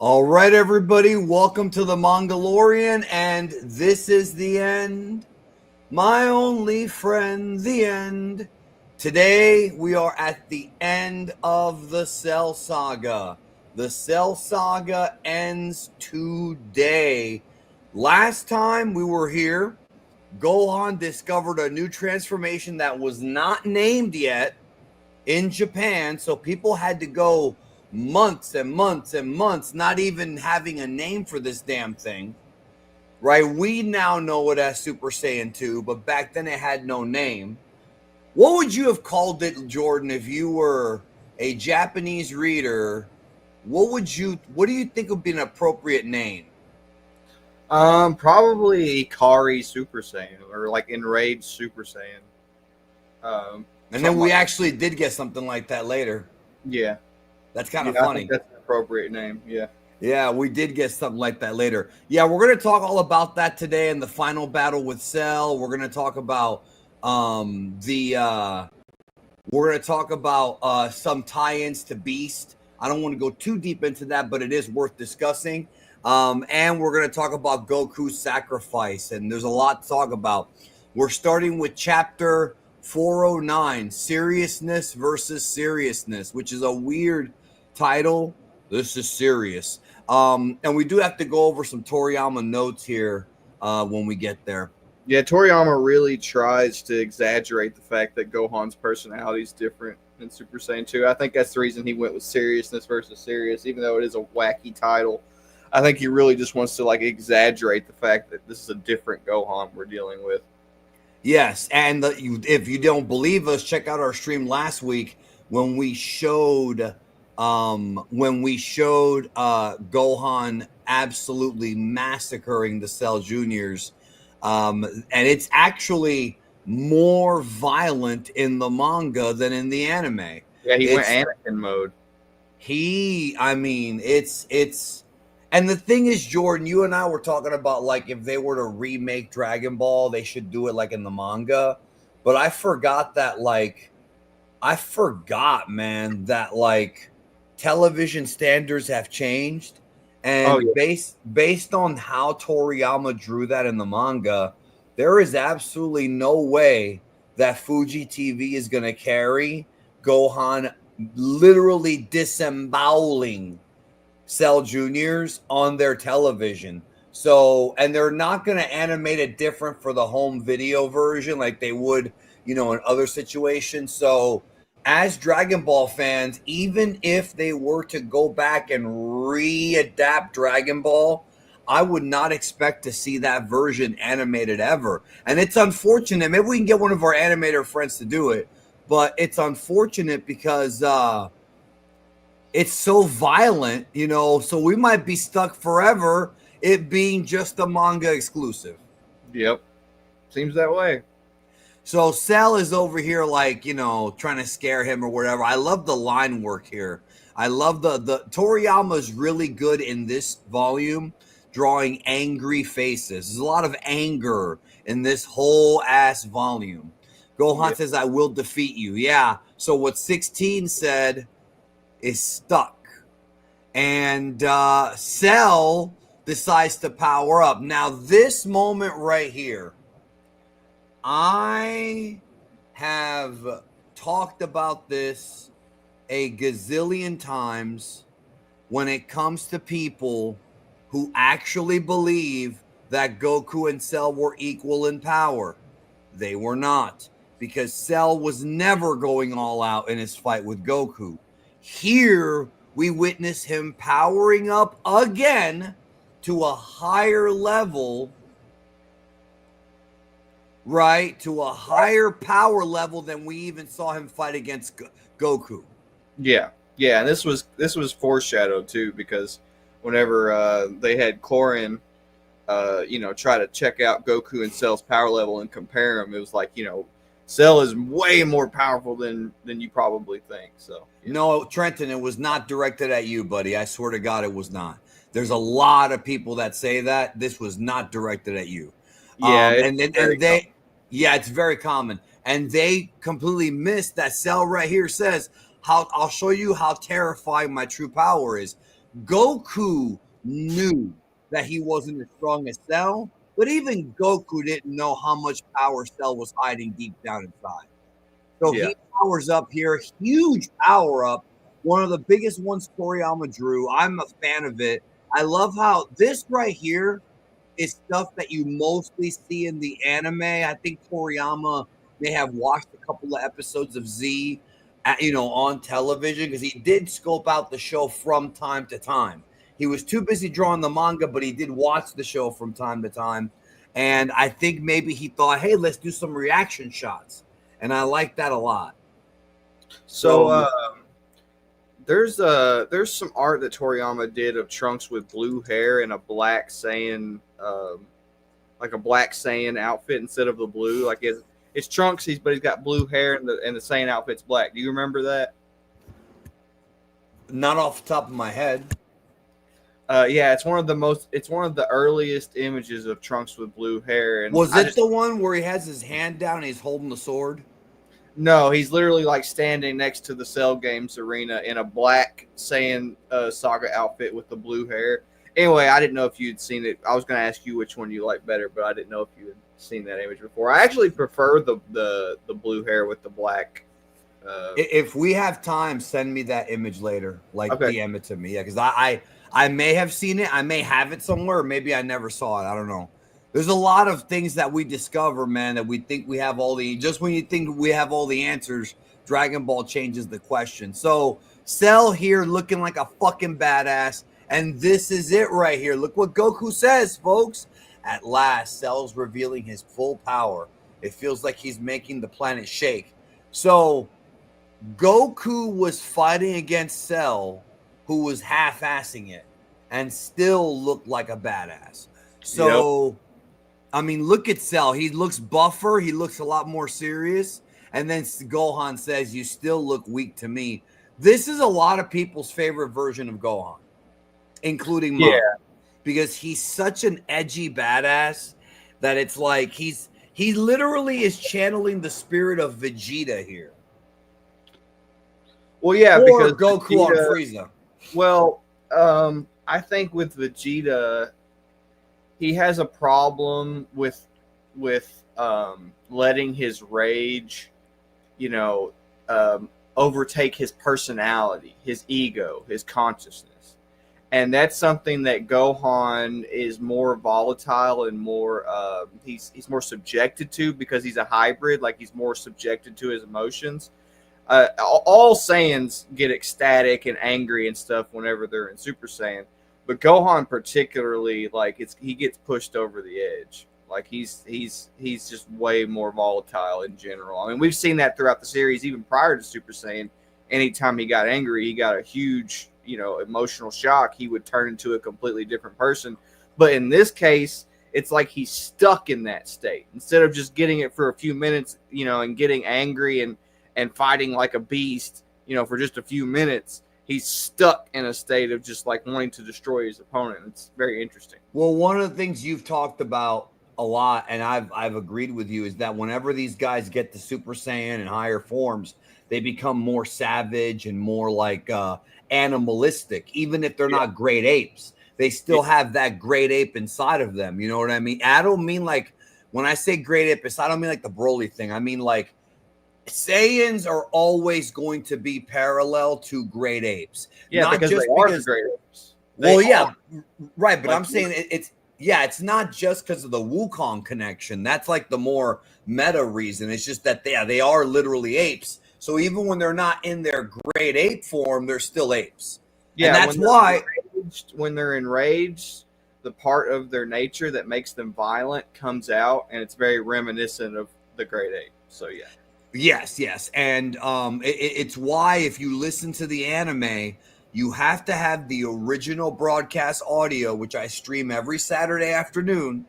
All right, everybody, welcome to the Mangalorian, and this is the end. My only friend, the end. Today, we are at the end of the Cell Saga. The Cell Saga ends today. Last time we were here, Gohan discovered a new transformation that was not named yet in Japan, so people had to go months and months and months not even having a name for this damn thing. Right? We now know it as Super Saiyan 2, but back then it had no name. What would you have called it, Jordan, if you were a Japanese reader? What do you think would be an appropriate name? Probably Ikari Super Saiyan or like Enraged Super Saiyan. And then Something we like actually did get something like that later. yeah, That's kind yeah. of I think funny. that's an appropriate name. Yeah, Yeah, we did get something like that later. Yeah, we're going to talk all about that today in the final battle with Cell. We're going to talk about the we're going to talk about some tie-ins to Beast. I don't want to go too deep into that, but it is worth discussing. And we're going to talk about Goku's sacrifice, and there's a lot to talk about. We're starting with chapter 409, Seriousness versus Seriousness, which is a weird title. This is serious. And we do have to go over some Toriyama notes here when we get there. yeah. Toriyama really tries to exaggerate the fact that Gohan's personality is different than Super Saiyan 2. I think that's the reason he went with Seriousness versus Serious, even though it is a wacky title. I think he really just wants to like exaggerate the fact that this is a different Gohan we're dealing with. Yes, and if you don't believe us, check out our stream last week when we showed Gohan absolutely massacring the Cell Juniors, and it's actually more violent in the manga than in the anime. Yeah, he went It's Anakin mode. I mean, it's and the thing is, Jordan, you and I were talking about like if they were to remake Dragon Ball, they should do it like in the manga. But I forgot, man, that like television standards have changed. Oh And yeah, based on how Toriyama drew that in the manga, there is absolutely no way that Fuji TV is gonna carry Gohan literally disemboweling Cell Juniors on their television. So, and they're not going to animate it different for the home video version like they would, in other situations. So, as Dragon Ball fans, even if they were to go back and readapt Dragon Ball, I would not expect to see that version animated ever. And it's unfortunate. Maybe we can get one of our animator friends to do it, but it's unfortunate because it's so violent, so we might be stuck forever it being just a manga exclusive. yep. Seems that way. So Cell is over here like, trying to scare him or whatever. I love the line work here. I love the Toriyama's really good in this volume drawing angry faces. There's a lot of anger in this whole ass volume. Gohan Yeah. says, I will defeat you. Yeah. So what 16 said is stuck. And Cell decides to power up. Now, this moment right here, I have talked about this a gazillion times when it comes to people who actually believe that Goku and Cell were equal in power. They were not, because Cell was never going all out in his fight with Goku. Here, we witness him powering up again to a higher level, right? To a higher power level than we even saw him fight against Goku. Yeah, yeah, and this was foreshadowed too because whenever they had Korin, try to check out Goku and Cell's power level and compare them, it was like Cell is way more powerful than you probably think. So No, Trenton, it was not directed at you, buddy. I swear to God, it was not. There's a lot of people that say that this was not directed at you. yeah, it's And then very and they, yeah, it's very common, and they completely missed that Cell right here says how I'll show you how terrifying my true power is. Goku knew that he wasn't as strong as Cell, but even Goku didn't know how much power Cell was hiding deep down inside. So Yeah. he powers up here, huge power up, one of the biggest ones Toriyama drew. I'm a fan of it. I love how this right here is stuff that you mostly see in the anime. I think Toriyama may have watched a couple of episodes of Z, on television because he did scope out the show from time to time. He was too busy drawing the manga, but he did watch the show from time to time. And I think maybe he thought, hey, let's do some reaction shots. And I like that a lot. So there's some art that Toriyama did of Trunks with blue hair and a black Saiyan, like a black Saiyan outfit instead of the blue. Like it's Trunks, but he's got blue hair and the Saiyan outfit's black. Do you remember that? Not off the top of my head. Yeah, it's one of the earliest images of Trunks with blue hair. And was it the one where he has his hand down and he's holding the sword? No, he's literally like standing next to the Cell Games arena in a black Saiyan Saga outfit with the blue hair. Anyway, I didn't know if you'd seen it. I was going to ask you which one you like better, but I didn't know if you had seen that image before. I actually prefer the blue hair with the black. If we have time, send me that image later. Like DM it to me. Yeah, because I may have seen it. I may have it somewhere. Or maybe I never saw it. I don't know. There's a lot of things that we discover, man, that we think we have just when you think we have all the answers, Dragon Ball changes the question. So Cell here looking like a fucking badass. And this is it right here. Look what Goku says, folks. At last, Cell's revealing his full power. It feels like he's making the planet shake. So Goku was fighting against Cell, who was half-assing it, and still looked like a badass. So... Yep. I mean, look at Cell. He looks buffer. He looks a lot more serious. And then Gohan says, you still look weak to me. This is a lot of people's favorite version of Gohan, including mine. Yeah. Because he's such an edgy badass that it's like he literally is channeling the spirit of Vegeta here. Well, yeah, or because Goku on Frieza. Well, I think with Vegeta, he has a problem with letting his rage, overtake his personality, his ego, his consciousness. And that's something that Gohan is more volatile and more he's more subjected to because he's a hybrid, like he's more subjected to his emotions. All Saiyans get ecstatic and angry and stuff whenever they're in Super Saiyan. But Gohan particularly, like he gets pushed over the edge. Like he's just way more volatile in general. I mean, we've seen that throughout the series, even prior to Super Saiyan. Anytime he got angry, he got a huge, emotional shock. He would turn into a completely different person. But in this case, it's like he's stuck in that state. Instead of just getting it for a few minutes, and getting angry and fighting like a beast, for just a few minutes. He's stuck in a state of just like wanting to destroy his opponent. It's very interesting. Well, one of the things you've talked about a lot, and I've agreed with you, is that whenever these guys get to Super Saiyan and higher forms, they become more savage and more like animalistic. Even if they're not great apes, they still have that great ape inside of them. You know what I mean? I don't mean like when I say great ape, I don't mean like the Broly thing. I mean like Saiyans are always going to be parallel to great apes. Yeah, not because they are great apes. Right. But like, I'm saying it's not just because of the Wukong connection. That's like the more meta reason. It's just that they are literally apes. So even when they're not in their great ape form, they're still apes. Yeah, and that's why when they're enraged, the part of their nature that makes them violent comes out, and it's very reminiscent of the great ape. So yeah. Yes. And it's why if you listen to the anime, you have to have the original broadcast audio, which I stream every Saturday afternoon.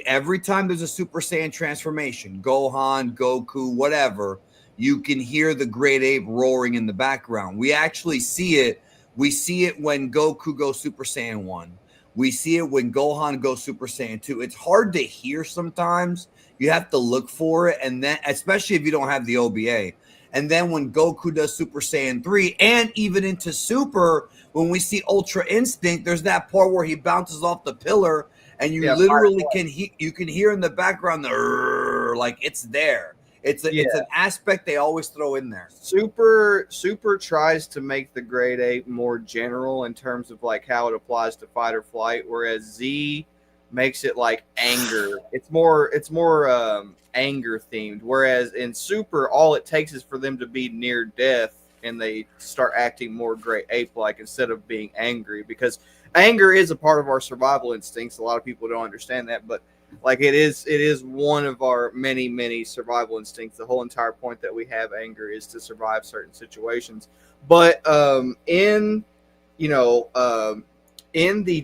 Every time there's a Super Saiyan transformation, Gohan, Goku, whatever, you can hear the great ape roaring in the background. We actually see it. We see it when Goku goes Super Saiyan 1. We see it when Gohan goes Super Saiyan 2. It's hard to hear sometimes. You have to look for it, and then especially if you don't have the OBA. And then when Goku does Super Saiyan 3 and even into Super, when we see Ultra Instinct, there's that part where he bounces off the pillar and you literally you can hear in the background the like it's there. It's an aspect they always throw in there. Super tries to make the grade 8 more general in terms of like how it applies to fight or flight, whereas Z makes it like anger. It's more anger themed. Whereas in Super, all it takes is for them to be near death and they start acting more grade 8 like instead of being angry, because anger is a part of our survival instincts. A lot of people don't understand that, but like it is one of our many survival instincts. The whole entire point that we have anger is to survive certain situations. But in the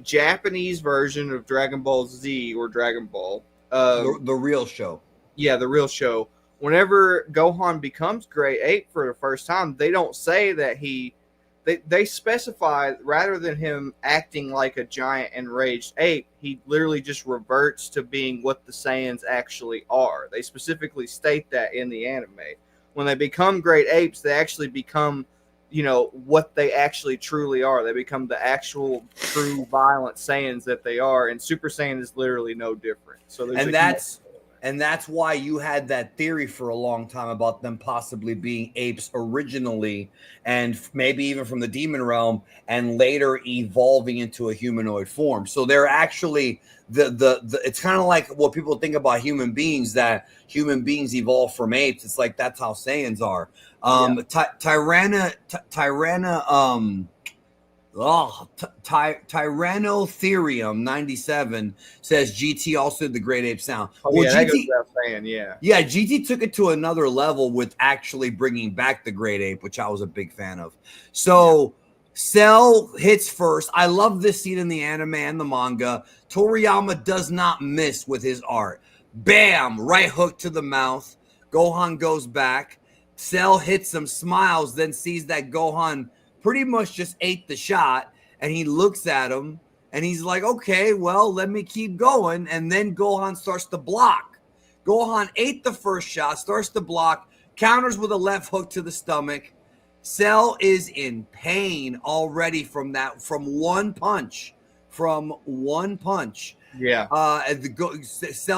Japanese version of Dragon Ball Z or Dragon Ball, the real show, the real show, whenever Gohan becomes grade 8 for the first time, they don't say that they specify, rather than him acting like a giant enraged ape, he literally just reverts to being what the Saiyans actually are. They specifically state that in the anime. When they become great apes, they actually become, what they actually truly are. They become the actual true violent Saiyans that they are, and Super Saiyan is literally no different. So that's why you had that theory for a long time about them possibly being apes originally, and maybe even from the demon realm, and later evolving into a humanoid form. So they're actually the it's kind of like what people think about human beings, that human beings evolve from apes. It's like that's how Saiyans are. Tyrannotherium 97 says GT also did the great ape sound. That goes without saying, yeah, GT took it to another level with actually bringing back the great ape, which I was a big fan of. So Cell hits first. I love this scene in the anime and the manga. Toriyama does not miss with his art. Bam, right hook to the mouth. Gohan goes back. Cell hits him, smiles, then sees that Gohan pretty much just ate the shot, and he looks at him and he's like, okay, well, let me keep going. And then Gohan starts to block. Gohan ate the first shot, starts to block, counters with a left hook to the stomach. Cell is in pain already from one punch. Cell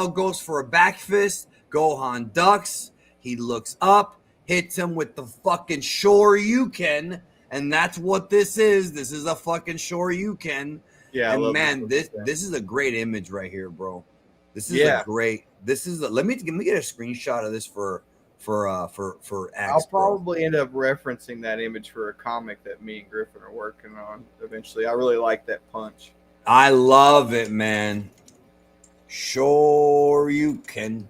goes for a back fist. Gohan ducks. He looks up, hits him with the fucking Shoryuken. And that's what this is. This is a fucking Shoryuken. Yeah, and man, this is a great image right here, bro. This is let me get a screenshot of this for X. I'll probably end up referencing that image for a comic that me and Griffin are working on eventually. I really like that punch. I love it, man. Shoryuken.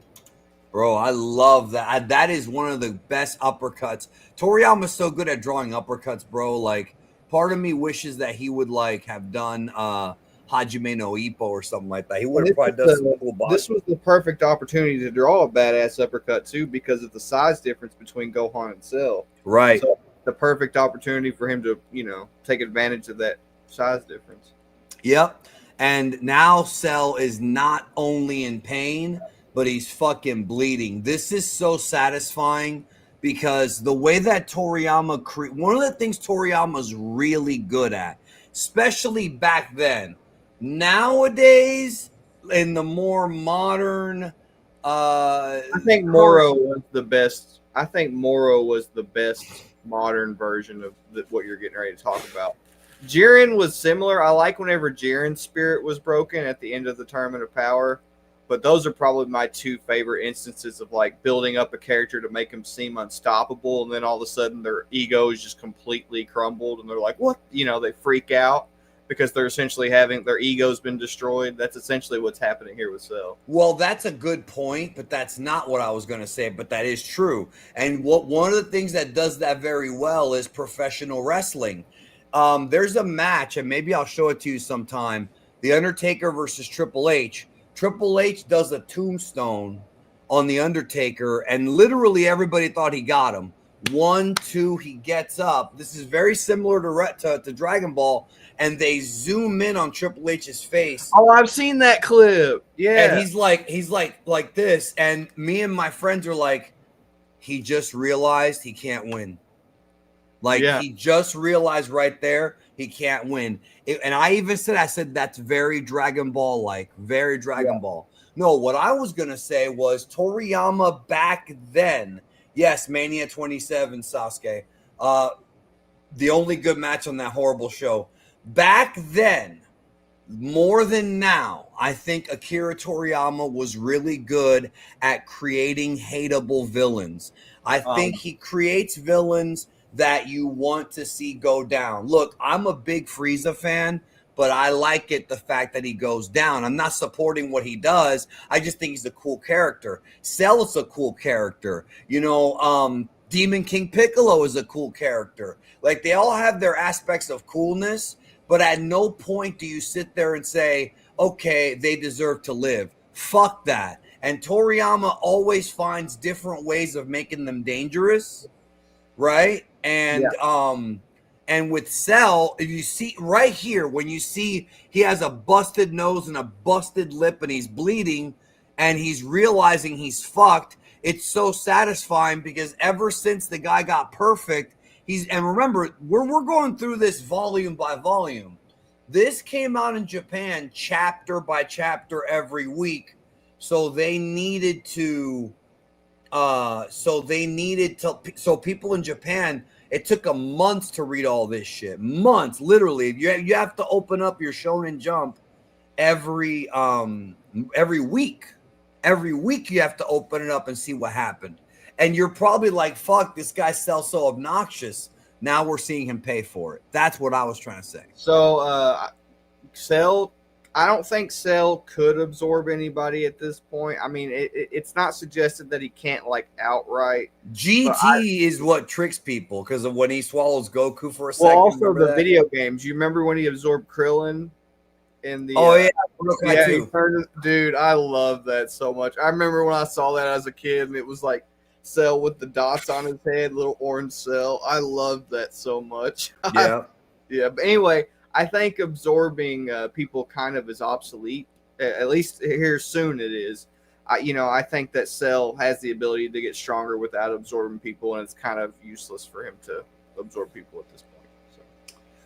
Bro, I love that. That is one of the best uppercuts. Toriyama's so good at drawing uppercuts, bro. Like, part of me wishes that he would like have done Hajime no Ippo or something like that. He would have probably done some cool body. This was the perfect opportunity to draw a badass uppercut too, because of the size difference between Gohan and Cell. Right. So the perfect opportunity for him to, take advantage of that size difference. Yep. And now Cell is not only in pain, but he's fucking bleeding. This is so satisfying because the way that Toriyama one of the things Toriyama's really good at, especially back then. Nowadays, in the more modern, I think Moro was the best. I think Moro was the best modern version of what you're getting ready to talk about. Jiren was similar. I like whenever Jiren's spirit was broken at the end of the Tournament of Power. But those are probably my two favorite instances of like building up a character to make them seem unstoppable, and then all of a sudden their ego is just completely crumbled, and they're like, "What?" They freak out because they're essentially having their ego's been destroyed. That's essentially what's happening here with Cell. Well, that's a good point, but that's not what I was going to say. But that is true, and one of the things that does that very well is professional wrestling. There's a match, and maybe I'll show it to you sometime. The Undertaker versus Triple H. Triple H does a tombstone on the Undertaker, and literally everybody thought he got him. 1, 2, he gets up. This is very similar to Dragon Ball, and they zoom in on Triple H's face. Oh, I've seen that clip. Yeah, and he's like this, and me and my friends are like, he just realized he can't win. Like Yeah. he just realized right there he can't win. And I even said that's very Dragon Ball like, very Dragon Ball. No, what I was gonna say was Toriyama back then. Yes, Mania 27, Sasuke. The only good match on that horrible show. Back then, more than now, I think Akira Toriyama was really good at creating hateable villains. I think he creates villains that you want to see go down. Look, I'm a big Frieza fan, but I like it the fact that he goes down. I'm not supporting what he does. I just think he's a cool character. Cell is a cool character. You know, Demon King Piccolo is a cool character. Like they all have their aspects of coolness, but at no point do you sit there and say, okay, they deserve to live. Fuck that. And Toriyama always finds different ways of making them dangerous, right? And with Cell, if you see right here, when you see he has a busted nose and a busted lip and he's bleeding and he's realizing he's fucked, it's so satisfying because ever since the guy got perfect, and remember, we're going through this volume by volume. This came out in Japan chapter by chapter every week. So they needed to so people in Japan, it took a month to read all this shit. Months, literally. You have to open up your Shonen Jump every week. Every week you have to open it up and see what happened. And you're probably like, fuck, this guy sells so obnoxious. Now we're seeing him pay for it. That's what I was trying to say. So, Cell, I don't think Cell could absorb anybody at this point. I mean, it's not suggested that he can't, like, outright. GT is what tricks people because of when he swallows Goku for a second. Well, also the video games. You remember when he absorbed Krillin in the... Dude, I love that so much. I remember when I saw that as a kid, and it was like, Cell with the dots on his head, little orange Cell. I loved that so much. Yeah. Yeah. But anyway, I think absorbing people kind of is obsolete. At least here soon it is. I think that Cell has the ability to get stronger without absorbing people, and it's kind of useless for him to absorb people at this point. So.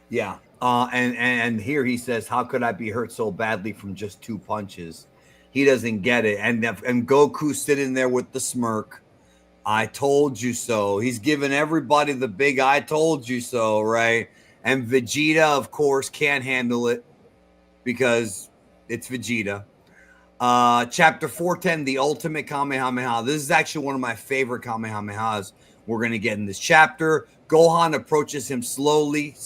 Yeah. And here he says, how could I be hurt so badly from just 2 punches? He doesn't get it. And Goku sitting there with the smirk. I told you so. He's giving everybody the big I told you so, right? And Vegeta, of course, can't handle it because it's Vegeta. Chapter 410, the ultimate Kamehameha. This is actually one of my favorite Kamehamehas we're going to get in this chapter. Gohan approaches him slowly.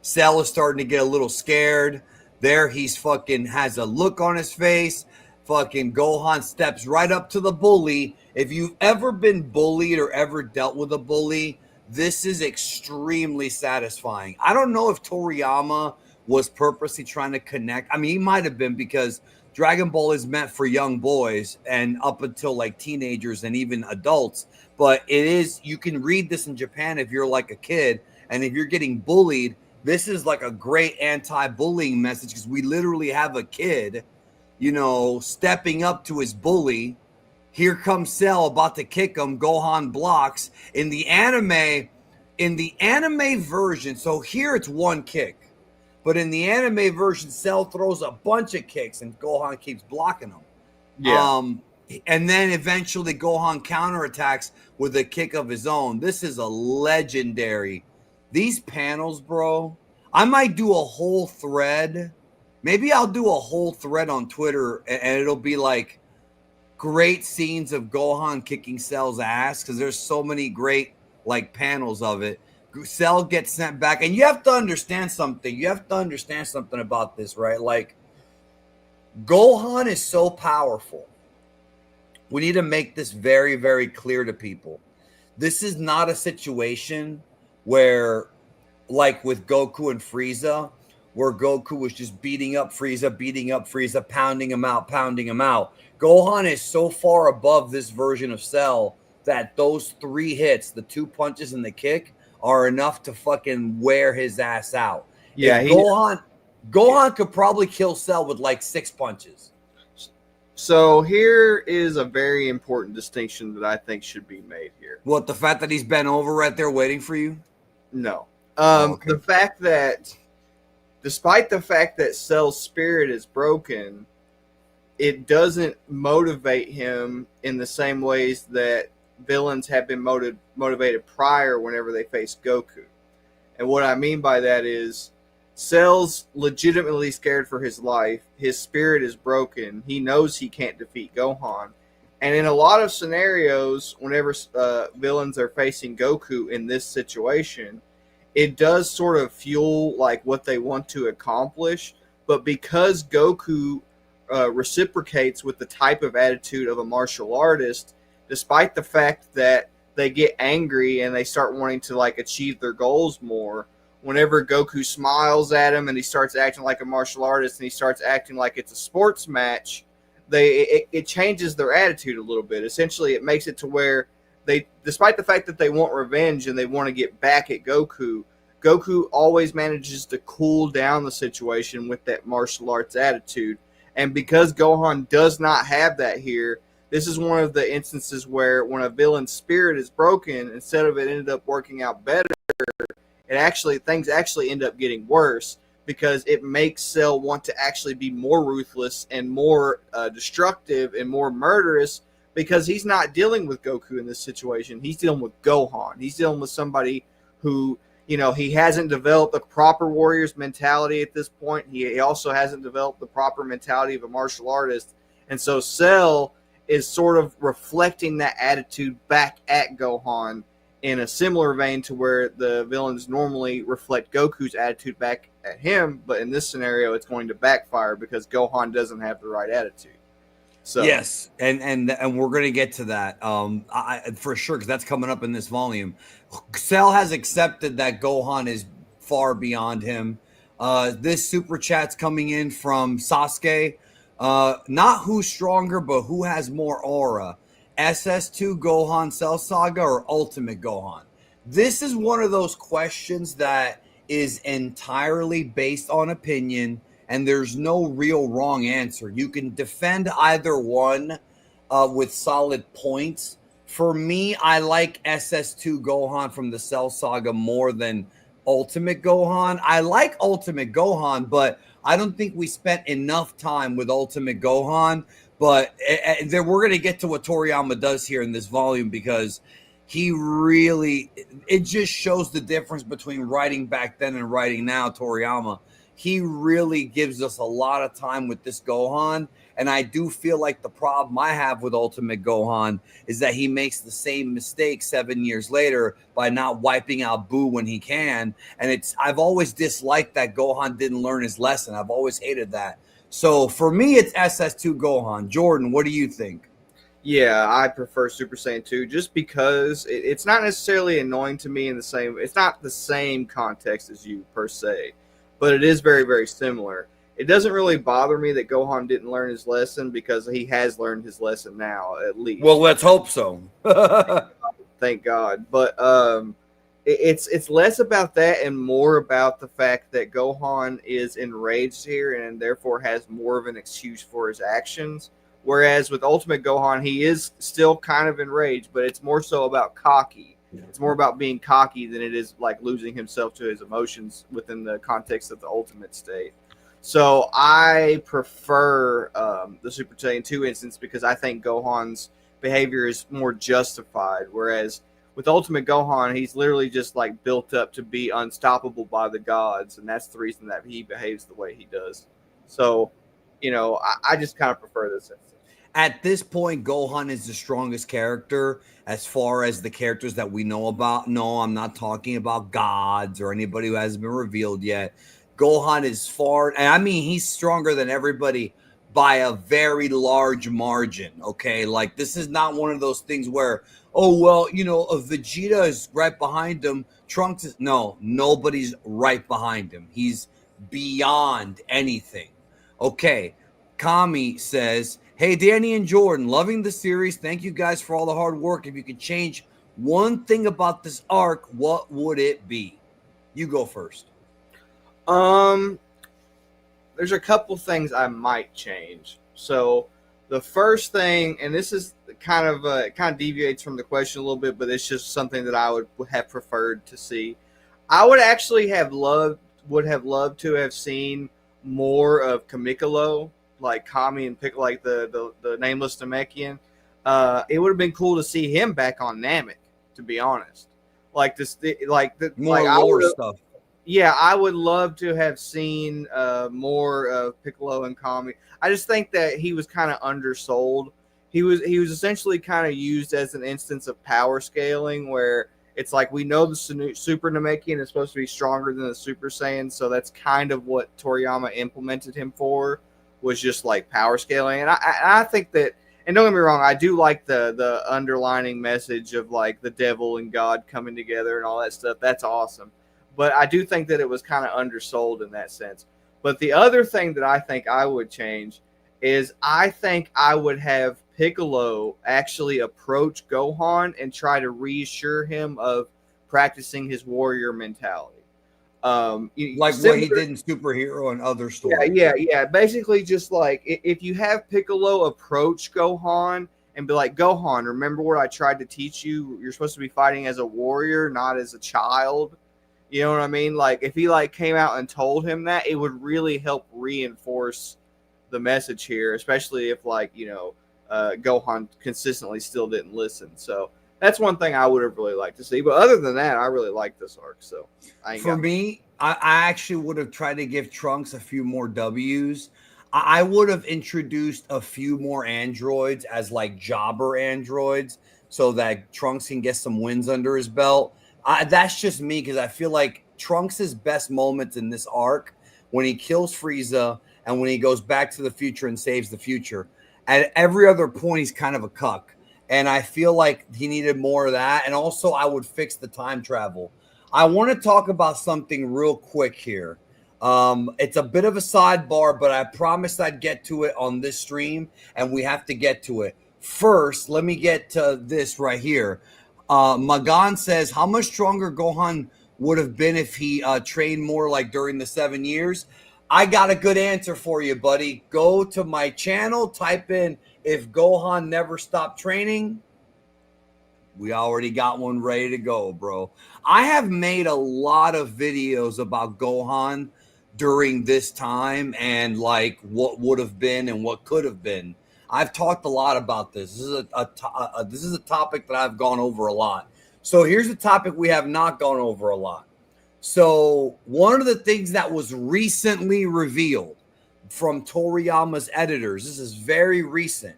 Cell is starting to get a little scared. There he's fucking has a look on his face. Fucking Gohan steps right up to the bully. If you've ever been bullied or ever dealt with a bully, this is extremely satisfying. I don't know if Toriyama was purposely trying to connect. I mean, he might have been because Dragon Ball is meant for young boys and up until like teenagers and even adults. But it is, you can read this in Japan if you're like a kid. And if you're getting bullied, this is like a great anti-bullying message because we literally have a kid, stepping up to his bully. Here comes Cell about to kick him. Gohan blocks. In the anime version, so here it's one kick. But in the anime version, Cell throws a bunch of kicks and Gohan keeps blocking them. Yeah. And then eventually Gohan counterattacks with a kick of his own. This is a legendary. These panels, bro, I might do a whole thread. Maybe I'll do a whole thread on Twitter and it'll be like great scenes of Gohan kicking Cell's ass because there's so many great like panels of it. Cell gets sent back, and you have to understand something. You have to understand something about this, right? Like Gohan is so powerful. We need to make this very, very clear to people. This is not a situation where, like with Goku and Frieza, where Goku was just beating up Frieza, pounding him out. Gohan is so far above this version of Cell that those 3 hits, the 2 punches and the kick, are enough to fucking wear his ass out. Yeah, Gohan could probably kill Cell with like 6 punches. So here is a very important distinction that I think should be made here. What, the fact that he's bent over right there waiting for you? No. Oh, okay. The fact that, despite the fact that Cell's spirit is broken, it doesn't motivate him in the same ways that villains have been motivated prior whenever they face Goku. And what I mean by that is Cell's legitimately scared for his life. His spirit is broken. He knows he can't defeat Gohan. And in a lot of scenarios, whenever villains are facing Goku in this situation, it does sort of fuel like what they want to accomplish. But because Goku reciprocates with the type of attitude of a martial artist, despite the fact that they get angry and they start wanting to like achieve their goals more, whenever Goku smiles at him and he starts acting like a martial artist and he starts acting like it's a sports match, it changes their attitude a little bit. Essentially, it makes it to where they, despite the fact that they want revenge and they want to get back at Goku, Goku always manages to cool down the situation with that martial arts attitude. And because Gohan does not have that here, this is one of the instances where when a villain's spirit is broken, instead of it ended up working out better, things actually end up getting worse because it makes Cell want to actually be more ruthless and more destructive and more murderous because he's not dealing with Goku in this situation. He's dealing with Gohan. He's dealing with somebody who, he hasn't developed a proper warrior's mentality at this point. He also hasn't developed the proper mentality of a martial artist. And so Cell is sort of reflecting that attitude back at Gohan in a similar vein to where the villains normally reflect Goku's attitude back at him. But in this scenario, it's going to backfire because Gohan doesn't have the right attitude. So yes, and we're gonna get to that for sure because that's coming up in this volume. Cell has accepted that Gohan is far beyond him. This super chat's coming in from Sasuke. Not who's stronger, but who has more aura. SS2 Gohan Cell Saga or Ultimate Gohan? This is one of those questions that is entirely based on opinion, and there's no real wrong answer. You can defend either one with solid points. For me, I like SS2 Gohan from the Cell Saga more than Ultimate Gohan. I like Ultimate Gohan, but I don't think we spent enough time with Ultimate Gohan. But we're going to get to what Toriyama does here in this volume because he really, it just shows the difference between writing back then and writing now, Toriyama. He really gives us a lot of time with this Gohan. And I do feel like the problem I have with Ultimate Gohan is that he makes the same mistake 7 years later by not wiping out Boo when he can. And I've always disliked that Gohan didn't learn his lesson. I've always hated that. So for me, it's SS2 Gohan. Jordan, what do you think? Yeah, I prefer Super Saiyan 2 just because it's not necessarily annoying to me it's not the same context as you per se, but it is very, very similar. It doesn't really bother me that Gohan didn't learn his lesson because he has learned his lesson now, at least. Well, let's hope so. Thank God. But it's less about that and more about the fact that Gohan is enraged here and therefore has more of an excuse for his actions. Whereas with Ultimate Gohan, he is still kind of enraged, but it's more so about cocky. It's more about being cocky than it is like losing himself to his emotions within the context of the Ultimate state. So I prefer the Super Saiyan 2 instance because I think Gohan's behavior is more justified. Whereas with Ultimate Gohan, he's literally just like built up to be unstoppable by the gods. And that's the reason that he behaves the way he does. So, I just kind of prefer this instance. At this point, Gohan is the strongest character as far as the characters that we know about. No, I'm not talking about gods or anybody who hasn't been revealed yet. Gohan is far, and I mean, he's stronger than everybody by a very large margin, okay? Like, this is not one of those things where, oh, well, Vegeta is right behind him. Trunks is, no, nobody's right behind him. He's beyond anything. Okay, Kami says, hey, Danny and Jordan, loving the series. Thank you guys for all the hard work. If you could change one thing about this arc, what would it be? You go first. There's a couple things I might change. So The first thing, and this is kind of deviates from the question a little bit, but it's just something that I would have preferred to see. I would actually have loved to have seen more of Kamikalo, like Kami and Piccolo, like the nameless Namekian. It would have been cool to see him back on Namek, to be honest. Like this, More like lore stuff. yeah, I would love to have seen more of Piccolo and Kami. I just think that he was kind of undersold. He was essentially kind of used as an instance of power scaling, where it's like we know the Super Namekian is supposed to be stronger than the Super Saiyan, so that's kind of what Toriyama implemented him for, was just like power scaling. And I think that, and don't get me wrong, I do like the underlining message of like the devil and God coming together and all that stuff. That's awesome. But I do think that it was kind of undersold in that sense. But the other thing that I think I would change is I think I would have Piccolo actually approach Gohan and try to reassure him of practicing his warrior mentality. Like what he did in Superhero and other stories. Yeah. Basically, just like if you have Piccolo approach Gohan and be like, Gohan, remember what I tried to teach you? You're supposed to be fighting as a warrior, not as a child. You know what I mean? Like if he like came out and told him that, it would really help reinforce the message here, especially if like, Gohan consistently still didn't listen. So that's one thing I would have really liked to see. But other than that, I really like this arc. So for me, I actually would have tried to give Trunks a few more W's. I would have introduced a few more androids as like jobber androids so that Trunks can get some wins under his belt. That's just me, because I feel like Trunks' best moments in this arc when he kills Frieza and when he goes back to the future and saves the future. At every other point, he's kind of a cuck. And I feel like he needed more of that. And also, I would fix the time travel. I want to talk about something real quick here. It's a bit of a sidebar, but I promised I'd get to it on this stream, and we have to get to it. First, let me get to this right here. Magan says, how much stronger Gohan would have been if he trained more like during the 7 years? I got a good answer for you, buddy. Go to my channel, type in if Gohan never stopped training. We already got one ready to go, bro. I have made a lot of videos about Gohan during this time and like what would have been and what could have been. I've talked a lot about this. This is a topic that I've gone over a lot. So here's a topic we have not gone over a lot. So one of the things that was recently revealed from Toriyama's editors, this is very recent.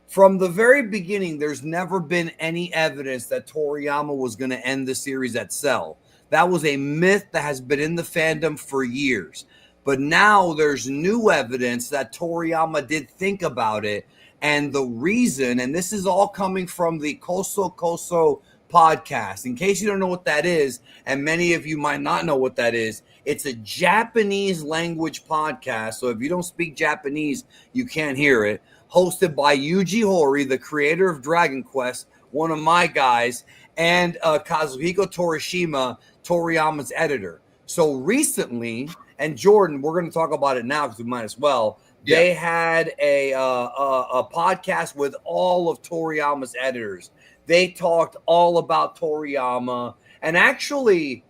From the very beginning, there's never been any evidence that Toriyama was going to end the series at Cell. That was a myth that has been in the fandom for years. But now there's new evidence that Toriyama did think about it. And the reason, and this is all coming from the Koso Koso podcast. In case you don't know what that is, and many of you might not know what that is, it's a Japanese language podcast. So if you don't speak Japanese, you can't hear it. Hosted by Yuji Horii, the creator of Dragon Quest, one of my guys, and Kazuhiko Torishima, Toriyama's editor. So recently, and Jordan, we're going to talk about it now because we might as well. Yeah. They had a podcast with all of Toriyama's editors. They talked all about Toriyama, and actually,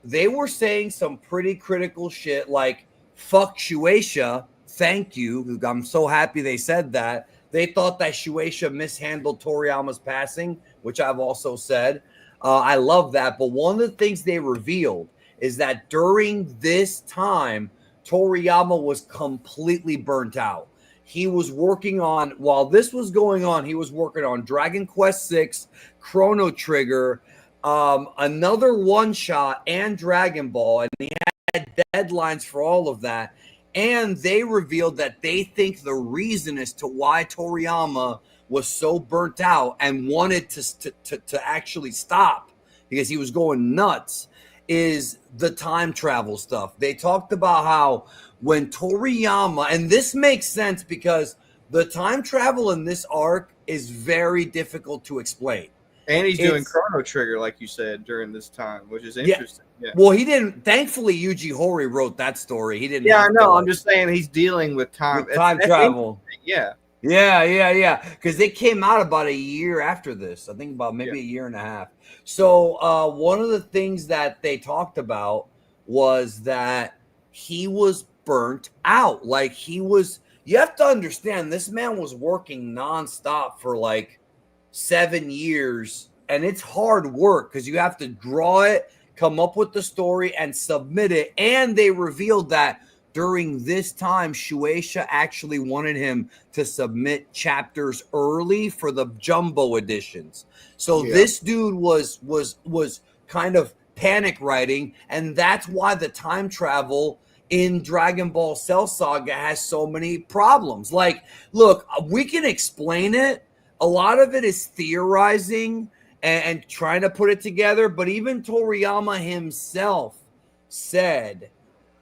they were saying some pretty critical shit like "fuck Shueisha." Thank you. I'm so happy they said that. They thought that Shueisha mishandled Toriyama's passing, which I've also said. I love that. But one of the things they revealed is that during this time, Toriyama was completely burnt out. He was working on, while this was going on, he was working on Dragon Quest VI, Chrono Trigger, another one-shot, and Dragon Ball. And he had deadlines for all of that. And they revealed that they think the reason as to why Toriyama was so burnt out and wanted to actually stop because he was going nuts is the time travel stuff. They talked about how when Toriyama, and this makes sense because the time travel in this arc is very difficult to explain. And he's doing Chrono Trigger, like you said, during this time, which is interesting. Yeah. Well, he didn't. Thankfully, Yuji Horii wrote that story. He didn't. Yeah, I know. I'm just saying he's dealing with time travel. Yeah. Yeah. Because it came out about a year after this. I think about Yeah. maybe a year and a half. So one of the things that they talked about was that he was burnt out. Like he was. You have to understand, this man was working nonstop for like 7 years, and it's hard work because you have to draw it, come up with the story, and submit it. And they revealed that during this time, Shueisha actually wanted him to submit chapters early for the jumbo editions. So Yeah. this dude was kind of panic writing, and that's why the time travel in Dragon Ball Cell Saga has so many problems. Like, look, we can explain it. A lot of it is theorizing and trying to put it together, but even Toriyama himself said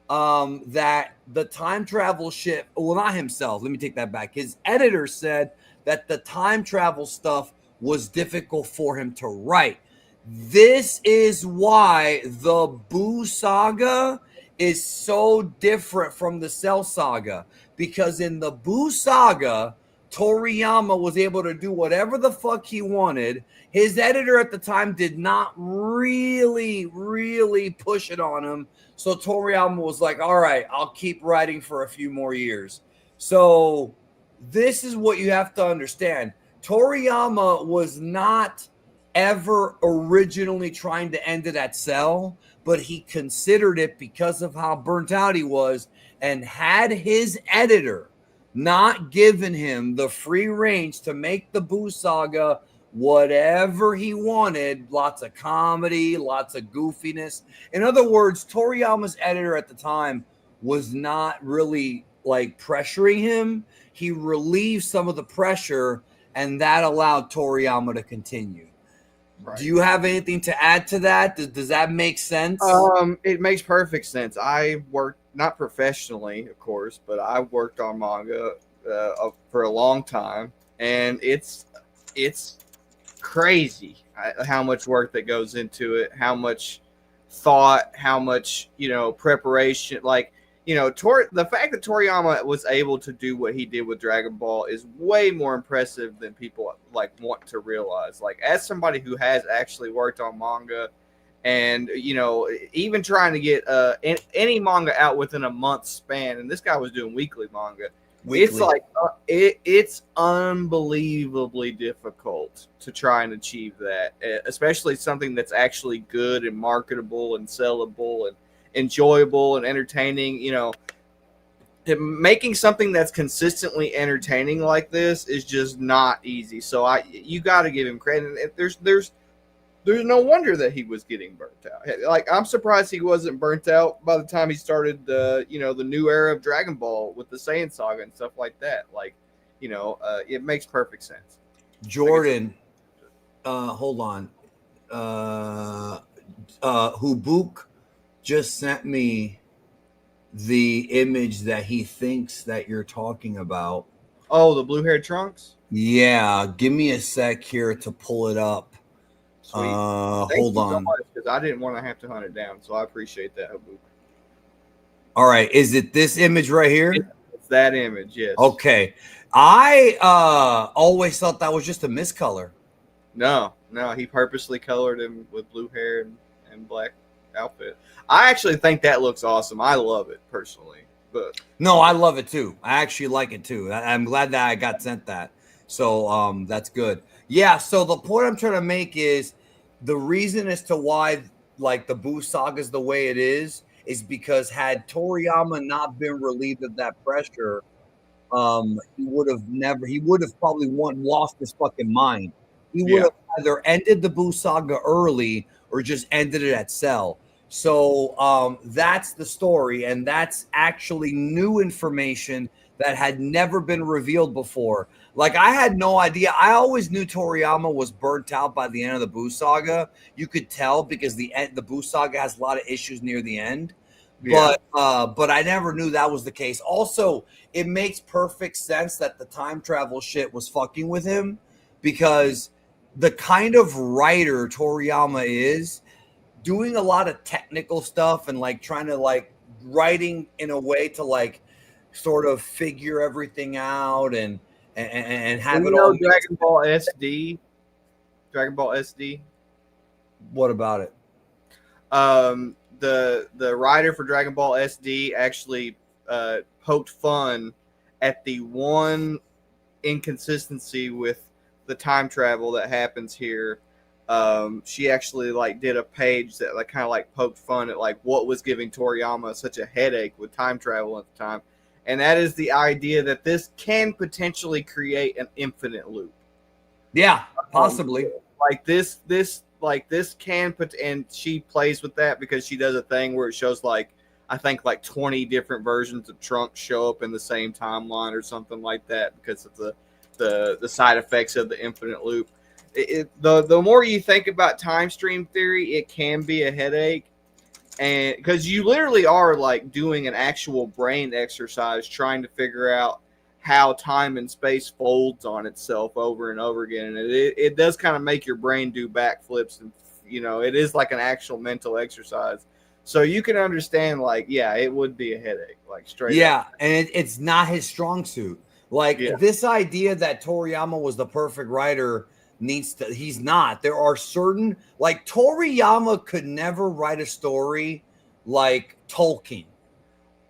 that the time travel ship, well, not himself, let me take that back. His editor said that the time travel stuff was difficult for him to write. This is why the Buu saga is so different from the Cell saga, because in the Buu saga, Toriyama was able to do whatever the fuck he wanted. His editor at the time did not really push it on him. So Toriyama was like, all right, I'll keep writing for a few more years. So this is what you have to understand. Toriyama was not ever originally trying to end it at Cell, but he considered it because of how burnt out he was, and had his editor not given him the free range to make the Buu saga whatever he wanted, lots of comedy, lots of goofiness. In other words, Toriyama's editor at the time was not really like pressuring him. He relieved some of the pressure, and that allowed Toriyama to continue. Right. Do you have anything to add to that? Does that make sense? It makes perfect sense. I worked, not professionally, of course, but I worked on manga for a long time, and it's crazy how much work that goes into it, how much thought, how much preparation. Like the fact that Toriyama was able to do what he did with Dragon Ball is way more impressive than people like want to realize. Like, as somebody who has actually worked on manga, and even trying to get any manga out within a month span, and this guy was doing weekly manga. It's like it's unbelievably difficult to try and achieve that, especially something that's actually good and marketable and sellable and enjoyable and entertaining. Making something that's consistently entertaining like this is just not easy. So you got to give him credit. There's no wonder that he was getting burnt out. Like, I'm surprised he wasn't burnt out by the time he started the new era of Dragon Ball with the Saiyan saga and stuff like that. Like, it makes perfect sense. Jordan, hold on. Hubuk just sent me the image that he thinks that you're talking about. Oh, the blue-haired Trunks? Yeah, give me a sec here to pull it up. Sweet. Hold on. Because I didn't want to have to hunt it down, so I appreciate that, Hubuk. All right, is it this image right here? It's that image, yes. Okay. I always thought that was just a miscolor. No, he purposely colored him with blue hair and black outfit. I actually think that looks awesome. I love it personally. But no, I love it too. I actually like it too. I'm glad that I got sent that. So that's good. Yeah, so the point I'm trying to make is the reason as to why like the Buu saga is the way it is because had Toriyama not been relieved of that pressure, he would have probably lost his fucking mind. He would have either ended the Buu saga early or just ended it at Cell. So that's the story, and that's actually new information that had never been revealed before. Like, I had no idea. I always knew Toriyama was burnt out by the end of the Buu saga. You could tell because the Buu saga has a lot of issues near the end. Yeah. But I never knew that was the case. Also, it makes perfect sense that the time travel shit was fucking with him, because the kind of writer Toriyama is, doing a lot of technical stuff and like trying to like writing in a way to like sort of figure everything out and and Well, have you it all know mixed. Dragon Ball SD. What about it? The writer for Dragon Ball SD actually poked fun at the one inconsistency with the time travel that happens here. She actually like did a page that like kind of like poked fun at like what was giving Toriyama such a headache with time travel at the time, and that is the idea that this can potentially create an infinite loop. Yeah, possibly. This can put, and she plays with that because she does a thing where it shows like I think like 20 different versions of Trunks show up in the same timeline or something like that because of the side effects of the infinite loop. The more you think about time stream theory, it can be a headache, and because you literally are like doing an actual brain exercise trying to figure out how time and space folds on itself over and over again, and it does kind of make your brain do backflips, and it is like an actual mental exercise. So you can understand, like, yeah, it would be a headache, like straight up. Yeah, and it's not his strong suit. Like Yeah. this idea that Toriyama was the perfect writer he's not. There are certain, like, Toriyama could never write a story like Tolkien.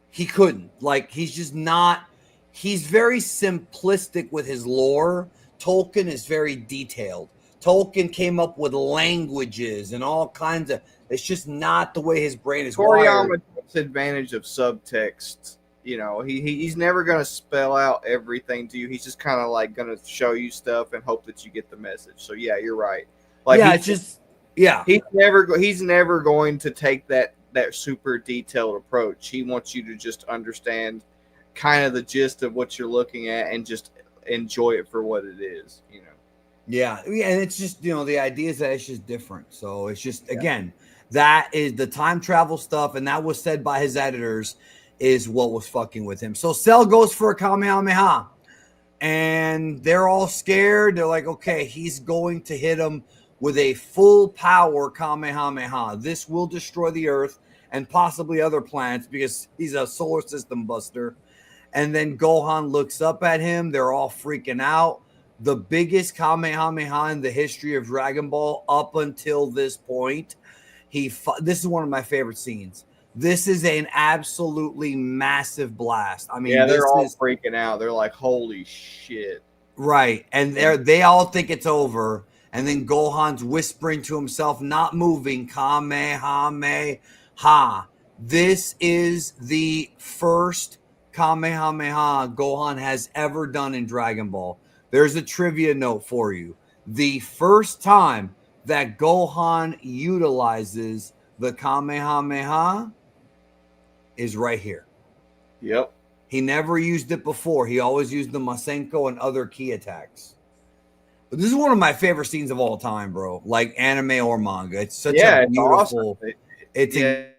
He couldn't. Like, he's just not. He's very simplistic with his lore. Tolkien is very detailed. Tolkien came up with languages and all kinds of. It's just not the way his brain is wired. Toriyama takes advantage of subtext. He's never going to spell out everything to you. He's just kind of like going to show you stuff and hope that you get the message. So yeah, you're right. Like, Yeah, it's just he's never going to take that super detailed approach. He wants you to just understand kind of the gist of what you're looking at and just enjoy it for what it is. Yeah, and it's just the idea is that it's just different. So it's just again that is the time travel stuff, and that was said by his editors is what was fucking with him. So Cell goes for a Kamehameha, and they're all scared. They're like, okay, he's going to hit him with a full power Kamehameha. This will destroy the Earth and possibly other planets because he's a solar system buster. And then Gohan looks up at him. They're all freaking out. The biggest Kamehameha in the history of Dragon Ball up until this point. This is one of my favorite scenes. This is an absolutely massive blast. I mean, yeah, they're all freaking out. They're like, holy shit. Right. And they all think it's over. And then Gohan's whispering to himself, not moving, Kamehameha. This is the first Kamehameha Gohan has ever done in Dragon Ball. There's a trivia note for you. The first time that Gohan utilizes the Kamehameha is right here. Yep. He never used it before. He always used the Masenko and other key attacks. But this is one of my favorite scenes of all time, bro. Like anime or manga. It's such a beautiful. It's the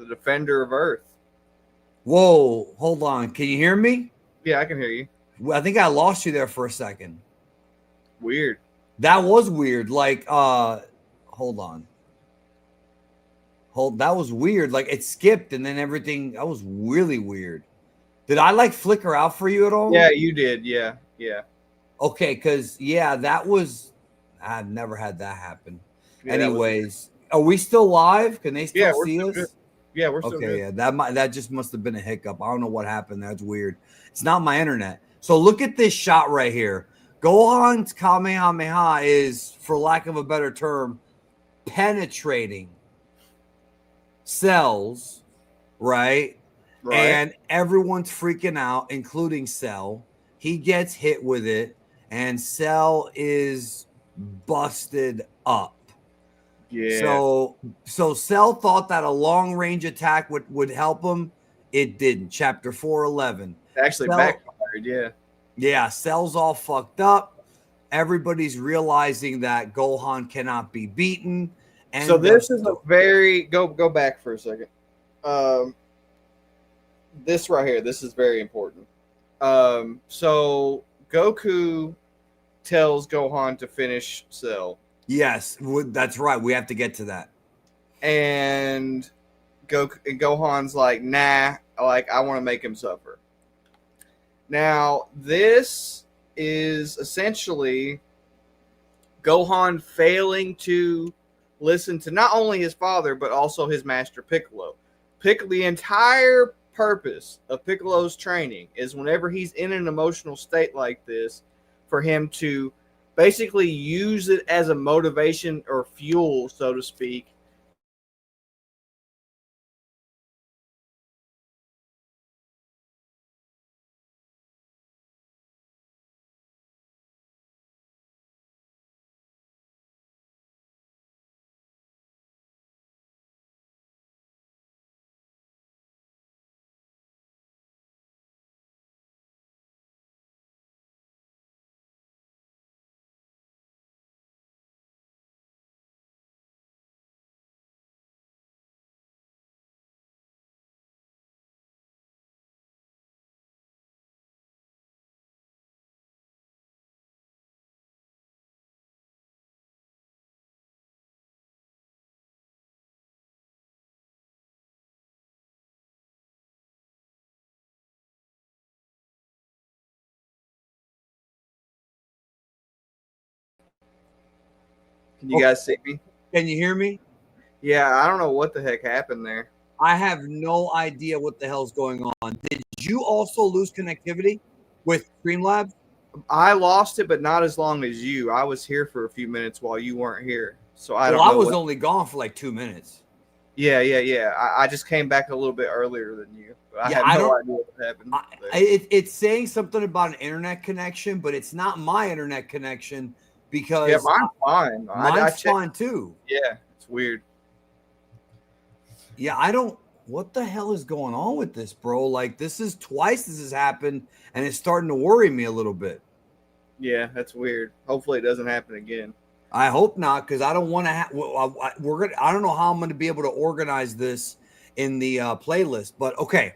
defender of Earth. Whoa, hold on. Can you hear me? Yeah, I can hear you. Well, I think I lost you there for a second. Weird. That was weird. Like, hold on. That was weird. Like it skipped and then everything. That was really weird. Did I like flicker out for you at all? Yeah, you did. Yeah. Okay, because that was. I've never had that happen. Yeah, anyways, are we still live? Can they still see us? Good. Yeah, we're still good. Yeah, that just must have been a hiccup. I don't know what happened. That's weird. It's not my internet. So look at this shot right here. Gohan's Kamehameha is, for lack of a better term, penetrating cells, right? And everyone's freaking out, including Cell. He gets hit with it, and Cell is busted up. Yeah. So Cell thought that a long-range attack would help him. It didn't. Chapter 411. Actually backfired, yeah. Yeah, Cell's all fucked up. Everybody's realizing that Gohan cannot be beaten. And so this is a very go back for a second. This right here, this is very important. So Goku tells Gohan to finish Cell. Yes, that's right. We have to get to that. And Gohan's like, nah, like I want to make him suffer. Now, this is essentially Gohan failing to listen to not only his father, but also his master Piccolo. The entire purpose of Piccolo's training is whenever he's in an emotional state like this, for him to basically use it as a motivation or fuel, so to speak. Can you Okay, guys see me? can you hear me? Yeah, I don't know what the heck happened there. I have no idea what the hell's going on. Did you also lose connectivity with Streamlabs? I lost it, but not as long as you. I was here for a few minutes while you weren't here, so I Well, don't I know was what. only gone for like 2 minutes. Yeah. I just came back a little bit earlier than you, but I Yeah, have I no don't. idea what happened. It's saying something about an internet connection, but it's not my internet connection Yeah, because mine's fine. I mine's checked. fine too. Yeah, it's weird. Yeah, I don't. What the hell is going on with this, bro? Like, this is twice this has happened, and it's starting to worry me a little bit. Yeah, that's weird. Hopefully, it doesn't happen again. I hope not, because I don't want to. We're gonna. I don't know how I'm going to be able to organize this in the playlist, but okay. Did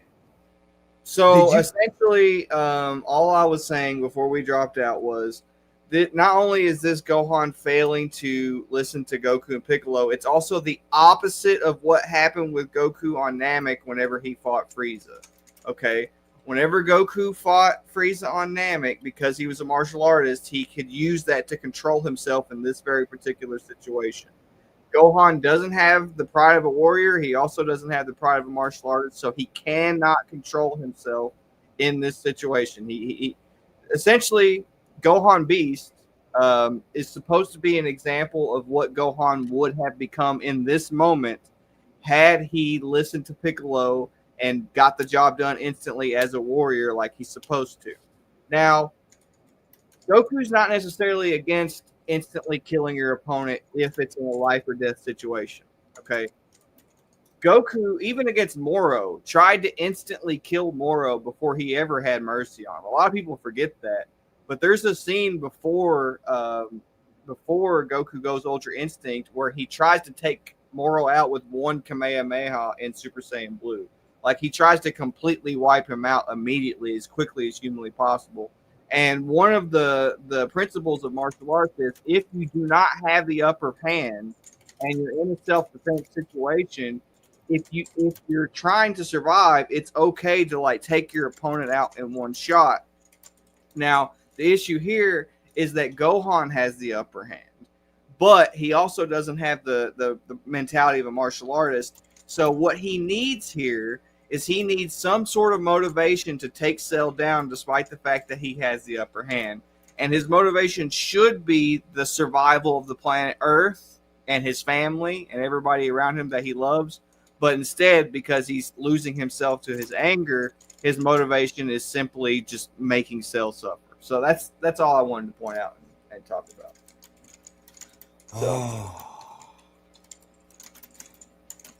So you? essentially, all I was saying before we dropped out was that not only is this Gohan failing to listen to Goku and Piccolo, it's also the opposite of what happened with Goku on Namek whenever he fought Frieza. Okay, whenever Goku fought Frieza on Namek, because he was a martial artist, he could use that to control himself in this very particular situation. Gohan doesn't have the pride of a warrior. He also doesn't have the pride of a martial artist, so he cannot control himself in this situation. He essentially Gohan Beast is supposed to be an example of what Gohan would have become in this moment had he listened to Piccolo and got the job done instantly as a warrior like he's supposed to. Now, Goku's not necessarily against instantly killing your opponent if it's in a life or death situation. Okay. Goku, even against Moro, tried to instantly kill Moro before he ever had mercy on him. A lot of people forget that. But there's a scene before Goku goes Ultra Instinct where he tries to take Moro out with one Kamehameha in Super Saiyan Blue. Like he tries to completely wipe him out immediately as quickly as humanly possible. And one of the principles of martial arts is if you do not have the upper hand and you're in a self-defense situation, if you're trying to survive, it's okay to like take your opponent out in one shot. Now, the issue here is that Gohan has the upper hand, but he also doesn't have the mentality of a martial artist. So what he needs here is he needs some sort of motivation to take Cell down despite the fact that he has the upper hand. And his motivation should be the survival of the planet Earth and his family and everybody around him that he loves. But instead, because he's losing himself to his anger, his motivation is simply just making Cell suffer. So that's all I wanted to point out and talk about. So.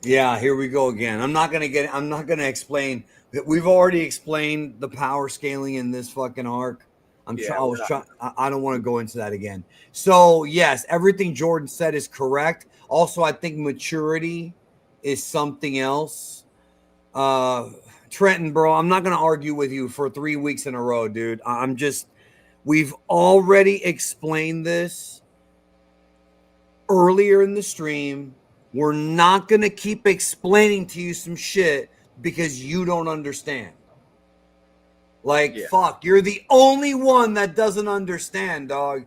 Yeah, here we go again. I'm not gonna explain. We've already explained the power scaling in this fucking arc. I don't want to go into that again. So yes, everything Jordan said is correct. Also, I think maturity is something else. Trenton, bro, I'm not gonna argue with you for 3 weeks in a row, dude. We've already explained this earlier in the stream. We're not going to keep explaining to you some shit because you don't understand. Like, Yeah. fuck, you're the only one that doesn't understand, dog.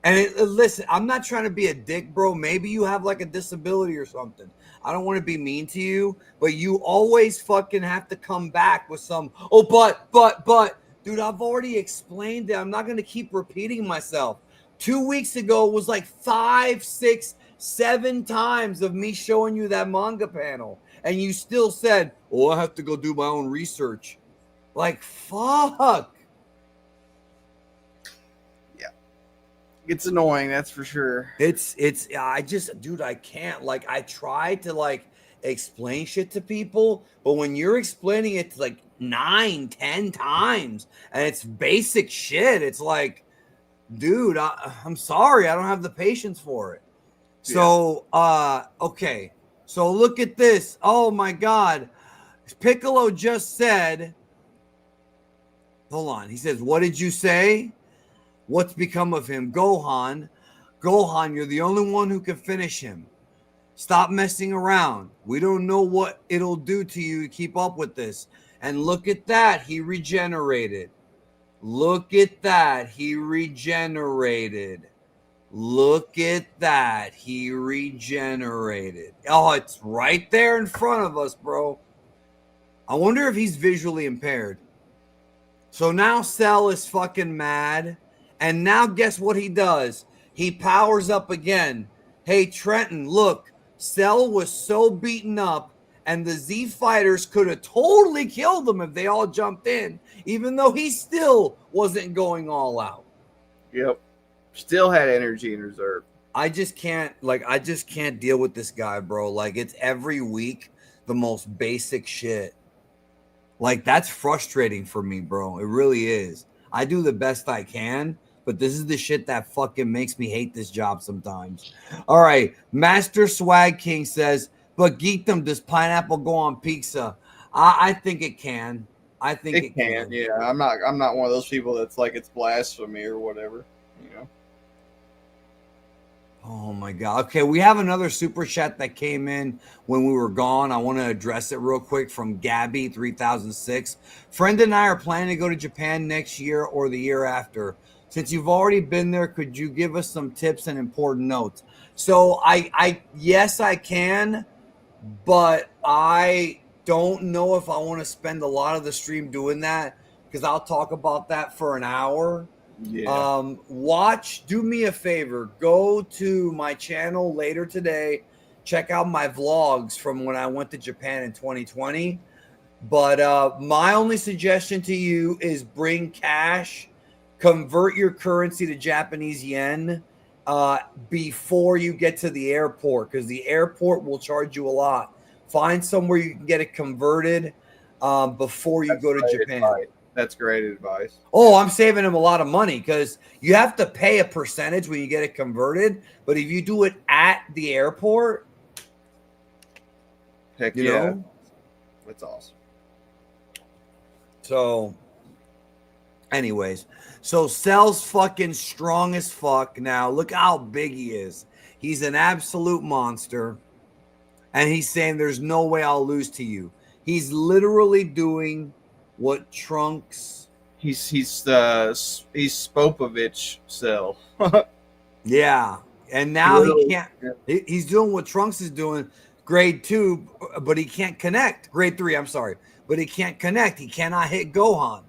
And listen, I'm not trying to be a dick, bro. Maybe you have like a disability or something. I don't want to be mean to you, but you always fucking have to come back with some, oh, but. Dude, I've already explained it. I'm not going to keep repeating myself. 2 weeks ago was like 5, 6, 7 times of me showing you that manga panel. And you still said, oh, I have to go do my own research. Like, fuck. Yeah. It's annoying, that's for sure. I just, dude, I can't. Like, I try to like explain shit to people, but when you're explaining it like 9, 10 times and it's basic shit, it's like, dude, I'm sorry, I don't have the patience for it. So, okay. So look at this. Oh my God. Piccolo just said, hold on. He says, what did you say? What's become of him? Gohan, you're the only one who can finish him. Stop messing around. We don't know what it'll do to you to keep up with this. And look at that. He regenerated. Look at that. He regenerated. Look at that. He regenerated. Oh, it's right there in front of us, bro. I wonder if he's visually impaired. So now Cell is fucking mad. And now guess what he does? He powers up again. Hey, Trenton, look. Cell was so beaten up, and the Z fighters could have totally killed him if they all jumped in, even though he still wasn't going all out. Yep. Still had energy in reserve. I just can't deal with this guy, bro. Like, it's every week the most basic shit. Like, that's frustrating for me, bro. It really is. I do the best I can, but this is the shit that fucking makes me hate this job sometimes. All right. Master Swag King says, but Geekdom, does pineapple go on pizza? I think it can. I think it can. Yeah. I'm not one of those people that's like it's blasphemy or whatever, you know. Oh my God. Okay, we have another super chat that came in when we were gone. I want to address it real quick from Gabby 3006. Friend and I are planning to go to Japan next year or the year after. Since you've already been there, could you give us some tips and important notes? So yes, I can, but I don't know if I want to spend a lot of the stream doing that because I'll talk about that for an hour. Yeah. Do me a favor, go to my channel later today, check out my vlogs from when I went to Japan in 2020. But my only suggestion to you is bring cash, convert your currency to Japanese yen before you get to the airport, because the airport will charge you a lot. Find somewhere you can get it converted before you go to Japan. That's great advice. Oh, I'm saving him a lot of money because you have to pay a percentage when you get it converted. But if you do it at the airport, heck you yeah, know? That's awesome. So, anyways, so Cell's fucking strong as fuck now. Look how big he is. He's an absolute monster. And he's saying there's no way I'll lose to you. He's literally doing what Trunks. He's Spopovich Cell. Yeah. And now he can't. He's doing what Trunks is doing, grade 2, but he can't connect. Grade 3, I'm sorry. But he can't connect. He cannot hit Gohan.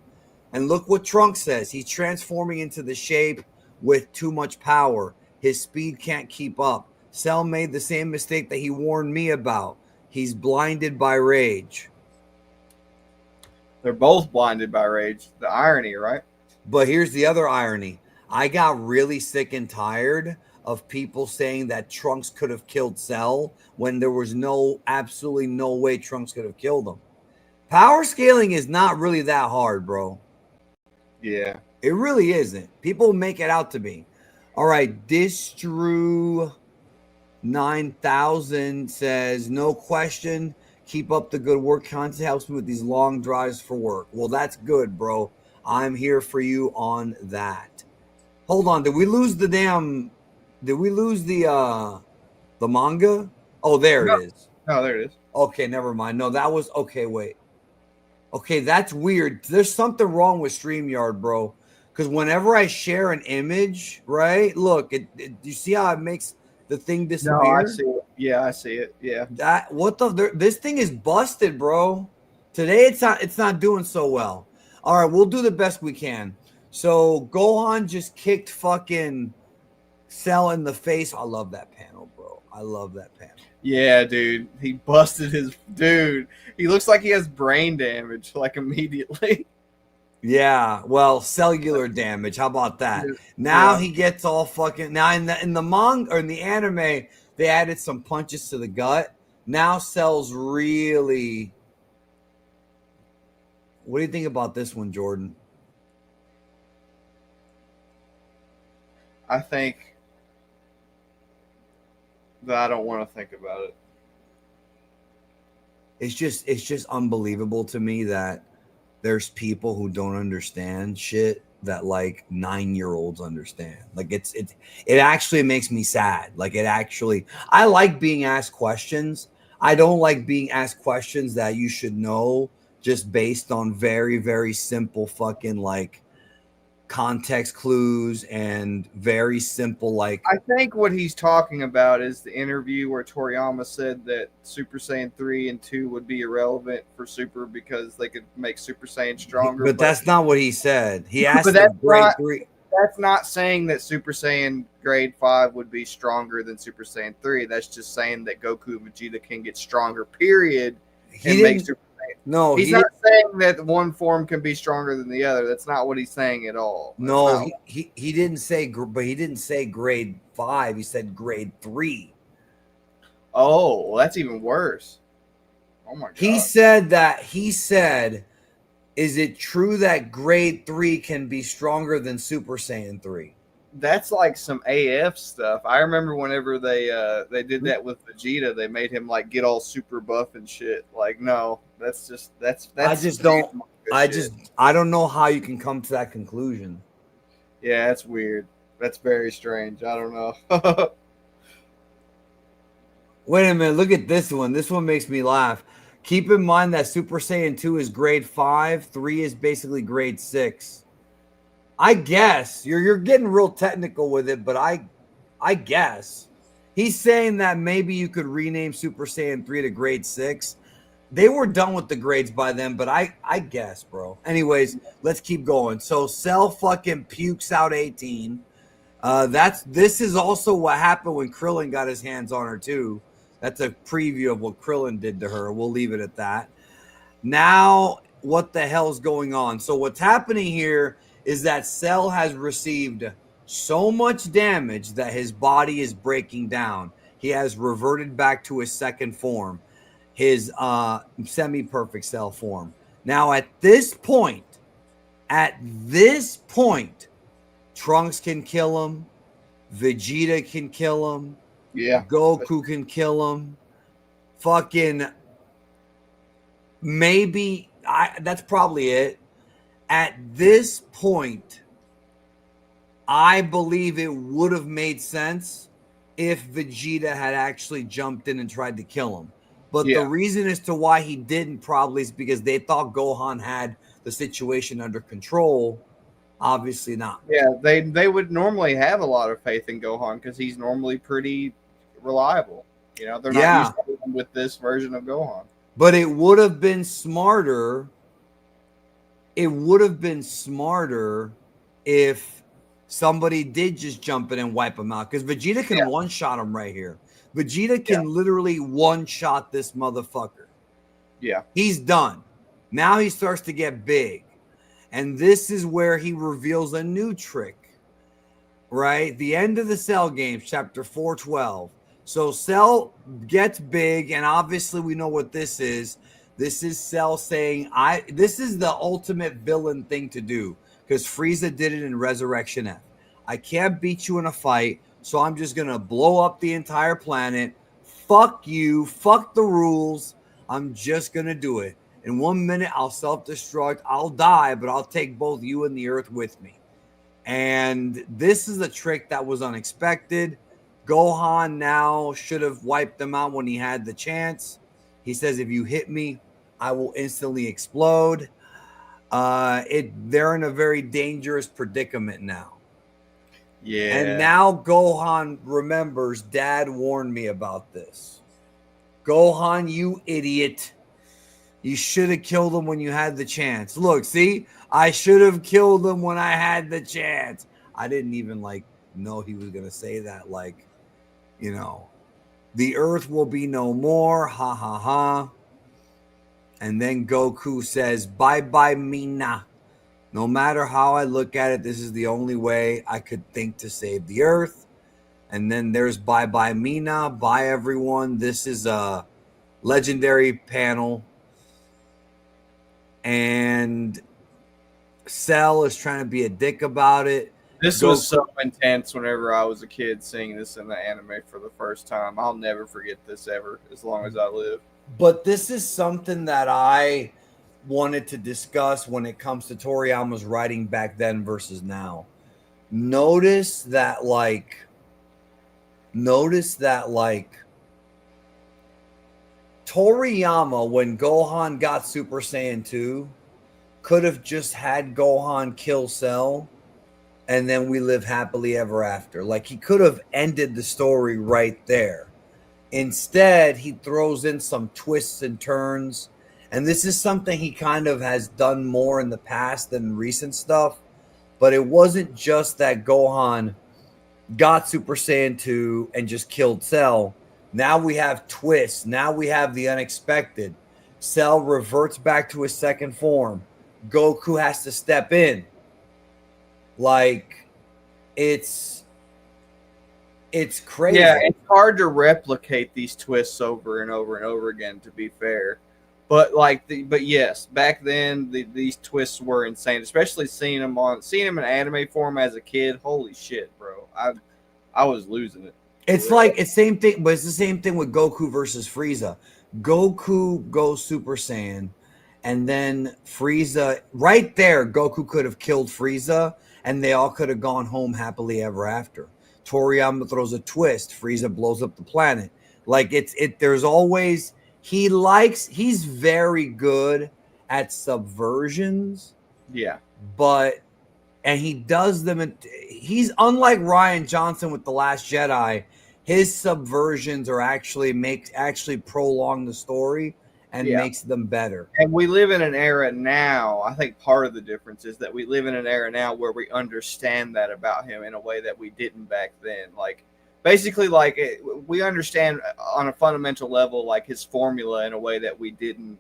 And look what Trunks says. He's transforming into the shape with too much power. His speed can't keep up. Cell made the same mistake that he warned me about. He's blinded by rage. They're both blinded by rage. The irony, right? But here's the other irony. I got really sick and tired of people saying that Trunks could have killed Cell when there was absolutely no way Trunks could have killed him. Power scaling is not really that hard, bro. Yeah. It really isn't. People make it out to be. All right, Distru 9000 says, no question. Keep up the good work. Content helps me with these long drives for work. Well, that's good, bro. I'm here for you on that. Hold on. Did we lose the manga? Oh, there it is. Oh, there it is. Okay, never mind. No, that was okay. Wait. Okay, that's weird. There's something wrong with StreamYard, bro. Because whenever I share an image, right? Look, you see how it makes the thing No, I disappear? see it. Yeah, I see it. Yeah. That what the this thing is busted, bro. Today it's not doing so well. All right, we'll do the best we can. So Gohan just kicked fucking Cell in the face. I love that panel, bro. I love that panel. Yeah, dude. He busted his dude. He looks like he has brain damage, like immediately. Yeah, well, cellular damage. How about that? Now Yeah. he gets all fucking. Now in the manga or in the anime, they added some punches to the gut. Now Cell's really. What do you think about this one, Jordan? I think that I don't want to think about it. It's just unbelievable to me that there's people who don't understand shit that like 9-year-olds understand. Like it actually makes me sad. Like I like being asked questions. I don't like being asked questions that you should know just based on very, very simple fucking like context clues and very simple like I think what he's talking about is the interview where Toriyama said that Super Saiyan 3 and 2 would be irrelevant for Super because they could make Super Saiyan stronger. but that's not what he said. He asked but the that's grade not 3. that's not saying that Super Saiyan grade 5 would be stronger than Super Saiyan 3. That's just saying that Goku and Vegeta can get stronger, period, and make Super Saiyan. No, He's not saying that one form can be stronger than the other. That's not what he's saying at all. No, he didn't say, but he didn't say grade 5. He said grade 3. Oh, well, that's even worse. Oh my god. He said, is it true that grade 3 can be stronger than Super Saiyan 3? That's like some AF stuff. I remember whenever they did that with Vegeta, they made him like get all super buff and shit. Like, no, that's I just don't. I don't know how you can come to that conclusion. Yeah, that's weird. That's very strange. I don't know. Wait a minute. Look at this one. This one makes me laugh. Keep in mind that Super Saiyan 2 is grade 5. 3 is basically grade 6. I guess you're getting real technical with it, but I guess he's saying that maybe you could rename Super Saiyan 3 to grade 6. They were done with the grades by then, but I guess, bro. Anyways, let's keep going. So Cell fucking pukes out 18. This is also what happened when Krillin got his hands on her too. That's a preview of what Krillin did to her. We'll leave it at that. Now, what the hell's going on? So what's happening here is that Cell has received so much damage that his body is breaking down. He has reverted back to his second form, his semi-perfect Cell form. Now, at this point, Trunks can kill him. Vegeta can kill him. Yeah. Goku can kill him. Fucking maybe that's probably it. At this point, I believe it would have made sense if Vegeta had actually jumped in and tried to kill him. But the reason as to why he didn't probably is because they thought Gohan had the situation under control. Obviously not. Yeah, they would normally have a lot of faith in Gohan because he's normally pretty reliable. You know, they're not used to him with this version of Gohan. But it would have been smarter. It would have been smarter if somebody did just jump in and wipe him out. Because Vegeta can one-shot him right here. Vegeta can literally one-shot this motherfucker. Yeah. He's done. Now he starts to get big. And this is where he reveals a new trick. Right? The end of the Cell games, chapter 412. So Cell gets big, and obviously we know what this is. This is Cell saying, this is the ultimate villain thing to do, because Frieza did it in Resurrection F. I can't beat you in a fight, so I'm just going to blow up the entire planet. Fuck you. Fuck the rules. I'm just going to do it. In 1 minute, I'll self-destruct. I'll die, but I'll take both you and the Earth with me. And this is a trick that was unexpected. Gohan now should have wiped them out when he had the chance. He says, if you hit me, I will instantly explode. They're in a very dangerous predicament now. And Yeah. now Gohan remembers Dad warned me about this. Gohan, you idiot. You should have killed him when you had the chance. Look, see, I should have killed him when I had the chance. I didn't even know he was gonna say that. The earth will be no more. Ha ha ha. And then Goku says, bye bye, Mina. No matter how I look at it, this is the only way I could think to save the earth. And then there's bye bye, Mina. Bye, everyone. This is a legendary panel. And Cell is trying to be a dick about it. This was so intense whenever I was a kid seeing this in the anime for the first time. I'll never forget this ever, as long as I live. But this is something that I wanted to discuss when it comes to Toriyama's writing back then versus now. Notice that Toriyama, when Gohan got Super Saiyan 2, could have just had Gohan kill Cell and then we live happily ever after. Like, he could have ended the story right there. Instead, he throws in some twists and turns. And this is something he kind of has done more in the past than recent stuff. But it wasn't just that Gohan got Super Saiyan 2 and just killed Cell. Now we have twists. Now we have the unexpected. Cell reverts back to his second form. Goku has to step in. It's crazy. Yeah, it's hard to replicate these twists over and over and over again, to be fair. But yes, back then these twists were insane, especially seeing them in anime form as a kid. Holy shit, bro! I was losing it. It's same thing, but it's the same thing with Goku versus Frieza. Goku goes Super Saiyan, and then Frieza, right there, Goku could have killed Frieza, and they all could have gone home happily ever after. Toriyama throws a twist. Frieza blows up the planet. There's always, he's very good at subversions. Yeah. And he does them. He's unlike Rian Johnson with The Last Jedi. His subversions are actually prolong the story and makes them better. And we live in an era now. I think part of the difference is that we live in an era now where we understand that about him in a way that we didn't back then. We understand on a fundamental level, his formula in a way that we didn't,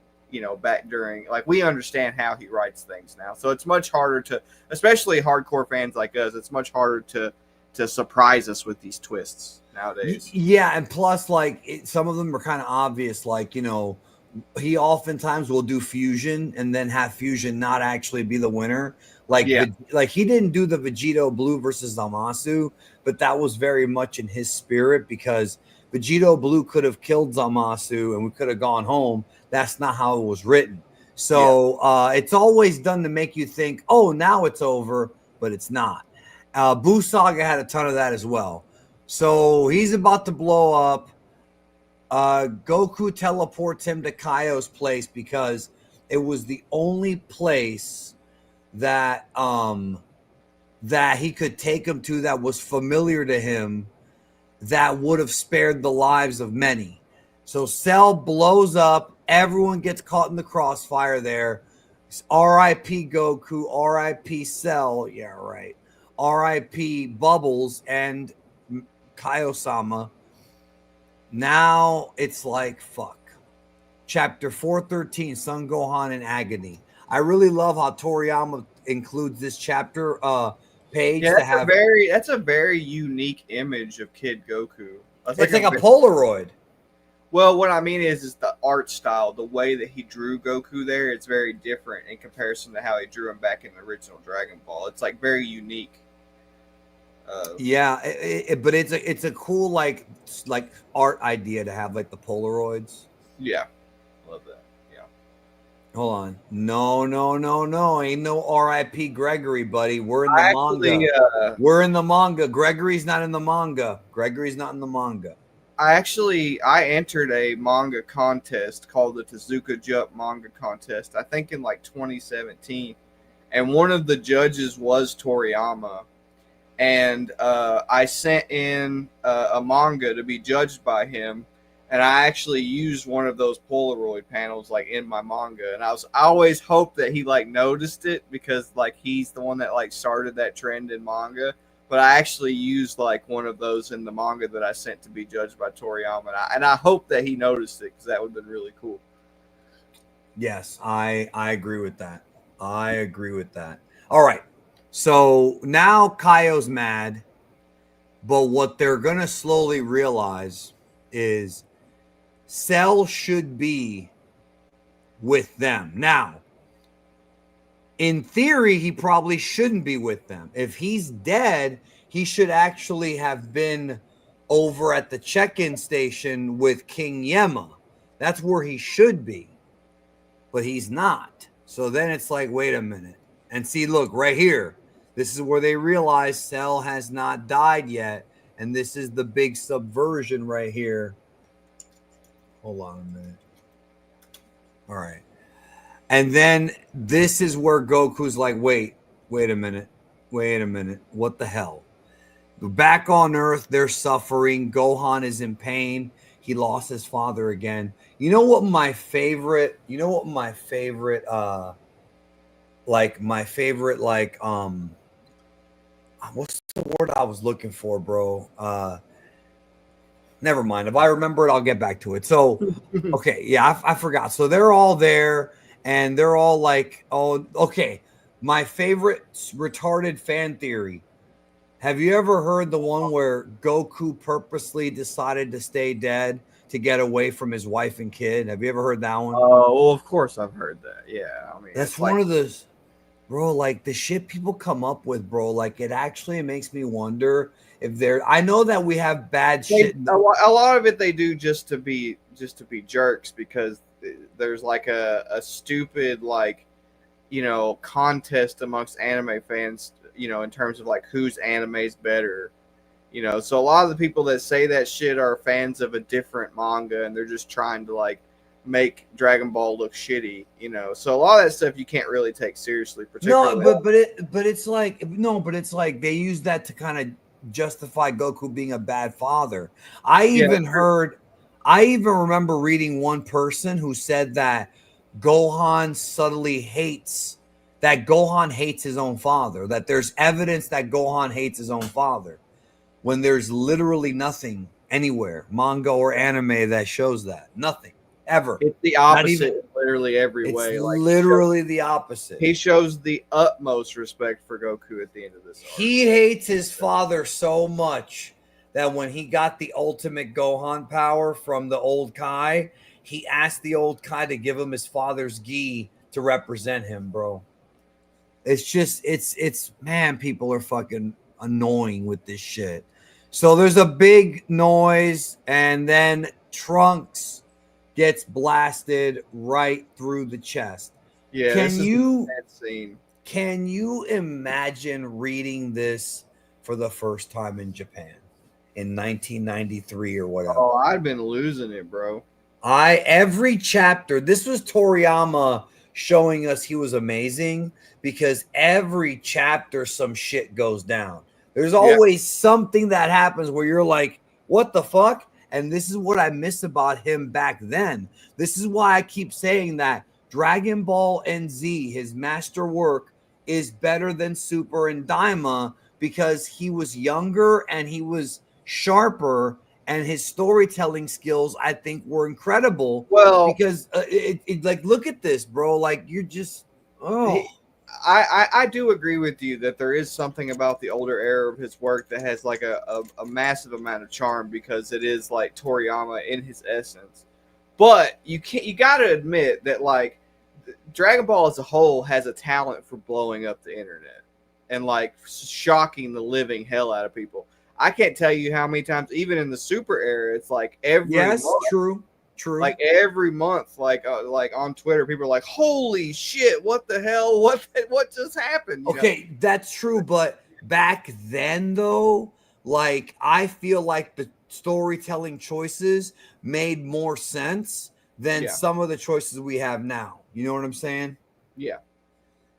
back during, we understand how he writes things now. So it's much harder to, especially hardcore fans like us, it's much harder to surprise us with these twists nowadays. Yeah. And plus, some of them are kind of obvious. He oftentimes will do fusion and then have fusion not actually be the winner. He didn't do the Vegito Blue versus Zamasu, but that was very much in his spirit because Vegito Blue could have killed Zamasu and we could have gone home. That's not how it was written. So it's always done to make you think, oh, now it's over, but it's not. Buu Saga had a ton of that as well. So he's about to blow up. Goku teleports him to Kaio's place because it was the only place that he could take him to that was familiar to him, that would have spared the lives of many. So Cell blows up. Everyone gets caught in the crossfire there. R.I.P. Goku, R.I.P. Cell. Yeah, right. R.I.P. Bubbles and Kaio-sama. Now it's fuck. Chapter 413, Son Gohan in Agony. I really love how Toriyama includes this chapter page. Yeah, that's a very unique image of Kid Goku. It's like a Polaroid. Well, what I mean is the art style, the way that he drew Goku there, it's very different in comparison to how he drew him back in the original Dragon Ball. It's very unique. But it's a cool art idea to have the Polaroids. Yeah, love that. Yeah. Hold on, no, ain't no R.I.P. Gregory, buddy. We're in the manga. We're in the manga. Gregory's not in the manga. I entered a manga contest called the Tezuka Jump Manga Contest. I think in like 2017, and one of the judges was Toriyama, and I sent in a manga to be judged by him, and I actually used one of those Polaroid panels like in my manga, and I always hoped that he like noticed it because like he's the one that like started that trend in manga. But I actually used like one of those in the manga that I sent to be judged by Toriyama, and I hope that he noticed it because that would have been really cool. Yes, I agree with that. I agree with that. All right. So now Kaio's mad, but what they're gonna slowly realize is Cell should be with them. Now, in theory, he probably shouldn't be with them. If he's dead, he should actually have been over at the check-in station with King Yema. That's where he should be. But he's not. So then it's like, wait a minute. And see, look, right here. This is where they realize Cell has not died yet. And this is the big subversion right here. Hold on a minute. All right. And then this is where Goku's like, wait a minute. What the hell? Back on Earth, they're suffering. Gohan is in pain. He lost his father again. You know what my favorite, what's the word I was looking for, bro? Never mind. If I remember it, I'll get back to it. So, okay. Yeah, I forgot. So they're all there and they're all like, oh, okay. My favorite retarded fan theory. Have you ever heard the one where Goku purposely decided to stay dead to get away from his wife and kid? Have you ever heard that one? Oh, well, of course I've heard that. Yeah, I mean that's one of those, bro. Like the shit people come up with, bro. Like it actually makes me wonder if they're. I know that we have bad shit. A lot of it they do just to be jerks because there's like a stupid like contest amongst anime fans. In terms of like whose anime is better, so a lot of the people that say that shit are fans of a different manga and they're just trying to like make Dragon Ball look shitty, so a lot of that stuff you can't really take seriously. Particularly, but it's like they use that to kind of justify Goku being a bad father. I even remember reading one person who said that Gohan hates his own father, that there's evidence that Gohan hates his own father when there's literally nothing anywhere, manga or anime, that shows that. Nothing. Ever. It's the opposite literally every way. Like literally the opposite. He shows the utmost respect for Goku at the end of this arc. He hates his father so much that when he got the ultimate Gohan power from the old Kai, he asked the old Kai to give him his father's gi to represent him, bro. It's just, man, people are fucking annoying with this shit. So there's a big noise, and then Trunks gets blasted right through the chest. Yeah, can you imagine reading this for the first time in Japan in 1993 or whatever? Oh, I've been losing it, bro. Every chapter, this was Toriyama showing us he was amazing because every chapter some shit goes down. There's always something that happens where you're like, what the fuck? And this is what I miss about him back then. This is why I keep saying that Dragon Ball NZ, his master work, is better than Super and Daima because he was younger and he was sharper, and his storytelling skills, I think, were incredible. Well, because like, look at this, bro. Like, you're just, I do agree with you that there is something about the older era of his work that has like a massive amount of charm because it is like Toriyama in his essence. But you got to admit that like Dragon Ball as a whole has a talent for blowing up the internet and like shocking the living hell out of people. I can't tell you how many times, even in the Super era, it's like every month, true. Like every month, like on Twitter, people are like, "Holy shit! What the hell? What just happened?" Okay, that's true. But back then, though, like I feel like the storytelling choices made more sense than Yeah. some of the choices we have now. You know what I'm saying? Yeah.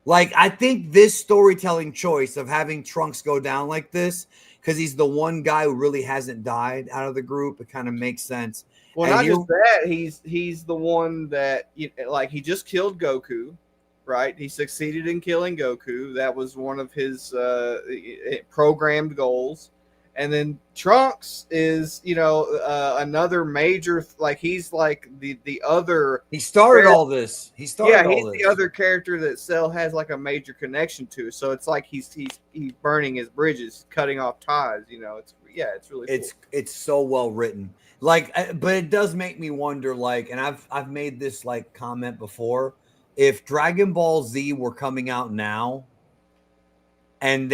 Like, I think this storytelling choice of having Trunks go down like this, because he's the one guy who really hasn't died out of the group, it kind of makes sense. Well, And not here, just that, he's the one that like he just killed Goku, right? He succeeded in killing Goku. That was one of his programmed goals. And then Trunks is, another major, like he's like the other. he started all this. He Yeah, started all he's the this. other character that Cell has like a major connection to. So it's like he's burning his bridges, cutting off ties. It's really cool. It's so well written. Like, but it does make me wonder. Like, and I've made this like comment before. If Dragon Ball Z were coming out now, and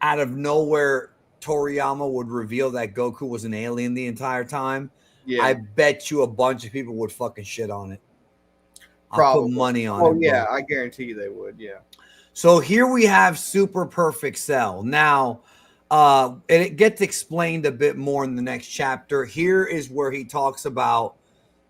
out of nowhere, Toriyama would reveal that Goku was an alien the entire time, I Yeah, bet you a bunch of people would fucking shit on it. I'll put probably. money on Oh it, yeah, bro. I guarantee you they would. Yeah. So here we have Super Perfect Cell. Now, and it gets explained a bit more in the next chapter. Here is where he talks about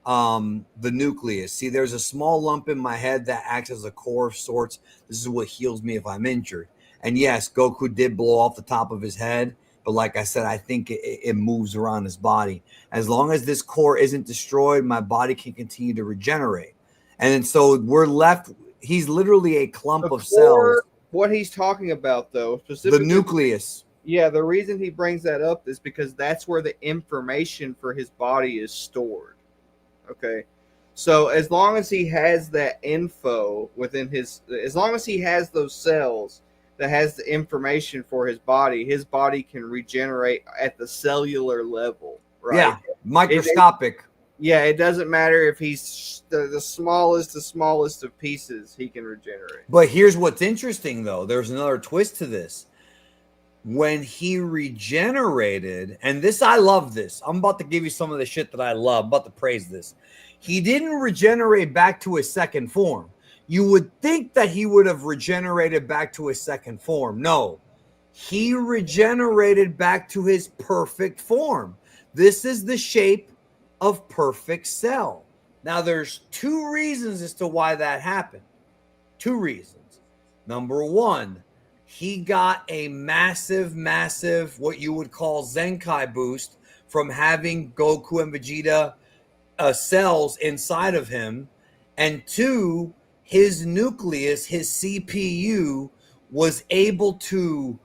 the nucleus. See, there's a small lump in my head that acts as a core of sorts. This is what heals me if I'm injured. And yes, Goku did blow off the top of his head, but like I said, I think it moves around his body. As long as this core isn't destroyed, my body can continue to regenerate. And then so we're left. He's literally a The clump of cells. core, what he's talking about though, The specifically, nucleus. yeah, the reason he brings that up is because that's where the information for his body is stored. Okay. So as long as he has that info within as long as he has those cells that has the information for his body can regenerate at the cellular level, right? Yeah, microscopic. Yeah, it doesn't matter if he's the smallest of pieces, he can regenerate. But here's what's interesting, though. There's another twist to this. When he regenerated, and this, I love this. I'm about to give you some of the shit that I love. I'm about to praise this. He didn't regenerate back to his second form. You would think that he would have regenerated back to his second form. No, he regenerated back to his perfect form. This is the shape of perfect cell. Now, there's two reasons as to why that happened. Two reasons. Number one, he got a massive, what you would call Zenkai boost from having Goku and Vegeta cells inside of him. And two, his nucleus, his CPU, was able to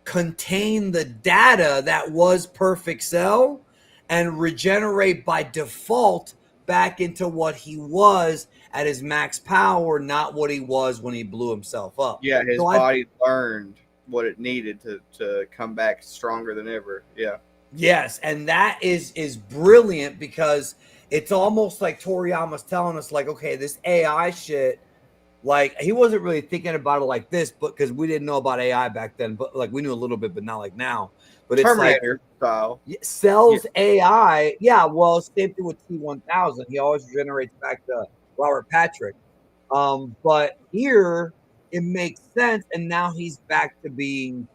contain the data that was perfect cell and regenerate by default back into what he was at his max power, not what he was when he blew himself up. Yeah, his body learned what it needed to come back stronger than ever. Yeah. Yes, and that is brilliant because it's almost like Toriyama's telling us, like, okay, this AI shit, like, he wasn't really thinking about it like this, but because we didn't know about AI back then, but like we knew a little bit, but not like now. But it's Terminator like style. Cell's AI, yeah. Well, same thing with T1000. He always generates back to Robert Patrick. But here it makes sense, and now he's back to being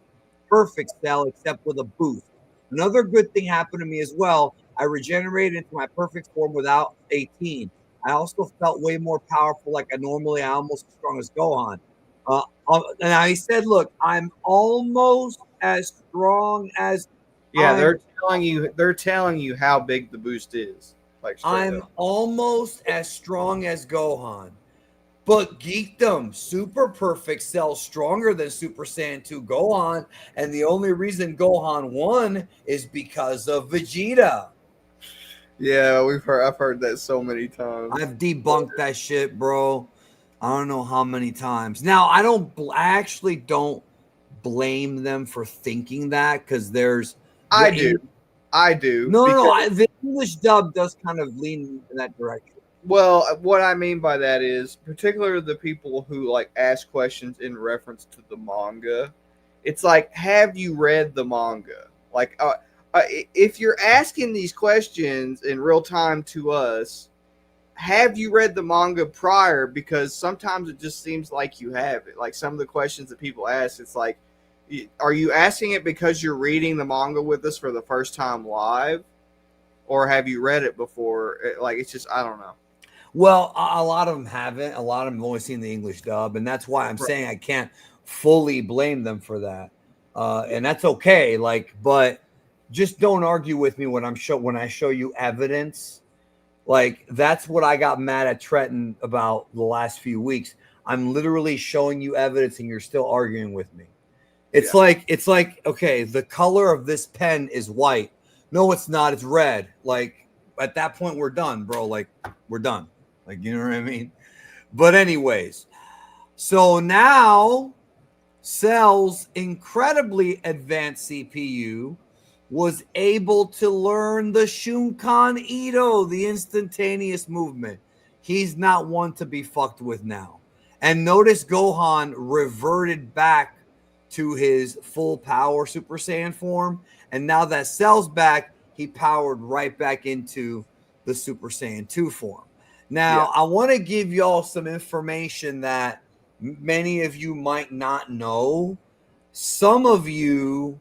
perfect Cell, except with a boost. Another good thing happened to me as well. I regenerated into my perfect form without 18. I also felt way more powerful, like I almost as strong as Gohan. Now he said, "Look, I'm almost as strong as." Yeah, they're telling you how big the boost is. Like I'm almost as strong as Gohan. But geekdom, Super Perfect Cell stronger than Super Saiyan 2 Gohan, and the only reason Gohan won is because of Vegeta. Yeah, I've heard that so many times. I've debunked that shit, bro. I don't know how many times. Now, I actually don't blame them for thinking that because there's. I do. No. The English dub does kind of lean in that direction. Well, what I mean by that is, particularly the people who like ask questions in reference to the manga. It's like, have you read the manga? Like, if you're asking these questions in real time to us, have you read the manga prior? Because sometimes it just seems like you have it. Like some of the questions that people ask, it's like, Are you asking it because you're reading the manga with us for the first time live, or have you read it before? Like, it's just, I don't know. Well, a lot of them haven't. A lot of them have only seen the English dub, and that's why I'm Right. saying I can't fully blame them for that. Yeah. And that's okay. Like, but just don't argue with me when I show you evidence. Like, that's what I got mad at Trenton about the last few weeks. I'm literally showing you evidence, and you're still arguing with me. Yeah. It's like okay, the color of this pen is white. No, it's not. It's red. Like at that point, we're done, bro. Like we're done. Like you know what I mean. But anyways, so now Cell's incredibly advanced CPU was able to learn the Shunkan Ito, the instantaneous movement. He's not one to be fucked with now. And notice Gohan reverted back to his full power Super Saiyan form. And now that Cell's back, he powered right back into the Super Saiyan 2 form. Now, I want to give y'all some information that many of you might not know. Some of you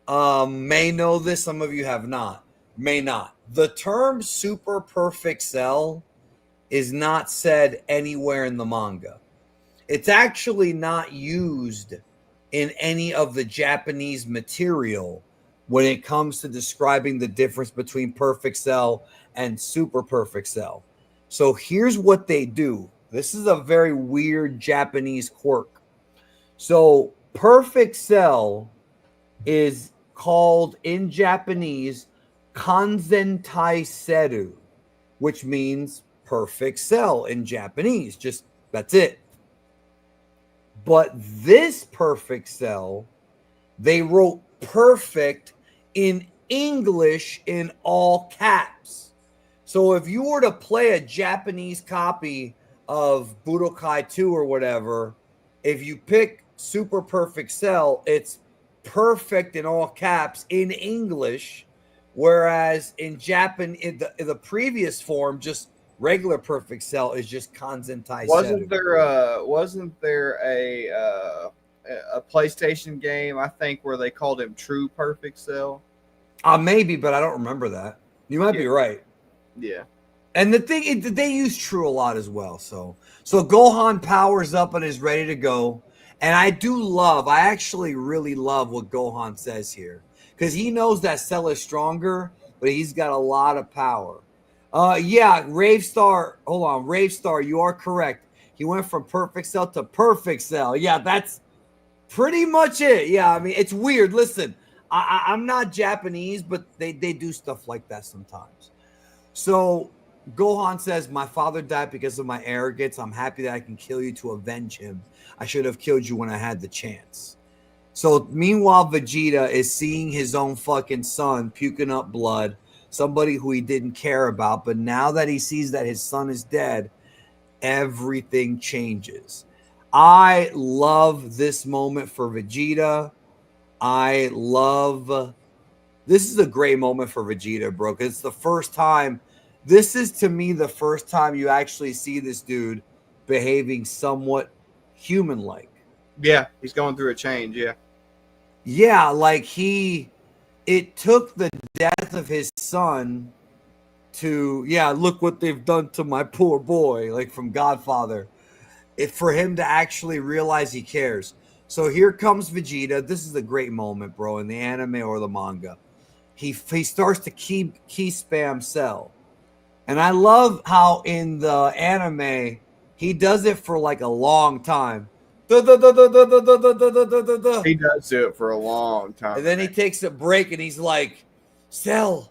may know this, some of you have not, may not. The term super perfect cell is not said anywhere in the manga. It's actually not used in any of the Japanese material when it comes to describing the difference between perfect cell and super perfect cell. So here's what they do. This is a very weird Japanese quirk. So perfect cell is called in Japanese kanzentai seru, which means perfect cell in Japanese. Just that's it. But this perfect cell, they wrote perfect in English in all caps. So if you were to play a Japanese copy of Budokai 2 or whatever, if you pick super perfect cell, it's perfect in all caps in English, whereas in Japan, in the previous form, just regular perfect cell is just kanzentai seru. Wasn't there a PlayStation game, I think, where they called him True Perfect Cell? Maybe, but I don't remember that. You might be right. Yeah. And the thing they use True a lot as well. So Gohan powers up and is ready to go. And I actually really love what Gohan says here. Because he knows that Cell is stronger, but he's got a lot of power. Yeah, Rave Star, you are correct. He went from perfect cell to perfect cell. Yeah, that's pretty much it. Yeah, I mean, it's weird. Listen, I'm not Japanese, but they do stuff like that sometimes. So Gohan says, my father died because of my arrogance. I'm happy that I can kill you to avenge him. I should have killed you when I had the chance. So meanwhile, Vegeta is seeing his own fucking son puking up blood, somebody who he didn't care about. But now that he sees that his son is dead, everything changes. I love this moment for Vegeta. This is a great moment for Vegeta, bro. Because it's the first time. This is to me the first time you actually see this dude behaving somewhat human-like. Yeah, he's going through a change. Yeah. Yeah, like it took the death of his son to, look what they've done to my poor boy, like from Godfather. For him to actually realize he cares. So here comes Vegeta. This is a great moment, bro, in the anime or the manga. He starts to key spam Cell. And I love how in the anime he does it for like a long time. He does do it for a long time. And then he takes a break and he's like, Cell,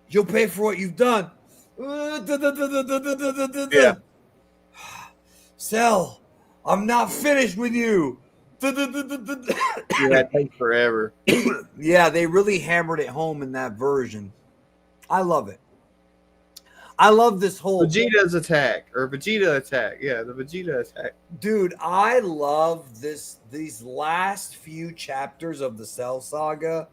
you'll pay for what you've done. Yeah. Cell, I'm not finished with you. Yeah, it takes forever. Yeah, they really hammered it home in that version. I love it. I love this whole Vegeta attack. Yeah, the Vegeta attack. Dude, I love these last few chapters of the Cell Saga.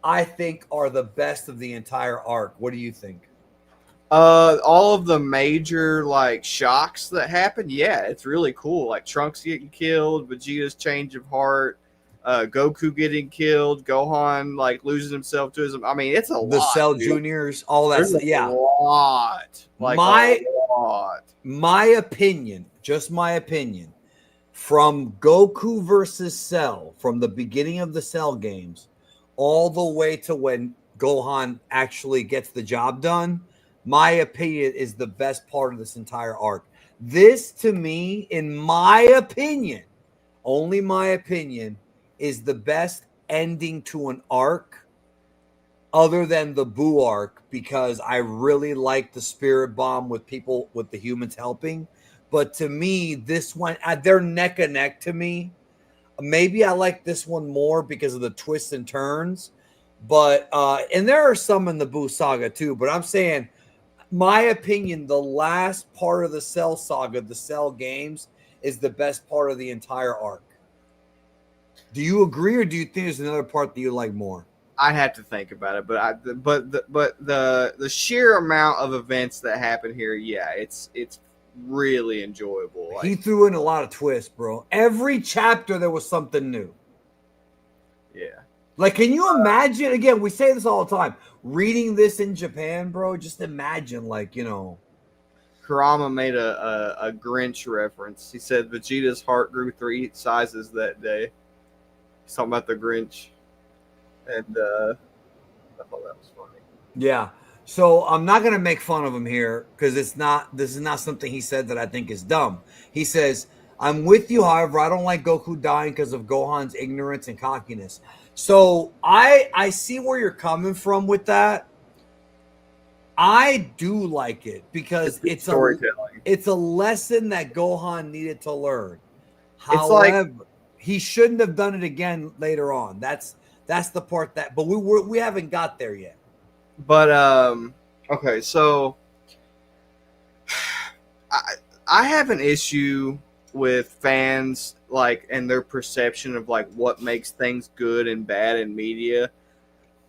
I think are the best of the entire arc. What do you think? All of the major like shocks that happen, yeah, it's really cool. Like Trunks getting killed, Vegeta's change of heart, Goku getting killed, Gohan like losing himself to his. I mean, it's a The lot. Cell Dude. Juniors, all that There's stuff. a Yeah. lot. Like a lot. My opinion, just my opinion, from Goku versus Cell, from the beginning of the Cell games, all the way to when Gohan actually gets the job done, my opinion is the best part of this entire arc. This, to me, in my opinion, only my opinion, is the best ending to an arc other than the Boo arc, because I really like the Spirit Bomb with people, with the humans helping. But to me, this one, they're neck and neck to me. Maybe I like this one more because of the twists and turns. But and there are some in the Boo saga too. But I'm saying, my opinion, the last part of the Cell saga, the Cell games, is the best part of the entire arc. Do you agree, or do you think there's another part that you like more? I'd have to think about it, but the sheer amount of events that happen here, yeah, it's really enjoyable. Like, he threw in a lot of twists, bro. Every chapter there was something new. Yeah. Like, can you imagine? Again, we say this all the time. Reading this in Japan, bro. Just imagine, like, you know. Kurama made a Grinch reference. He said Vegeta's heart grew 3 sizes that day. He's talking about the Grinch. And I thought that was funny. Yeah. So I'm not gonna make fun of him here because this is not something he said that I think is dumb. He says, I'm with you, however, I don't like Goku dying because of Gohan's ignorance and cockiness. So I see where you're coming from with that. I do like it because it's storytelling. It's a lesson that Gohan needed to learn. It's However, he shouldn't have done it again later on. That's the part that, but we haven't got there yet. But okay, so I have an issue with fans like and their perception of like what makes things good and bad in media.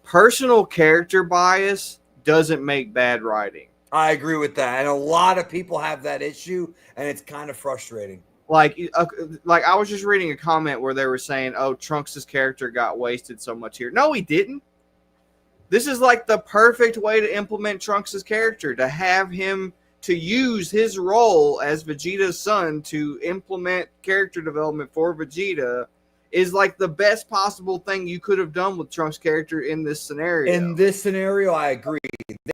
Personal character bias doesn't make bad writing. I agree with that, and a lot of people have that issue, and it's kind of frustrating. Like I was just reading a comment where they were saying, "Oh, Trunks' character got wasted so much here." No, he didn't. This is like the perfect way to implement Trunks' character, to have him to use his role as Vegeta's son to implement character development for Vegeta is like the best possible thing you could have done with Trunks' character in this scenario. In this scenario, I agree.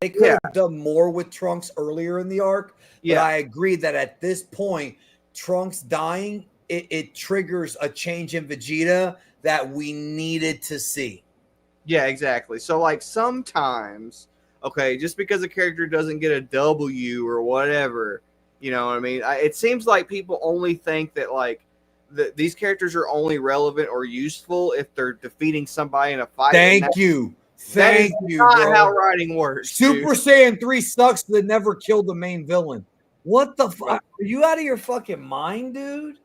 They could have done more with Trunks earlier in the arc, but I agree that at this point, Trunks dying, it triggers a change in Vegeta that we needed to see. Yeah, exactly. So, like, sometimes, okay, just because a character doesn't get a W or whatever, you know what I mean? It seems like people only think that, like, these characters are only relevant or useful if they're defeating somebody in a fight. Thank you. Thank you, bro. That's not how writing works. Super Saiyan 3 sucks that never killed the main villain. What the fuck? Are you out of your fucking mind, dude?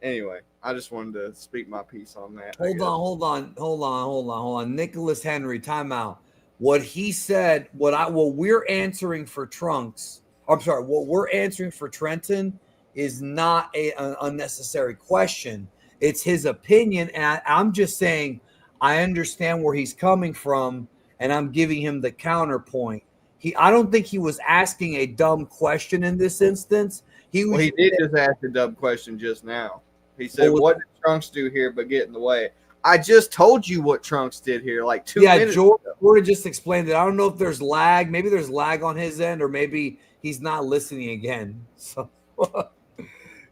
Anyway, I just wanted to speak my piece on that. Hold on. Nicholas Henry, timeout. What he said, what we're answering for Trunks, I'm sorry, what we're answering for Trenton is not an unnecessary question. It's his opinion, and I'm just saying I understand where he's coming from, and I'm giving him the counterpoint. I don't think he was asking a dumb question in this instance. He did just ask a dumb question just now. He said, what did Trunks do here but get in the way? I just told you what Trunks did here like 2 minutes ago. Jordan just explained it. I don't know if there's lag. Maybe there's lag on his end, or maybe he's not listening again. So,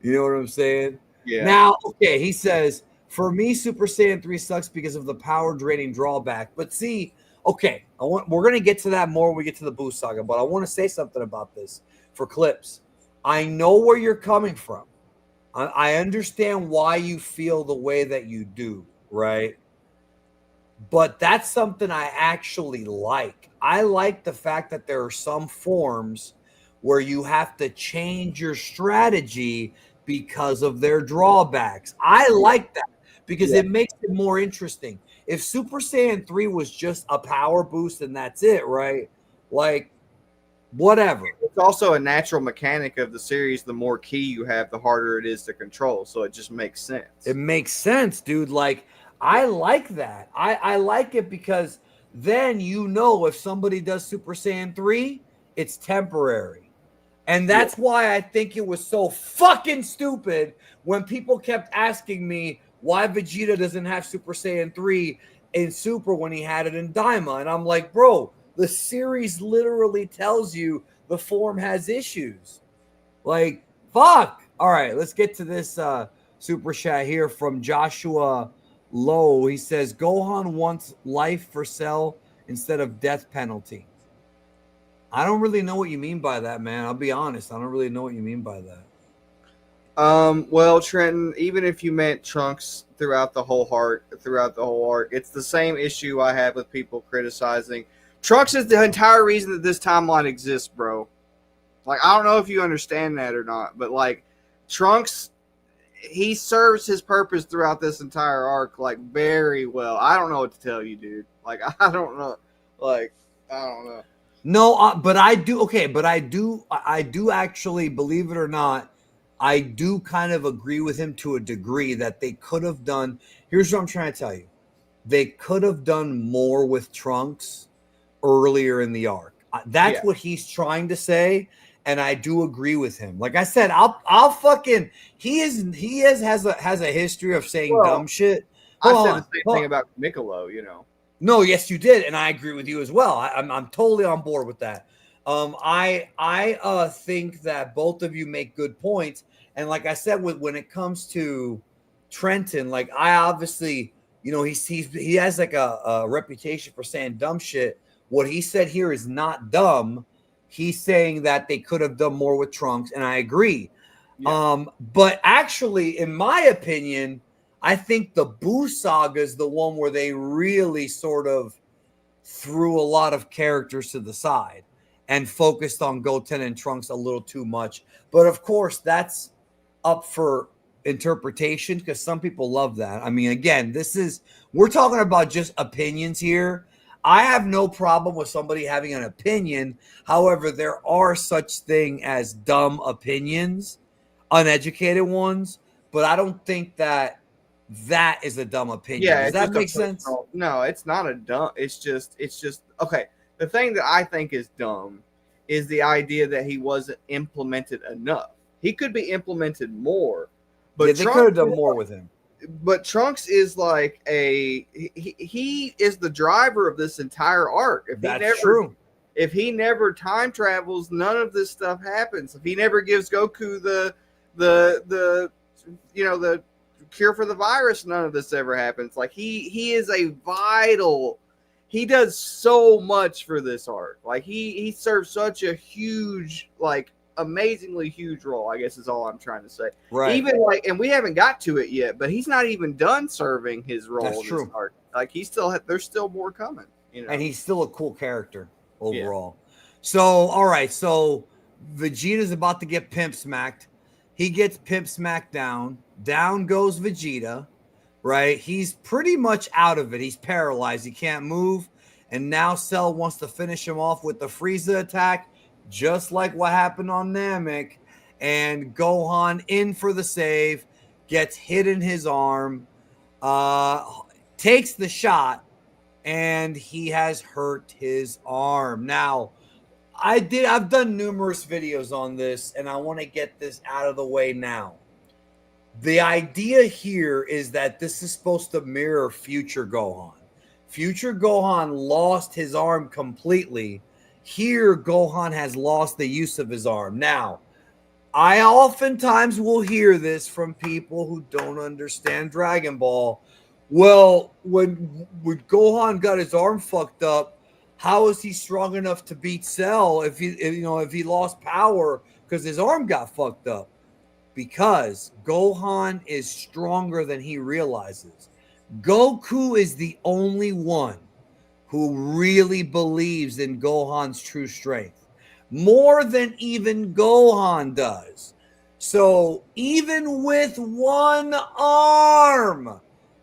you know what I'm saying? Yeah. Now, okay, he says, for me, Super Saiyan 3 sucks because of the power draining drawback. But see, okay, we're going to get to that more when we get to the Boo Saga, but I want to say something about this for clips. I know where you're coming from. I understand why you feel the way that you do, right? But that's something I actually like. I like the fact that there are some forms where you have to change your strategy because of their drawbacks. I like that because it makes it more interesting. If Super Saiyan 3 was just a power boost and that's it, right? Like, whatever. It's also a natural mechanic of the series. The more ki you have, the harder it is to control. So it just makes sense. It makes sense, dude. Like, I like that. I like it because then you know if somebody does Super Saiyan 3, it's temporary. And that's why I think it was so fucking stupid when people kept asking me why Vegeta doesn't have Super Saiyan 3 in Super when he had it in Daima. And I'm like, bro, the series literally tells you the form has issues. Like, fuck. All right, let's get to this super chat here from Joshua Lowe. He says Gohan wants life for Cell instead of death penalty. I don't really know what you mean by that, man. I'll be honest. I don't really know what you mean by that. Well, Trenton, even if you meant Trunks throughout the whole arc, it's the same issue I have with people criticizing. Trunks is the entire reason that this timeline exists, bro. Like, I don't know if you understand that or not, but like, Trunks, he serves his purpose throughout this entire arc, like, very well. I don't know what to tell you, dude. Like, I don't know. Like, I don't know. No, but I do. Okay, but I do actually, believe it or not, I do kind of agree with him to a degree that they could have done. Here's what I'm trying to tell you: they could have done more with Trunks earlier in the arc. That's what he's trying to say, and I do agree with him. Like I said, I'll fucking he has a history of saying dumb shit. I said the same thing about Piccolo, you know. No, yes, you did, and I agree with you as well. I'm totally on board with that. I think that both of you make good points, and like I said, when it comes to Trenton, like I obviously, you know, he has like a reputation for saying dumb shit. What he said here is not dumb. He's saying that they could have done more with Trunks, and I agree. Yeah. But actually, in my opinion, I think the Boo Saga is the one where they really sort of threw a lot of characters to the side and focused on Goten and Trunks a little too much. But of course, that's up for interpretation because some people love that. I mean, again, we're talking about just opinions here. I have no problem with somebody having an opinion. However, there are such thing as dumb opinions, uneducated ones, but I don't think that is a dumb opinion. Yeah, does that make sense? No, it's not a dumb. It's just okay. The thing that I think is dumb is the idea that he wasn't implemented enough. He could be implemented more, but they could have done more with him. But Trunks is like he is the driver of this entire arc. That's true. If he never time travels, none of this stuff happens. If he never gives Goku the cure for the virus, none of this ever happens. Like he is a vital. He does so much for this arc. Like he serves such a huge, like amazingly huge role, I guess is all I'm trying to say. Right. Even like, and we haven't got to it yet, but he's not even done serving his role. That's true. This arc. Like there's still more coming. You know, and he's still a cool character overall. Yeah. So all right, so Vegeta's about to get pimp smacked. He gets pimp smacked down. Down goes Vegeta, right? He's pretty much out of it. He's paralyzed. He can't move. And now Cell wants to finish him off with the Frieza attack, just like what happened on Namek. And Gohan in for the save, gets hit in his arm, takes the shot, and he has hurt his arm. Now, I've done numerous videos on this, and I want to get this out of the way now. The idea here is that this is supposed to mirror future Gohan. Future Gohan lost his arm completely. Here, Gohan has lost the use of his arm. Now, I oftentimes will hear this from people who don't understand Dragon Ball. Well, when Gohan got his arm fucked up, how is he strong enough to beat Cell if he lost power because his arm got fucked up? Because Gohan is stronger than he realizes. Goku is the only one who really believes in Gohan's true strength, more than even Gohan does. So even with one arm,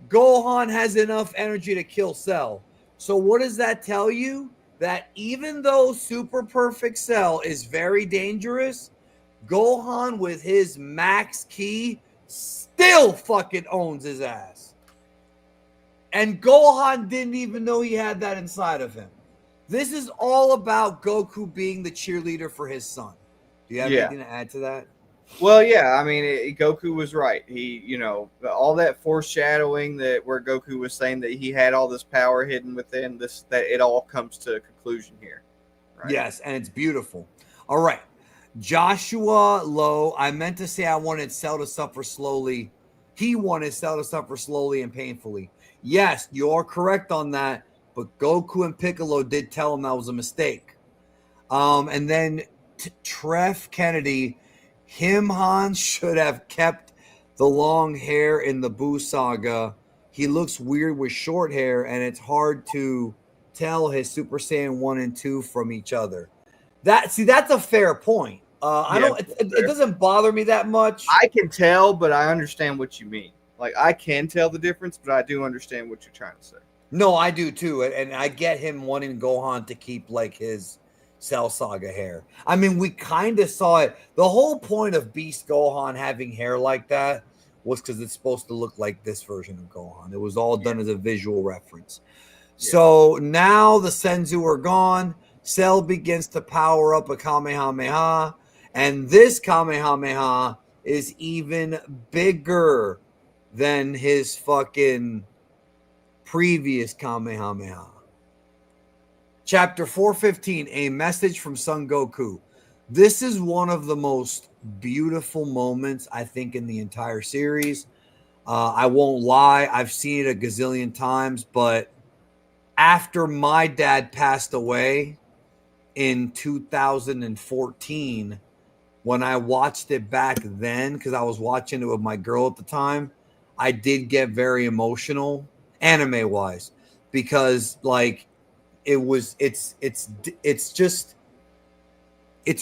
Gohan has enough energy to kill Cell. So what does that tell you? that even though Super Perfect Cell is very dangerous, Gohan with his max ki still fucking owns his ass. And Gohan didn't even know he had that inside of him. This is all about Goku being the cheerleader for his son. Do you have anything to add to that? Well, yeah, I mean, Goku was right. He, all that foreshadowing that where Goku was saying that he had all this power hidden within this, that it all comes to a conclusion here. Right? Yes, and it's beautiful. All right. Joshua Lowe, I meant to say I wanted Cell to suffer slowly. He wanted Cell to suffer slowly and painfully. Yes, you're correct on that, but Goku and Piccolo did tell him that was a mistake. And then Trev Kennedy, Han should have kept the long hair in the Buu saga. He looks weird with short hair, and it's hard to tell his Super Saiyan 1 and 2 from each other. That's a fair point. It doesn't bother me that much. I can tell, but I understand what you mean. Like, I can tell the difference, but I do understand what you're trying to say. No, I do too. And I get him wanting Gohan to keep like his Cell Saga hair. I mean, we kind of saw it. The whole point of Beast Gohan having hair like that was because it's supposed to look like this version of Gohan. It was all done as a visual reference. Yeah. So now the Senzu are gone. Cell begins to power up a Kamehameha. And this Kamehameha is even bigger than his fucking previous Kamehameha. Chapter 415, A Message from Son Goku. This is one of the most beautiful moments, I think, in the entire series. I won't lie, I've seen it a gazillion times, but after my dad passed away in 2014, when I watched it back then, because I was watching it with my girl at the time, I did get very emotional, anime-wise, because, like, it's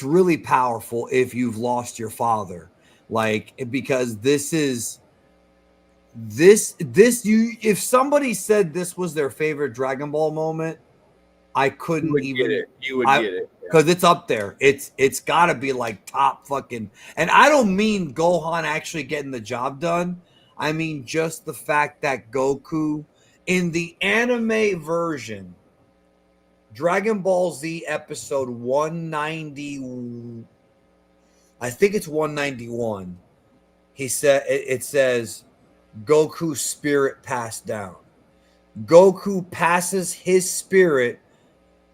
really powerful if you've lost your father, like, because if somebody said this was their favorite Dragon Ball moment, I couldn't even get it. You would get it because it's up there. It's got to be like top fucking. And I don't mean Gohan actually getting the job done. I mean just the fact that Goku in the anime version, Dragon Ball Z episode 190, I think it's 191. It says Goku's spirit passed down. Goku passes his spirit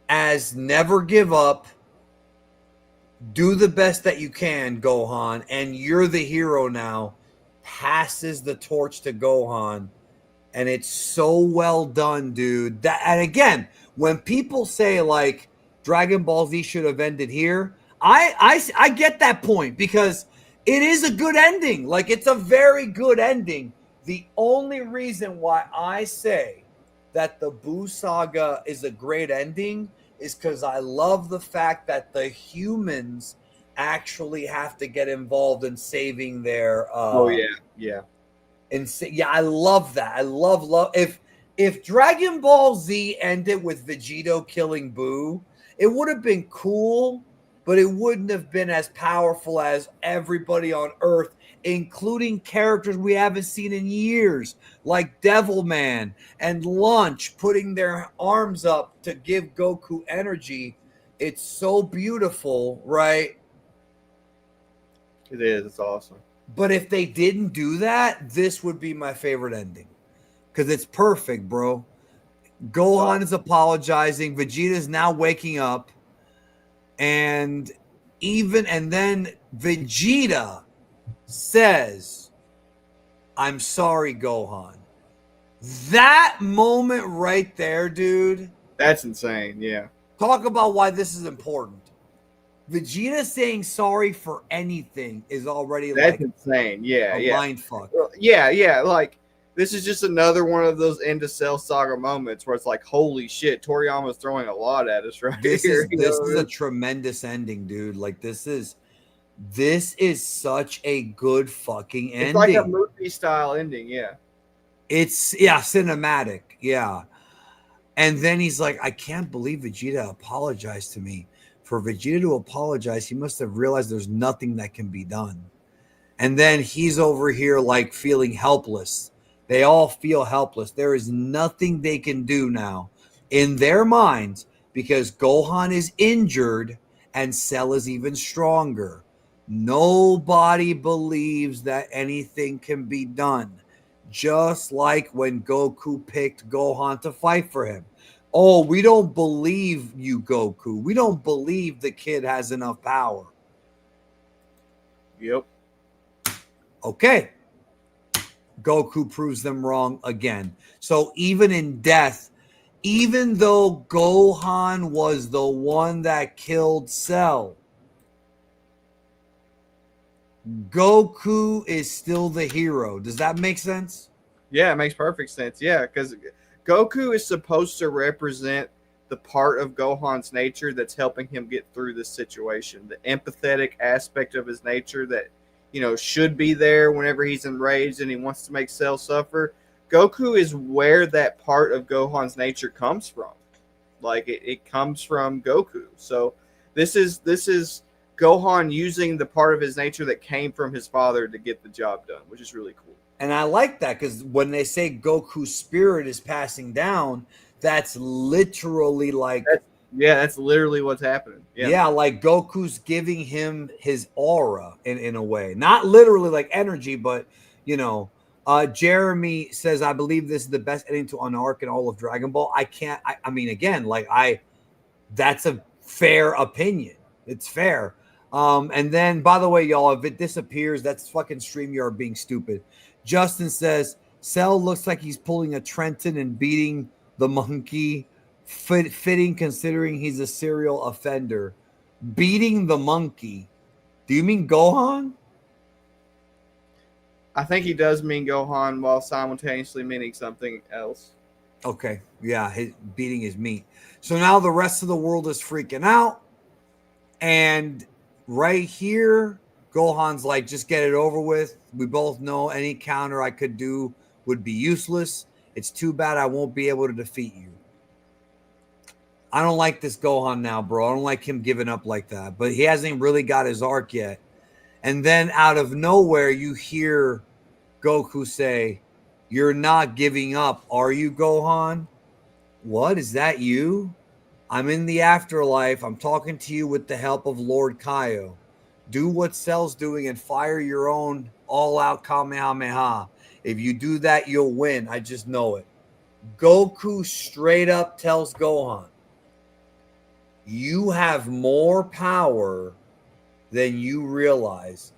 as never give up, do the best that you can, Gohan, and you're the hero now, passes the torch to Gohan, and it's so well done, dude. And again, when people say, like, Dragon Ball Z should have ended here, I get that point, because it is a good ending. Like, it's a very good ending. The only reason why I say that the Buu Saga is a great ending is because I love the fact that the humans actually have to get involved in saving their. And I love that. I love. If Dragon Ball Z ended with Vegito killing Buu, it would have been cool, but it wouldn't have been as powerful as everybody on Earth, including characters we haven't seen in years, like Devilman and Lunch, putting their arms up to give Goku energy. It's so beautiful, right? It is. It's awesome. But if they didn't do that, this would be my favorite ending, because it's perfect, bro. Gohan is apologizing. Vegeta's now waking up. And then Vegeta says, I'm sorry, Gohan. That moment right there, dude. That's insane, yeah. Talk about why this is important. Vegeta saying sorry for anything is already that's insane, yeah. Mind fuck. Yeah, like, this is just another one of those end of Cell Saga moments where it's like, holy shit, Toriyama's throwing a lot at us right here. This is a tremendous ending, dude. Like, this is such a good fucking ending. It's like a movie style ending, yeah. It's cinematic, yeah. And then he's like, I can't believe Vegeta apologized to me. For Vegeta to apologize, he must have realized there's nothing that can be done. And then he's over here like feeling helpless. They all feel helpless. There is nothing they can do now in their minds because Gohan is injured and Cell is even stronger. Nobody believes that anything can be done. Just like when Goku picked Gohan to fight for him. Oh, we don't believe you, Goku. We don't believe the kid has enough power. Yep. Okay. Goku proves them wrong again. So even in death, even though Gohan was the one that killed Cell, Goku is still the hero. Does that make sense? Yeah, it makes perfect sense. Yeah, because Goku is supposed to represent the part of Gohan's nature that's helping him get through this situation. The empathetic aspect of his nature that, should be there whenever he's enraged and he wants to make Cell suffer. Goku is where that part of Gohan's nature comes from. Like it comes from Goku. So this is Gohan using the part of his nature that came from his father to get the job done, which is really cool. And I like that because when they say Goku's spirit is passing down, that's literally like... That's literally what's happening. Yeah, like Goku's giving him his aura in a way. Not literally like energy, but, Jeremy says, I believe this is the best ending to an arc in all of Dragon Ball. I mean, again, that's a fair opinion. It's fair. And then, by the way, y'all, if it disappears, that's fucking StreamYard being stupid. Justin says, Cell looks like he's pulling a Trenton and beating the monkey. Fitting considering he's a serial offender. Beating the monkey. Do you mean Gohan? I think he does mean Gohan while simultaneously meaning something else. Okay. Yeah, beating his meat. So now the rest of the world is freaking out. And right here, Gohan's like, just get it over with. We both know any counter I could do would be useless. It's too bad I won't be able to defeat you. I don't like this Gohan now, bro. I don't like him giving up like that. But he hasn't really got his arc yet. And then out of nowhere, you hear Goku say, you're not giving up, are you, Gohan? What? Is that you? I'm in the afterlife. I'm talking to you with the help of Lord Kaio. Do what Cell's doing and fire your own all-out Kamehameha. If you do that, you'll win. I just know it. Goku straight up tells Gohan, you have more power than you realize.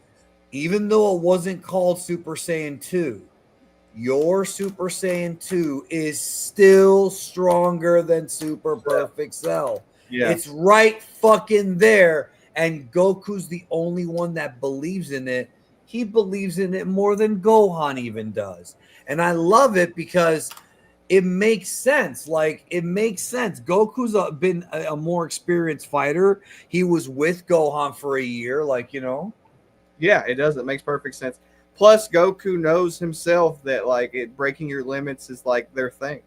Even though it wasn't called Super Saiyan 2, your Super Saiyan 2 is still stronger than Super Perfect Cell. Yeah. It's right fucking there. And Goku's the only one that believes in it. He believes in it more than Gohan even does. And I love it because it makes sense. Like, it makes sense. Goku's been a more experienced fighter. He was with Gohan for a year, Yeah, it does. It makes perfect sense. Plus, Goku knows himself that, breaking your limits is, their thing.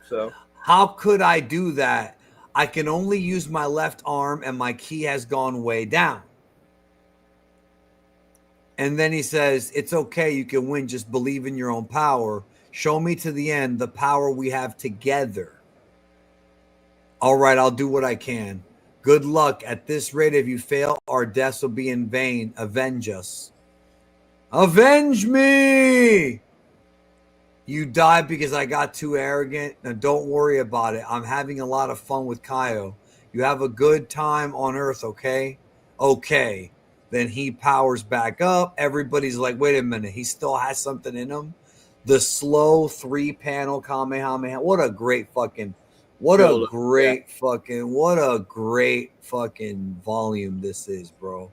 So. How could I do that? I can only use my left arm, and my ki has gone way down. And then he says, it's okay. You can win. Just believe in your own power. Show me to the end the power we have together. All right, I'll do what I can. Good luck. At this rate, if you fail, our deaths will be in vain. Avenge us. Avenge me! You died because I got too arrogant. Now, don't worry about it. I'm having a lot of fun with Kaio. You have a good time on Earth, okay? Okay. Then he powers back up. Everybody's like, wait a minute. He still has something in him. The slow 3-panel Kamehameha. What a great fucking volume this is, bro.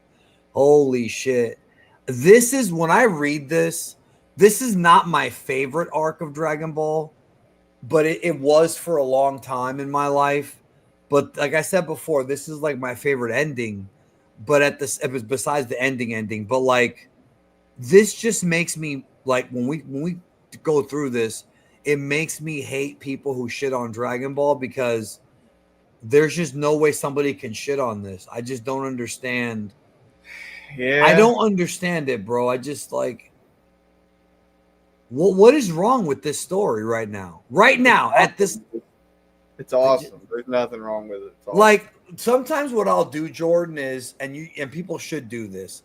Holy shit. This is, when I read this is not my favorite arc of Dragon Ball, but it was for a long time in my life. But like I said before, this is like my favorite ending. But it was besides the ending. But this just makes me when we go through this, it makes me hate people who shit on Dragon Ball because there's just no way somebody can shit on this. I just don't understand. I Yeah, don't understand it, bro. I just like what is wrong with this story right now? Right it's now, at this awesome. It's awesome. There's nothing wrong with it. It's awesome. like sometimes what I'll do, Jordan, is and people should do this.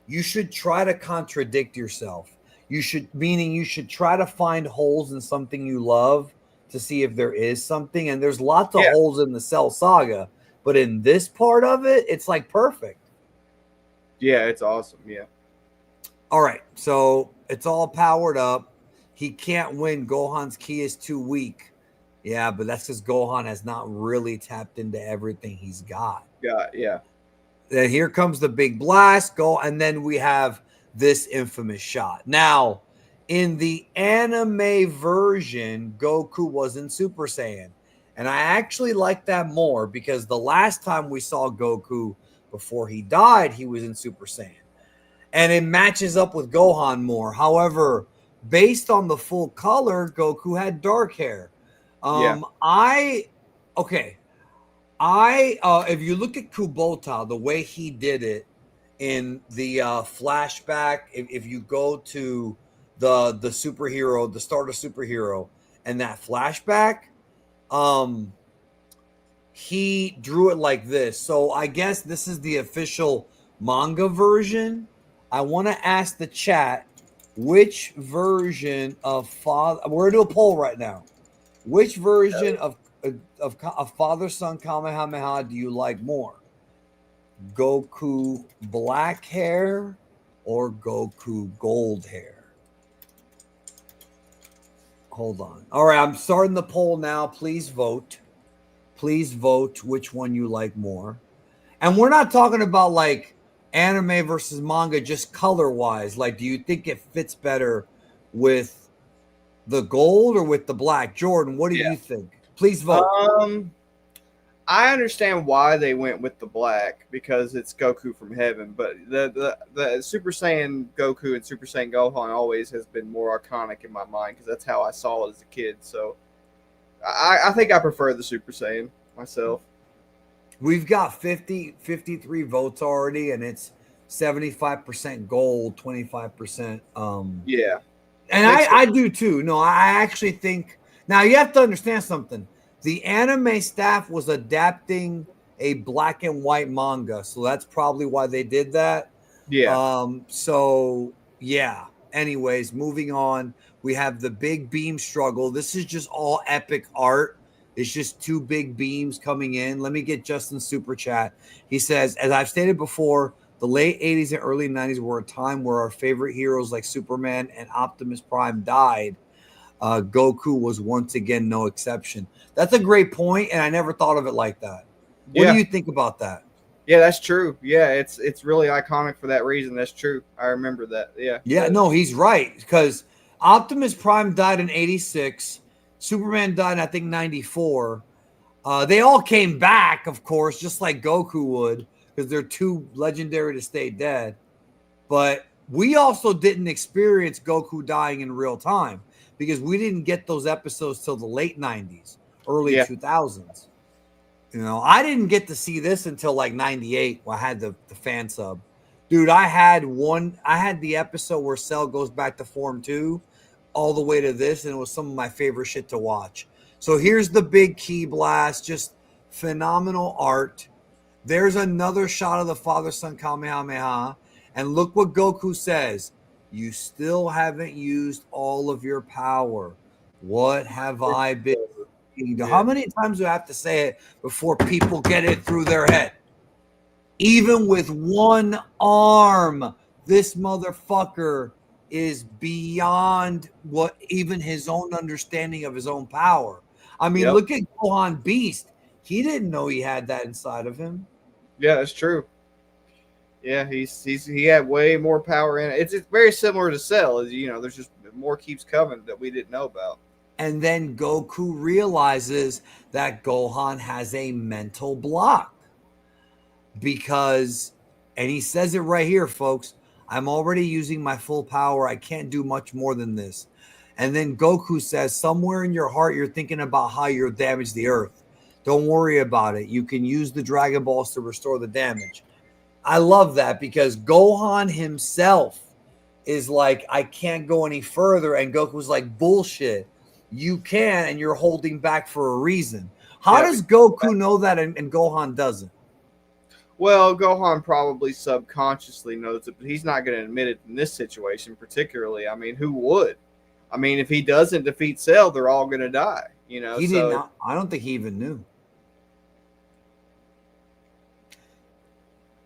You should try to contradict yourself. You should meaning you should try to find holes in something you love to see if there is something. And there's lots of Yeah, holes in the Cell Saga, but in this part of it, it's like perfect. yeah, it's awesome. Yeah, All right, so it's all powered up. He can't win. Gohan's ki is too weak. Yeah, but that's because Gohan has not really tapped into everything he's got. yeah, Then here comes the big blast. Go, and then we have this infamous shot. Now, in the anime version, Goku was in Super Saiyan. And I actually like that more because the last time we saw Goku before he died, he was in Super Saiyan. And it matches up with Gohan more. However, based on the full color, Goku had dark hair. yeah. I okay. I if you look at Kubota, the way he did it in the flashback, if you go to the superhero, the start of superhero, and that flashback, um, he drew it like this. So I guess this is the official manga version. I want to ask the chat which version of father. We're gonna do a poll right now. Which version of Father Son Kamehameha do you like more? Goku black hair or Goku gold hair? Hold on. All right, I'm starting the poll now. Please vote. Please vote which one you like more. And we're not talking about like anime versus manga, just color wise. Like, do you think it fits better with the gold or with the black? Jordan, what do Yeah. you think? Please vote. I understand why they went with the black because it's Goku from heaven, but the Super Saiyan Goku and Super Saiyan Gohan always has been more iconic in my mind because that's how I saw it as a kid. So I think I prefer the Super Saiyan myself. We've got 53 votes already, and it's 75% gold, 25%. Yeah, And I do too. No, I actually think now you have to understand something. The anime staff was adapting a black and white manga, so that's probably why they did that. yeah, So yeah. Anyways, moving on. We have the big beam struggle. This is just all epic art. It's just two big beams coming in. Let me get Justin's super chat. He says, as I've stated before, the late 80s and early 90s were a time where our favorite heroes like Superman and Optimus Prime died. Goku was once again no exception. That's a great point, and I never thought of it like that. What yeah, do you think about that? yeah. That's true. Yeah, it's really iconic for that reason. That's true. I remember that. Yeah, Yeah, no, he's right because Optimus Prime died in 86. Superman died, I think, 94. They all came back, of course, just like Goku would, because they're too legendary to stay dead. But we also didn't experience Goku dying in real time because we didn't get those episodes till the late 90s, early yeah, 2000s. You know, I didn't get to see this until like 98 when I had the fan sub. Dude, I had the episode where Cell goes back to Form 2 all the way to this, and it was some of my favorite shit to watch. So here's the big key blast, just phenomenal art. There's another shot of the Father Son Kamehameha, and look what Goku says. You still haven't used all of your power. What have I been? How yeah. many times do I have to say it before people get it through their head? Even with one arm, this motherfucker is beyond what even his own understanding of his own power. I mean, Yep. look at Gohan Beast. He didn't know he had that inside of him. Yeah, that's true. Yeah, he had way more power in it. It's very similar to Cell. As you know, there's just more keeps coming that we didn't know about. And then Goku realizes that Gohan has a mental block because, and he says it right here, folks, I'm already using my full power. I can't do much more than this. And then Goku says, somewhere in your heart, you're thinking about how you'll damage the Earth. Don't worry about it. You can use the Dragon Balls to restore the damage. I love that because Gohan himself is like, I can't go any further. And Goku's like, bullshit. You can, and you're holding back for a reason. How does Goku know that and Gohan doesn't? Well, Gohan probably subconsciously knows it, but he's not going to admit it in this situation particularly. I mean, who would? I mean, if he doesn't defeat Cell, they're all going to die. You know, He did not. I don't think he even knew.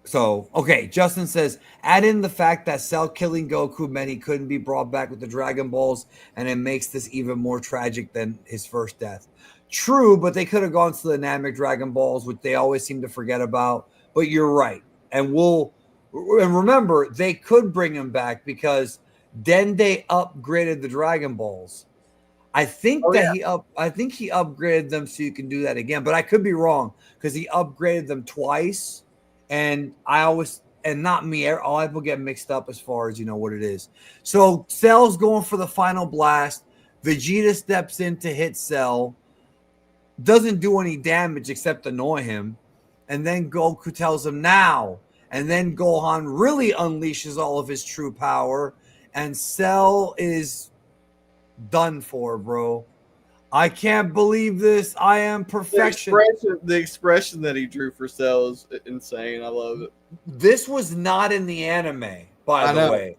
So, okay, Justin says, add in the fact that Cell killing Goku meant he couldn't be brought back with the Dragon Balls, and it makes this even more tragic than his first death. True, but they could have gone to the Namek Dragon Balls, which they always seem to forget about. But you're right. And remember, they could bring him back because Dende upgraded the Dragon Balls. I think he upgraded them so you can do that again, but I could be wrong because he upgraded them twice. And not me, all I will get mixed up as far as what it is. So Cell's going for the final blast. Vegeta steps in to hit Cell. Doesn't do any damage except annoy him. And then Goku tells him now. And then Gohan really unleashes all of his true power. And Cell is done for, bro. I can't believe this. I am perfection. The expression that he drew for Cell is insane. I love it. This was not in the anime, by the way.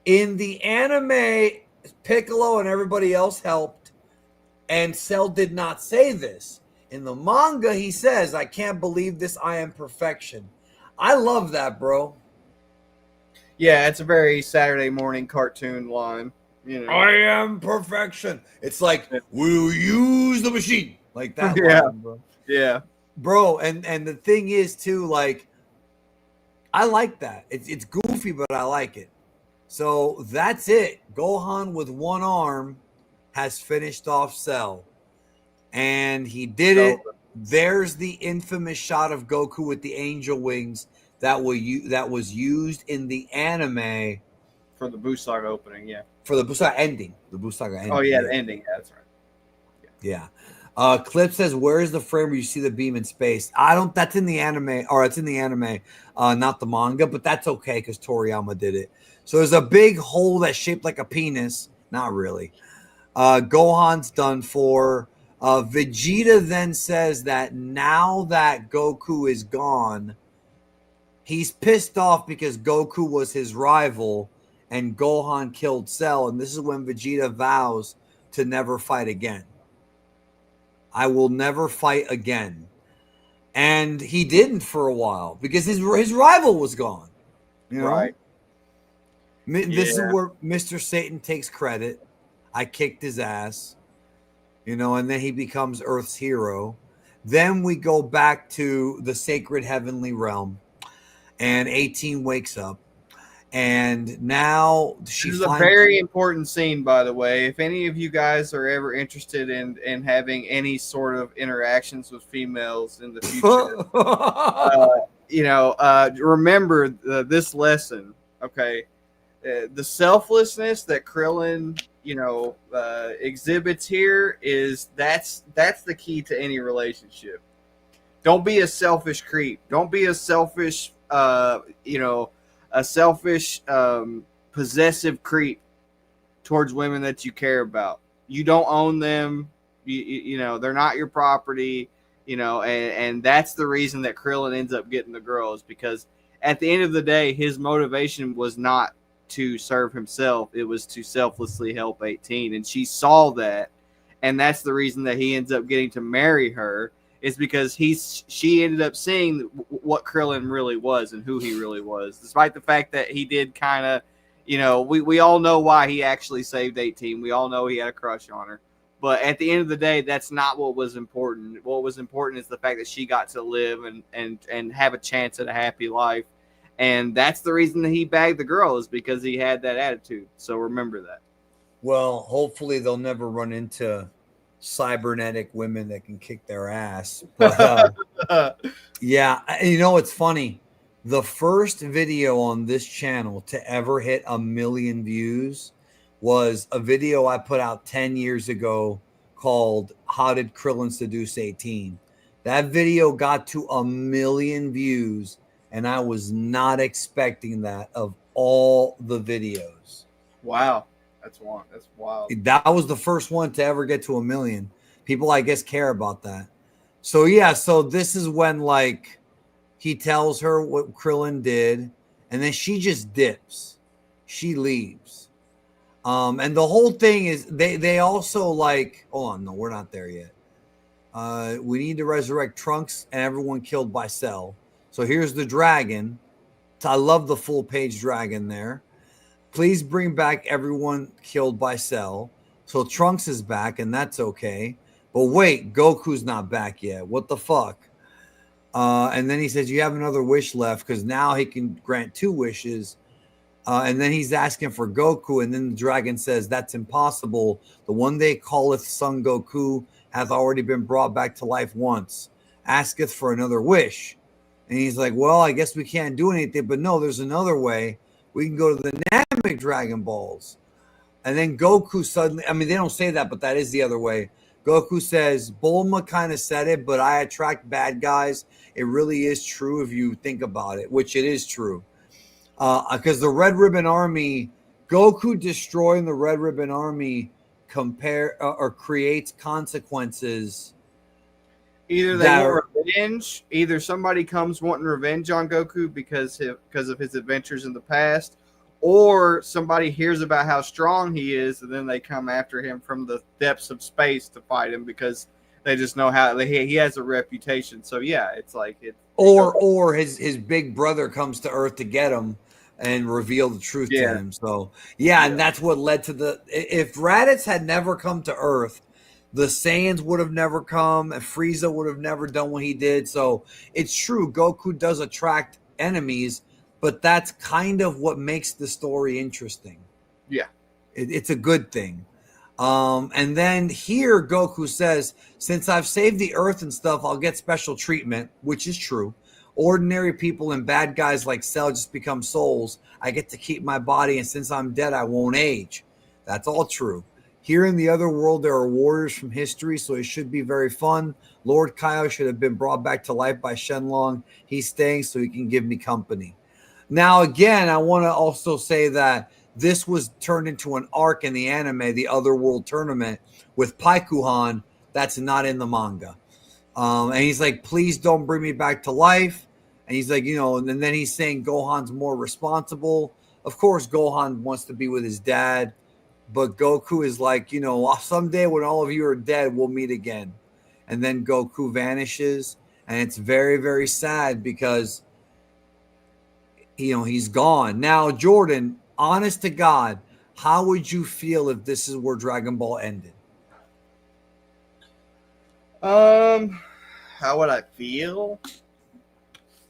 In the anime, Piccolo and everybody else helped, and Cell did not say this. In the manga, he says, I can't believe this. I am perfection. I love that, bro. Yeah, it's a very Saturday morning cartoon line. I am perfection. It's like, we'll use the machine. Like that. Yeah. Line, bro. Yeah. Bro, and the thing is, too, like, I like that. It's goofy, but I like it. So that's it. Gohan with one arm has finished off Cell. And he did it. There's the infamous shot of Goku with the angel wings that was used in the anime. For the Buu Saga opening, yeah. For the Buu Saga ending. The Buu Saga ending. Oh, yeah, the ending. Yeah, that's right. Yeah. Clip says, where is the frame where you see the beam in space? That's in the anime, or it's in the anime, not the manga, but that's okay because Toriyama did it. So there's a big hole that's shaped like a penis. Not really. Gohan's done for. Vegeta then says that now that Goku is gone, he's pissed off because Goku was his rival and Gohan killed Cell. And this is when Vegeta vows to never fight again. I will never fight again. And he didn't for a while because his rival was gone. Right. This is where Mr. Satan takes credit. I kicked his ass. And then he becomes Earth's hero. Then we go back to the sacred heavenly realm. And 18 wakes up. And now this is a very important scene, by the way. If any of you guys are ever interested in having any sort of interactions with females in the future, remember this lesson, okay? The selflessness that Krillin, exhibits here is that's the key to any relationship. Don't be a selfish creep. Don't be a selfish, possessive creep towards women that you care about. You don't own them. They're not your property. And that's the reason that Krillin ends up getting the girls, because at the end of the day, his motivation was not to serve himself. It was to selflessly help 18. And she saw that. And that's the reason that he ends up getting to marry her, is because she ended up seeing what Krillin really was and who he really was, despite the fact that he did kind of, we all know why he actually saved 18. We all know he had a crush on her. But at the end of the day, that's not what was important. What was important is the fact that she got to live and have a chance at a happy life. And that's the reason that he bagged the girl, is because he had that attitude. So remember that. Well, hopefully they'll never run into cybernetic women that can kick their ass. But yeah, it's funny. The first video on this channel to ever hit 1 million views was a video I put out 10 years ago called How Did Krillin Seduce 18? That video got to 1 million views, and I was not expecting that of all the videos. Wow. That's wild. That was the first one to ever get to 1 million. People, I guess, care about that. So, yeah, so this is when, like, he tells her what Krillin did, and then she just dips. She leaves. And the whole thing is they also like, hold on, no, we're not there yet. We need to resurrect Trunks and everyone killed by Cell. So here's the dragon. I love the full page dragon there. Please bring back everyone killed by Cell. So Trunks is back, and that's okay. But wait, Goku's not back yet. What the fuck? And then he says, you have another wish left, because now he can grant 2 wishes. And then he's asking for Goku, and then the dragon says, that's impossible. The one they calleth Son Goku hath already been brought back to life once. Asketh for another wish. And he's like, well, I guess we can't do anything. But no, there's another way. We can go to the Namek Dragon Balls. And then Goku suddenly, I mean, they don't say that, but that is the other way. Goku says, Bulma kind of said it, but I attract bad guys. It really is true if you think about it, which it is true. Because the Red Ribbon Army, Goku destroying the Red Ribbon Army creates consequences. Either they want revenge, either somebody comes wanting revenge on Goku because of his adventures in the past, or somebody hears about how strong he is, and then they come after him from the depths of space to fight him because they just know how he has a reputation. So yeah, it's like it. Or his big brother comes to Earth to get him and reveal the truth to him. So yeah, and that's what led to if Raditz had never come to Earth, the Saiyans would have never come, and Frieza would have never done what he did. So it's true, Goku does attract enemies, but that's kind of what makes the story interesting. Yeah. It's a good thing. And then here Goku says, since I've saved the Earth and stuff, I'll get special treatment, which is true. Ordinary people and bad guys like Cell just become souls. I get to keep my body, and since I'm dead, I won't age. That's all true. Here in the other world, there are warriors from history, so it should be very fun. Lord Kaio should have been brought back to life by Shenlong. He's staying so he can give me company. Now, again, I want to also say that this was turned into an arc in the anime, the Otherworld Tournament, with Paikuhan. That's not in the manga. And he's like, please don't bring me back to life. And he's like, and then he's saying Gohan's more responsible. Of course, Gohan wants to be with his dad. But Goku is like, someday when all of you are dead, we'll meet again. And then Goku vanishes. And it's very, very sad because, he's gone. Now, Jordan, honest to God, how would you feel if this is where Dragon Ball ended? How would I feel?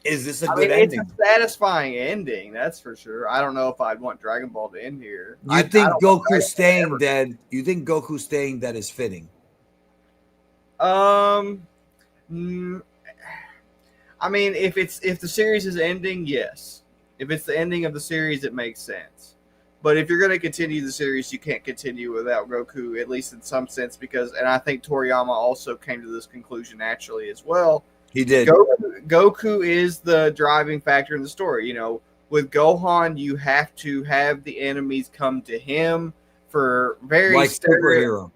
Is this a good ending? It's a satisfying ending, that's for sure. I don't know if I'd want Dragon Ball to end here. You think Goku staying dead? You think Goku staying dead is fitting? I mean, if the series is ending, yes. If it's the ending of the series, it makes sense. But if you're going to continue the series, you can't continue without Goku, at least in some sense, and I think Toriyama also came to this conclusion naturally as well. He did. Goku is the driving factor in the story. With Gohan, you have to have the enemies come to him for very superhero.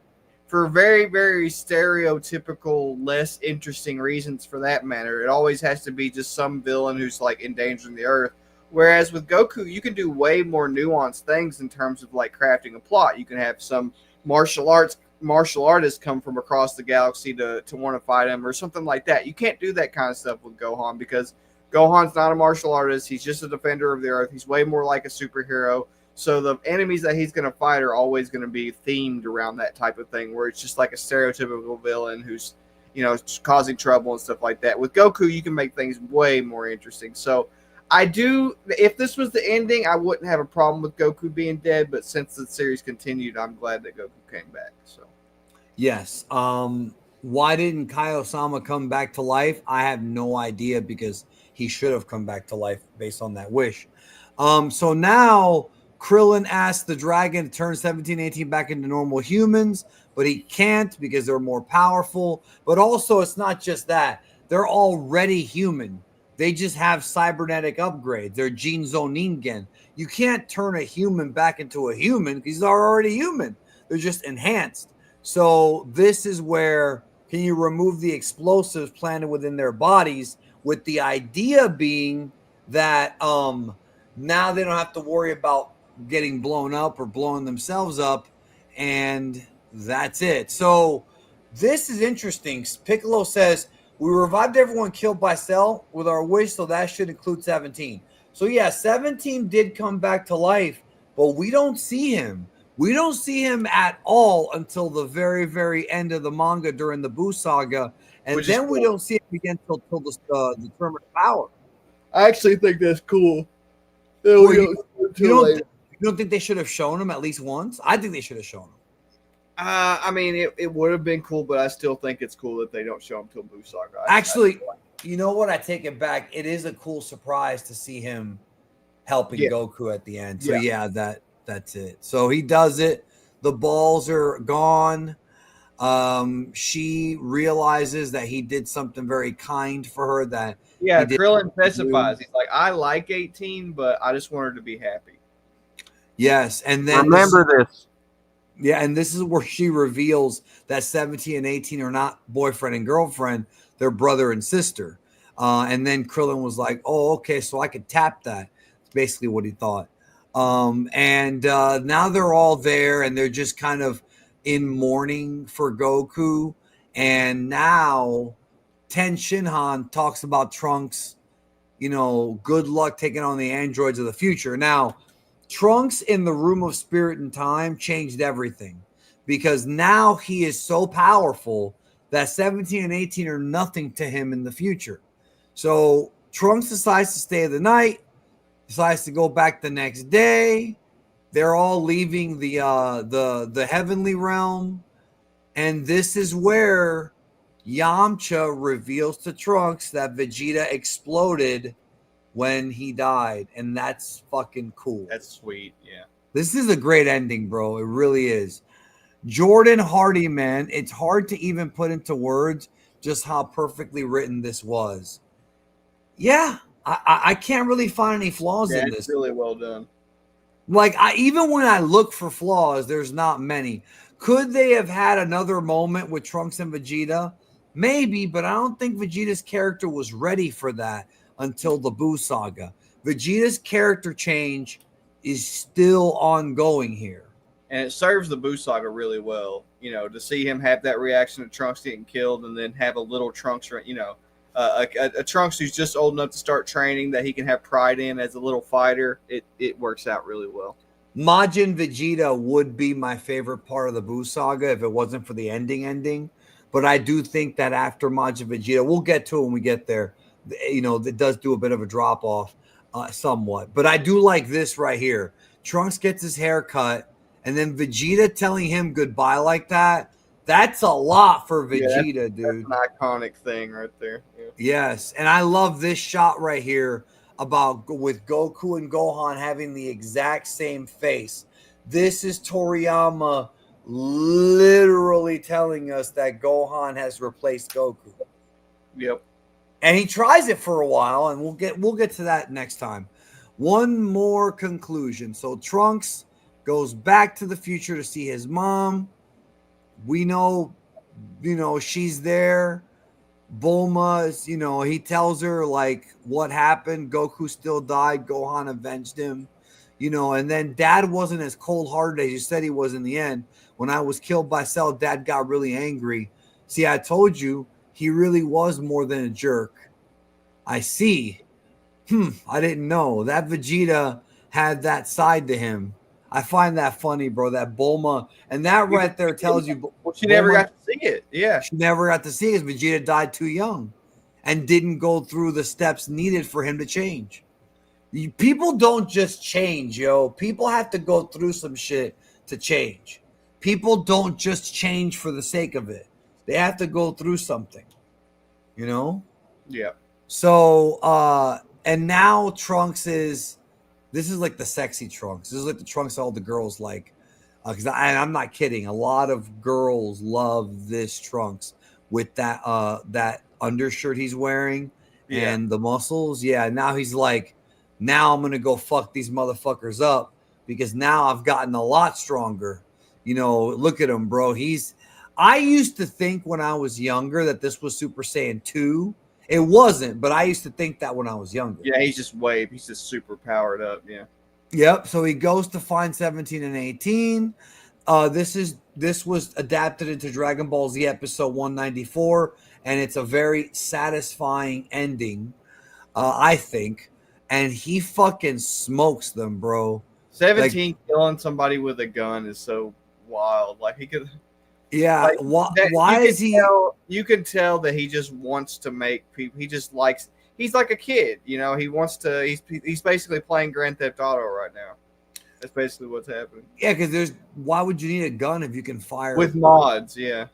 For very, very stereotypical, less interesting reasons for that matter. It always has to be just some villain who's like endangering the Earth. Whereas with Goku, you can do way more nuanced things in terms of like crafting a plot. You can have some martial artists come from across the galaxy to want to fight him or something like that. You can't do that kind of stuff with Gohan because Gohan's not a martial artist. He's just a defender of the Earth. He's way more like a superhero. So the enemies that he's going to fight are always going to be themed around that type of thing where it's just like a stereotypical villain who's, causing trouble and stuff like that. With Goku, you can make things way more interesting. So if this was the ending, I wouldn't have a problem with Goku being dead, but since the series continued, I'm glad that Goku came back. So, yes. Why didn't Kaio-sama come back to life? I have no idea because he should have come back to life based on that wish. So now Krillin asked the dragon to turn 17, 18 back into normal humans, but he can't because they're more powerful. But also, it's not just that. They're already human. They just have cybernetic upgrades. They're Gene Zoningen. You can't turn a human back into a human because they're already human. They're just enhanced. So this is where can you remove the explosives planted within their bodies, with the idea being that now they don't have to worry about getting blown up or blowing themselves up, and that's it. So this is interesting. Piccolo says we revived everyone killed by Cell with our wish, so that should include 17. So yeah, 17 did come back to life, but we don't see him. We don't see him at all until the very, very end of the manga during the Buu saga, and then cool. We don't see him again until the Tournament of Power. I actually think that's cool. Well, you don't think they should have shown him at least once? I think they should have shown him. I mean, it would have been cool, but I still think it's cool that they don't show him till Buu saga. Actually, you know what? I take it back. It is a cool surprise to see him helping Goku at the end. So yeah, that's it. So he does it. The balls are gone. She realizes that he did something very kind for her. That Krillin specifies. He's like, I like 18, but I just want her to be happy. Yes, and then remember this. Yeah, and this is where she reveals that 17 and 18 are not boyfriend and girlfriend; they're brother and sister. And then Krillin was like, "Oh, okay, so I could tap that." It's basically what he thought. And now they're all there, and they're just kind of in mourning for Goku. And now Ten Shinhan talks about Trunks, good luck taking on the androids of the future. Now, Trunks in the Room of Spirit and Time changed everything, because now he is so powerful that 17 and 18 are nothing to him in the future. So Trunks decides to stay the night, decides to go back the next day. They're all leaving the heavenly realm, and this is where Yamcha reveals to Trunks that Vegeta exploded when he died, and that's fucking cool. That's sweet, yeah. This is a great ending, bro. It really is. Jordan Hardy, man, it's hard to even put into words just how perfectly written this was. Yeah, I can't really find any flaws in this. It's really well done. Like, even when I look for flaws, there's not many. Could they have had another moment with Trunks and Vegeta? Maybe, but I don't think Vegeta's character was ready for that until the Buu saga. Vegeta's character change is still ongoing here. And it serves the Buu saga really well, to see him have that reaction to Trunks getting killed, and then have a little Trunks, a Trunks who's just old enough to start training that he can have pride in as a little fighter. It works out really well. Majin Vegeta would be my favorite part of the Buu saga if it wasn't for the ending. But I do think that after Majin Vegeta, we'll get to it when we get there. It does do a bit of a drop off somewhat. But I do like this right here. Trunks gets his hair cut, and then Vegeta telling him goodbye like that. That's a lot for Vegeta, dude. That's an iconic thing right there. Yeah. Yes, and I love this shot right here with Goku and Gohan having the exact same face. This is Toriyama literally telling us that Gohan has replaced Goku. Yep. And he tries it for a while, and we'll get to that next time. One more conclusion. So Trunks goes back to the future to see his mom. We know, she's there. Bulma's, he tells her like what happened. Goku still died. Gohan avenged him. And then Dad wasn't as cold-hearted as you said he was in the end. When I was killed by Cell, Dad got really angry. See, I told you he really was more than a jerk. I see. I didn't know. That Vegeta had that side to him. I find that funny, bro. That Bulma, and that right there tells you. Well, she never got to see it. Yeah. She never got to see it because Vegeta died too young and didn't go through the steps needed for him to change. People don't just change, yo. People have to go through some shit to change. People don't just change for the sake of it. They have to go through something, Yeah. So, and now Trunks is This is like the sexy Trunks. This is like the Trunks all the girls like. Because I'm not kidding. A lot of girls love this Trunks with that undershirt he's wearing Yeah. and the muscles. Yeah, now he's like, now I'm gonna go fuck these motherfuckers up because now I've gotten a lot stronger. Look at him, bro. I used to think when I was younger that this was Super Saiyan 2. It wasn't, but I used to think that when I was younger. Yeah, he's just super powered up. Yeah. Yep. So he goes to find 17 and 18. This was adapted into Dragon Ball Z episode 194, and it's a very satisfying ending, I think. And he fucking smokes them, bro. 17 killing somebody with a gun is so wild. Like he could. Yeah. Why is he? You can tell that he just wants to make people. He just likes. He's like a kid, He wants to. He's basically playing Grand Theft Auto right now. That's basically what's happening. Yeah, because why would you need a gun if you can fire with mods? Yeah.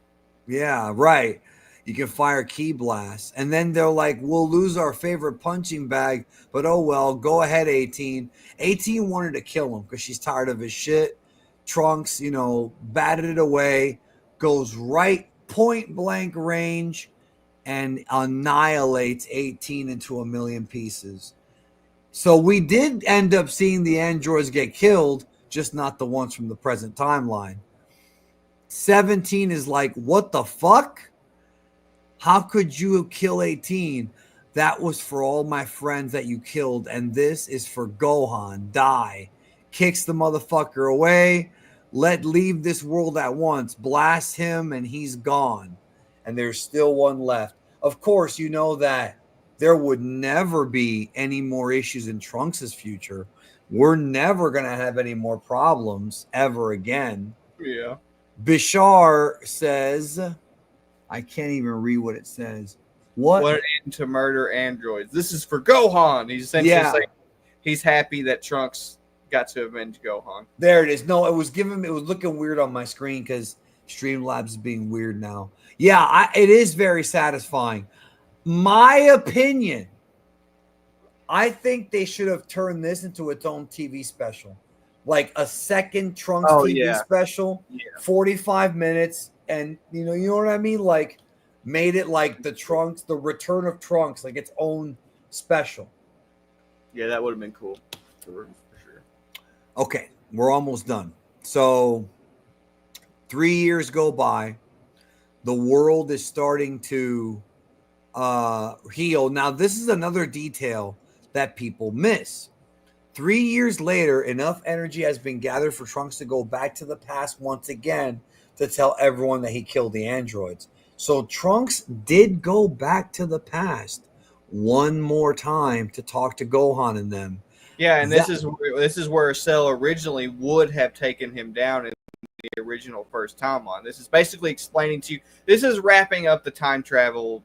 Yeah, right. You can fire key blasts, and then they're like, "We'll lose our favorite punching bag, but oh well. Go ahead, 18." 18 wanted to kill him because she's tired of his shit. Trunks, batted it away, goes right point blank range, and annihilates 18 into a million pieces. So we did end up seeing the androids get killed, just not the ones from the present timeline. 17 is like, what the fuck? How could you kill 18? That was for all my friends that you killed, and this is for Gohan. Die. Kicks the motherfucker away. Leave this world at once. Blast him, and he's gone. And there's still one left. Of course, you know that there would never be any more issues in Trunks' future. We're never going to have any more problems ever again. Yeah. Bishar says, I can't even read what it says. What to murder androids? This is for Gohan. He's essentially saying he's happy that Trunks got to avenge Gohan. There it is. No, it was looking weird on my screen because Streamlabs is being weird now. Yeah, it is very satisfying. My opinion, I think they should have turned this into its own TV special. Like a second Trunks TV special, 45 minutes. And you know what I mean? Like made it like the return of Trunks, like its own special. Yeah, that would have been cool. For sure. Okay, we're almost done. So 3 years go by. The world is starting to heal. Now, this is another detail that people miss. 3 years later, enough energy has been gathered for Trunks to go back to the past once again to tell everyone that he killed the androids. So Trunks did go back to the past one more time to talk to Gohan and them. Yeah, and this is where Cell originally would have taken him down in the original first timeline. This is basically explaining to you. This is wrapping up the time travel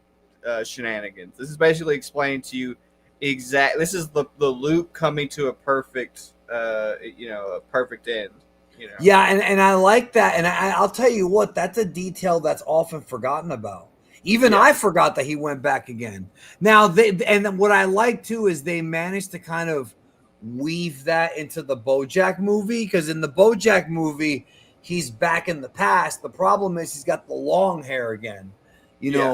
shenanigans. This is basically explaining to you This is the loop coming to a perfect, a perfect end. Yeah, and I like that, and I'll tell you what, that's a detail that's often forgotten about. Even I forgot that he went back again. Now, what I like too is they managed to kind of weave that into the BoJack movie, because in the BoJack movie, he's back in the past. The problem is he's got the long hair again,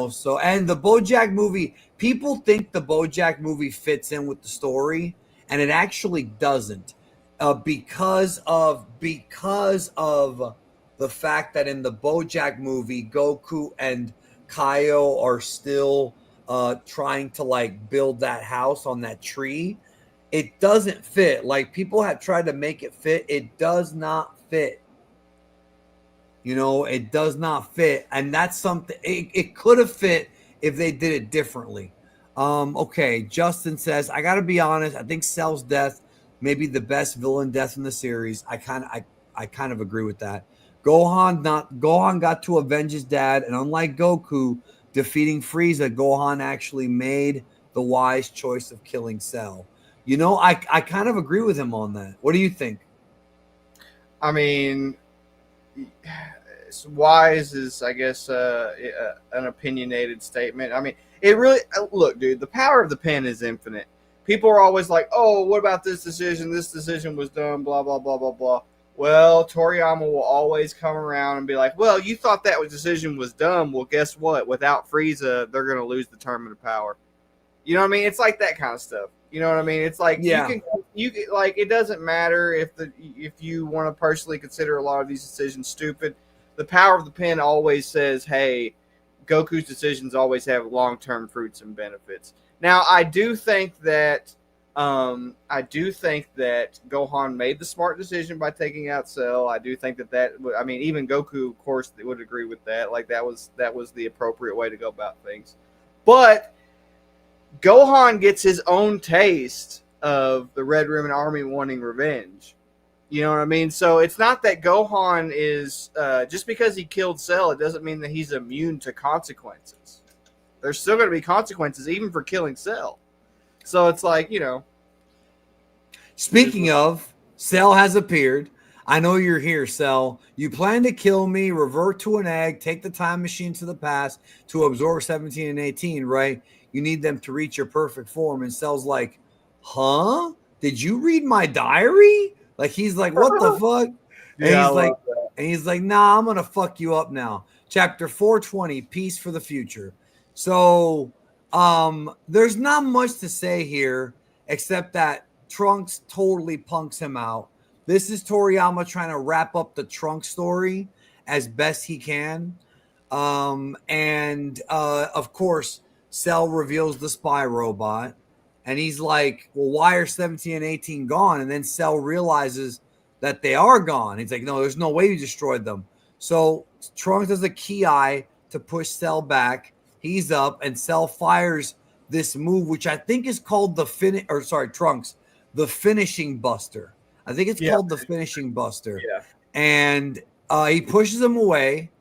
So, and the BoJack movie, people think the BoJack movie fits in with the story, and it actually doesn't. Because of the fact that in the BoJack movie, Goku and Kaio are still trying to build that house on that tree. It doesn't fit. Like, people have tried to make it fit. It does not fit. It does not fit. And that's something it could have fit if they did it differently. Okay, Justin says, I gotta be honest, I think Cell's death may be the best villain death in the series. I kind of agree with that. Gohan got to avenge his dad, and unlike Goku defeating Frieza, Gohan actually made the wise choice of killing Cell. I kind of agree with him on that. What do you think? I mean, wise is, I guess, an opinionated statement. I mean, it really, look, dude, the power of the pen is infinite. people are always like, oh, what about this decision? This decision was dumb, blah, blah, blah, blah, blah. Well, Toriyama will always come around and be like, well, you thought that decision was dumb. Well, guess what? Without Frieza, they're going to lose the Tournament of Power. You know what I mean? It's like that kind of stuff. You know what I mean? It's like you can like it doesn't matter if you want to personally consider a lot of these decisions stupid. The power of the pen always says, hey, Goku's decisions always have long-term fruits and benefits. Now, I do think that Gohan made the smart decision by taking out Cell. I do think that I mean, even Goku, of course, would agree with that. Like that was the appropriate way to go about things. But Gohan gets his own taste of the Red Ribbon Army wanting revenge. You know what I mean? So it's not that Gohan is just because he killed Cell, it doesn't mean that he's immune to consequences. There's still going to be consequences even for killing Cell. So it's like, you know. Speaking of, Cell has appeared. I know you're here, Cell. You plan to kill me, revert to an egg, take the time machine to the past to absorb 17 and 18, right? You need them to reach your perfect form. And Cell's like, huh? Did you read my diary? Like, he's like, what the fuck? And he's like, nah, I'm going to fuck you up now. Chapter 420, Peace for the Future. So there's not much to say here except that Trunks totally punks him out. This is Toriyama trying to wrap up the Trunks story as best he can. Of course, Cell reveals the spy robot. And he's like, well, why are 17 and 18 gone? And then Cell realizes that they are gone. He's like, no, there's no way you destroyed them. So Trunks does a key eye to push Cell back. He's up, and Cell fires this move, which I think is called Trunks, the Finishing Buster. I think it's called the Finishing Buster. Yeah. And he pushes him away,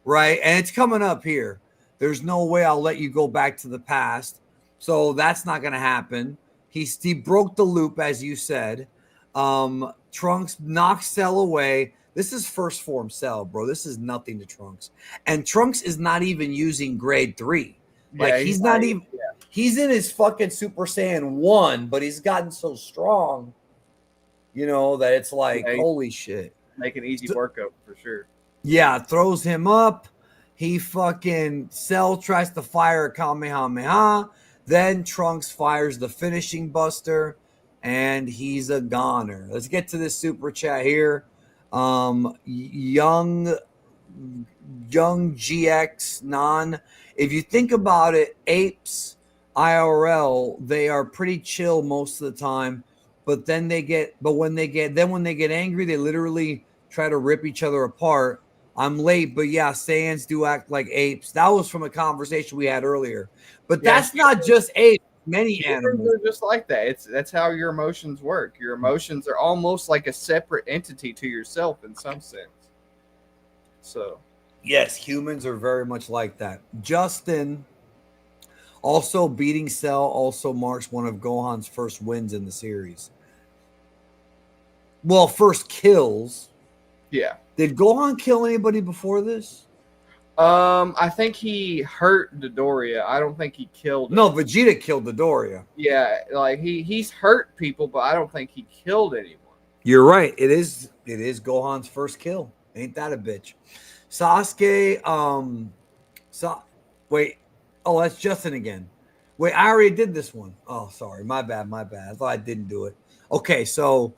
right? And it's coming up here. There's no way I'll let you go back to the past. So that's not going to happen. He broke the loop, as you said. Trunks knocks Cell away. This is first form Cell, bro. This is nothing to Trunks. And Trunks is not even using grade 3. Like, he's not even... Yeah. He's in his fucking Super Saiyan 1, but he's gotten so strong, you know, that it's like, holy shit. Making easy work up, for sure. Yeah, throws him up. He fucking... Cell tries to fire a Kamehameha. Then Trunks fires the Finishing Buster, and he's a goner. Let's get to this super chat here. Young GX non. If you think about it, apes IRL, they are pretty chill most of the time, but when they get angry, they literally try to rip each other apart. I'm late, but yeah, Saiyans do act like apes. That was from a conversation we had earlier. But that's not just apes. Many animals are just like that. That's how your emotions work. Your emotions are almost like a separate entity to yourself in some sense. So, yes, humans are very much like that. Justin, also beating Cell, also marks one of Gohan's first wins in the series. Well, first kills. Yeah. Did Gohan kill anybody before this? I think he hurt Dodoria. I don't think he killed him. No, Vegeta killed Dodoria. Yeah, like he's hurt people, but I don't think he killed anyone. You're right. It is Gohan's first kill. Ain't that a bitch? Sasuke, wait. Oh, that's Justin again. Wait, I already did this one. Oh, sorry. My bad. I thought I didn't do it. Okay, so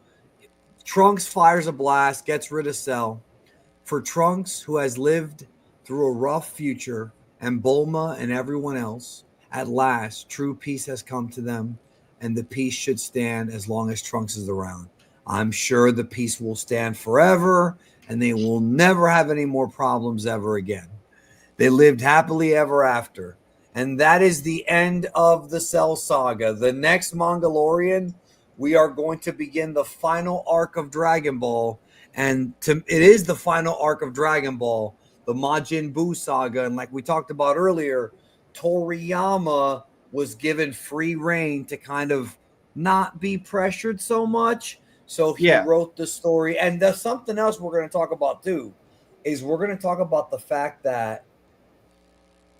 Trunks fires a blast, gets rid of Cell. For Trunks, who has lived through a rough future, and Bulma and everyone else, at last, true peace has come to them, and the peace should stand as long as Trunks is around. I'm sure the peace will stand forever, and they will never have any more problems ever again. They lived happily ever after. And that is the end of the Cell Saga. The next Mangalorian, we are going to begin the final arc of Dragon Ball. And it is the final arc of Dragon Ball, the Majin Buu saga. And like we talked about earlier, Toriyama was given free reign to kind of not be pressured so much. So he wrote the story. And there's something else we're going to talk about too, is we're going to talk about the fact that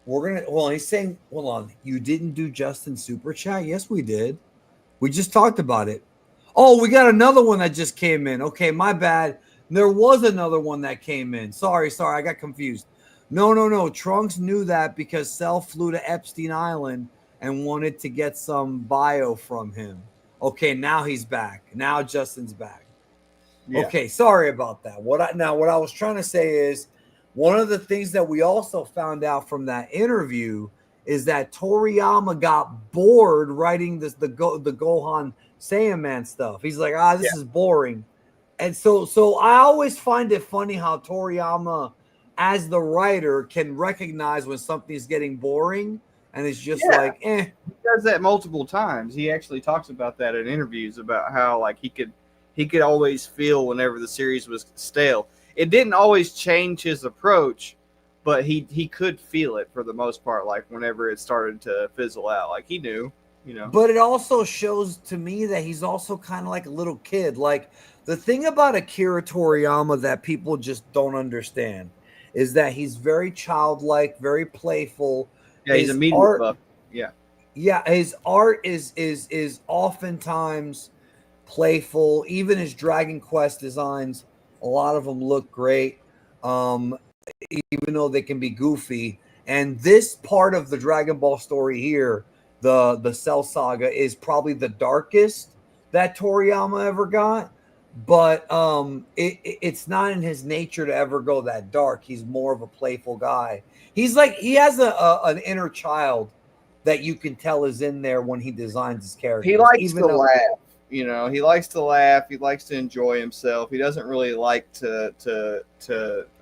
he's saying, hold on, you didn't do Justin Super Chat? Yes, we did. We just talked about it. Oh, we got another one that just came in. Okay, my bad. There was another one that came in. Sorry, I got confused. No. Trunks knew that because Cell flew to Epstein Island and wanted to get some bio from him. Okay, now he's back. Now Justin's back. Yeah. Okay, sorry about that. What I was trying to say is one of the things that we also found out from that interview is that Toriyama got bored writing the Gohan Saiyan Man stuff. He's like, this is boring. And so I always find it funny how Toriyama, as the writer, can recognize when something's getting boring and it's just like, eh. He does that multiple times. He actually talks about that in interviews about how like he could always feel whenever the series was stale. It didn't always change his approach, but he could feel it for the most part, like whenever it started to fizzle out. Like he knew, you know. But it also shows to me that he's also kind of like a little kid. Like the thing about Akira Toriyama that people just don't understand is that he's very childlike, very playful. Yeah, he's a media buff. Yeah. Yeah, his art is oftentimes playful. Even his Dragon Quest designs, a lot of them look great, even though they can be goofy. And this part of the Dragon Ball story here, the Cell Saga, is probably the darkest that Toriyama ever got. But it's not in his nature to ever go that dark. He's more of a playful guy. He's like, he has an inner child that you can tell is in there when he designs his character. He likes to laugh. You know, he likes to laugh. He likes to enjoy himself. He doesn't really like to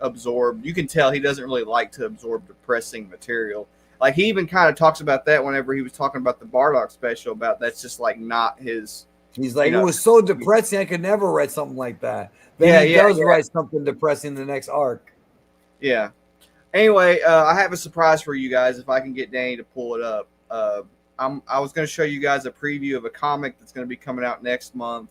absorb. You can tell he doesn't really like to absorb depressing material. Like he even kind of talks about that whenever he was talking about the Bardock special. About that's just like not his. He's like, it was so depressing. I could never write something like that. Then he does write something depressing in the next arc. Yeah. Anyway, I have a surprise for you guys. If I can get Danny to pull it up. I was going to show you guys a preview of a comic that's going to be coming out next month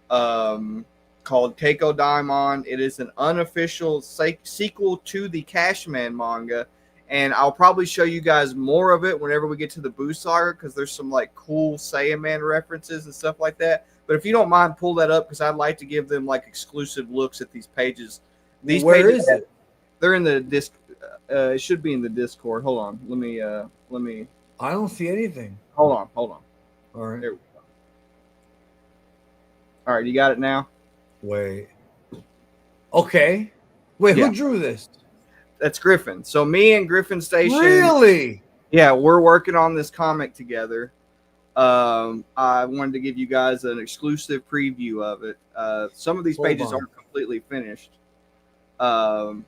called Keiko Daimon. It is an unofficial sequel to the Cashman manga, and I'll probably show you guys more of it whenever we get to the Buu Saga because there's some like cool Saiyan Man references and stuff like that. But if you don't mind, pull that up because I'd like to give them like exclusive looks at these pages. Where pages, is it? They're in the disc. It should be in the Discord. Hold on. Let me. I don't see anything. Hold on. All right. There we go. All right, you got it now? Wait. Okay. Wait, who drew this? That's Griffin. So me and Griffin Station. Really? Yeah, we're working on this comic together. I wanted to give you guys an exclusive preview of it. Some of these pages aren't completely finished. Let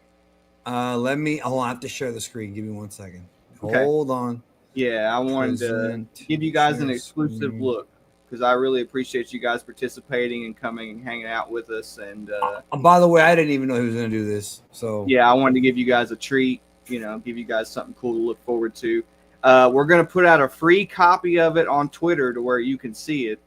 me. Oh, I have to share the screen. Give me 1 second. Okay. Hold on. Yeah, I wanted to give you guys an exclusive look because I really appreciate you guys participating and coming and hanging out with us. And by the way, I didn't even know he was going to do this. So yeah, I wanted to give you guys a treat. You know, give you guys something cool to look forward to. We're going to put out a free copy of it on Twitter to where you can see it.